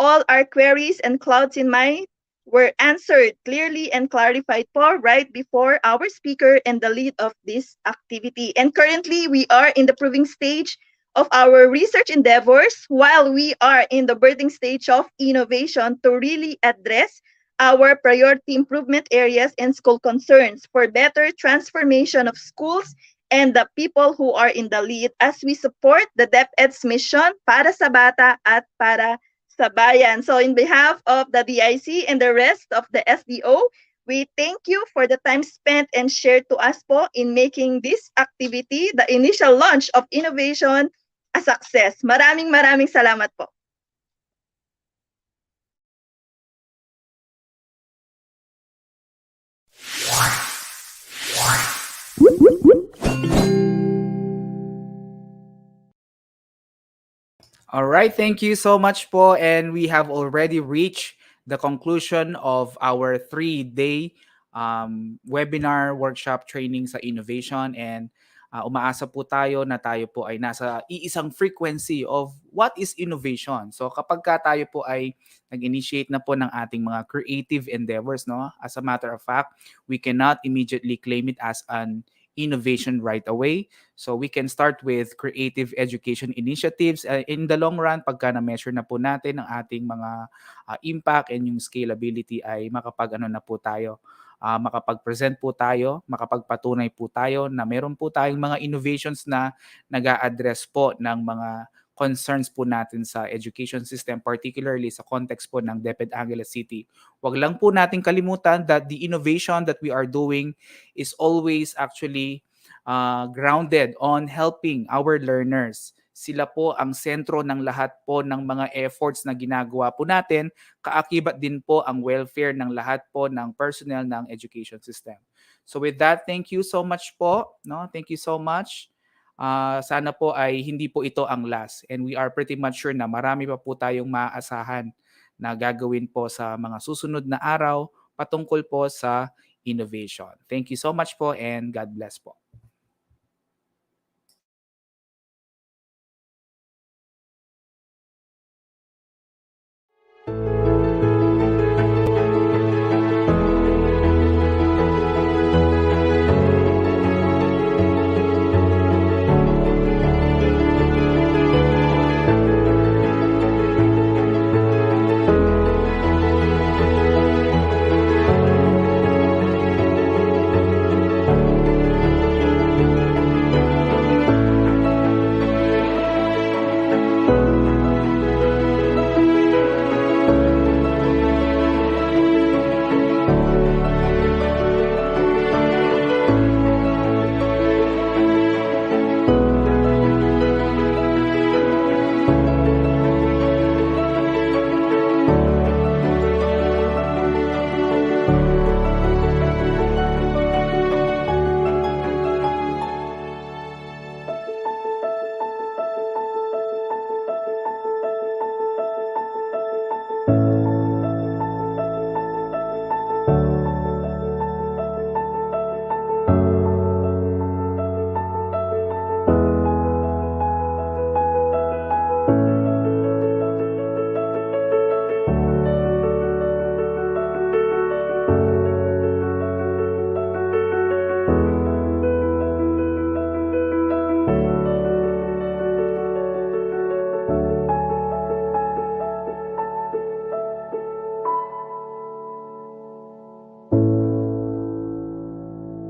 [SPEAKER 2] all our queries and clouds in mind were answered clearly and clarified po right before our speaker and the lead of this activity. And currently, we are in the proving stage of our research endeavors while we are in the birthing stage of innovation to really address our priority improvement areas and school concerns for better transformation of schools and the people who are in the lead as we support the DepEd's mission para sa bata at para sa bayan. So in behalf of the DIC and the rest of the SDO, we thank you for the time spent and shared to us po in making this activity, the initial launch of innovation, a success. Maraming salamat po.
[SPEAKER 9] All right, thank you so much po, and we have already reached the conclusion of our 3-day webinar, workshop, training sa innovation, and umaasa po tayo na tayo po ay nasa iisang frequency of what is innovation. So kapag ka tayo po ay nag-initiate na po ng ating mga creative endeavors, no? As a matter of fact, we cannot immediately claim it as an innovation right away. So we can start with creative education initiatives. In the long run, pagka na-measure na po natin ang ating mga impact and yung scalability, ay makapag-ano na po tayo, makapag-present po tayo, makapagpatunay po tayo na meron po tayong mga innovations na nag-a-address po ng mga concerns po natin sa education system, particularly sa context po ng DepEd Angeles City. Huwag lang po natin kalimutan that the innovation that we are doing is always actually grounded on helping our learners. Sila po ang sentro ng lahat po ng mga efforts na ginagawa po natin. Kaakibat din po ang welfare ng lahat po ng personnel ng education system. So with that, thank you so much po. No? Thank you so much. Sana po ay hindi po ito ang last. And we are pretty much sure na marami pa po tayong maaasahan na gagawin po sa mga susunod na araw patungkol po sa innovation. Thank you so much po and God bless po.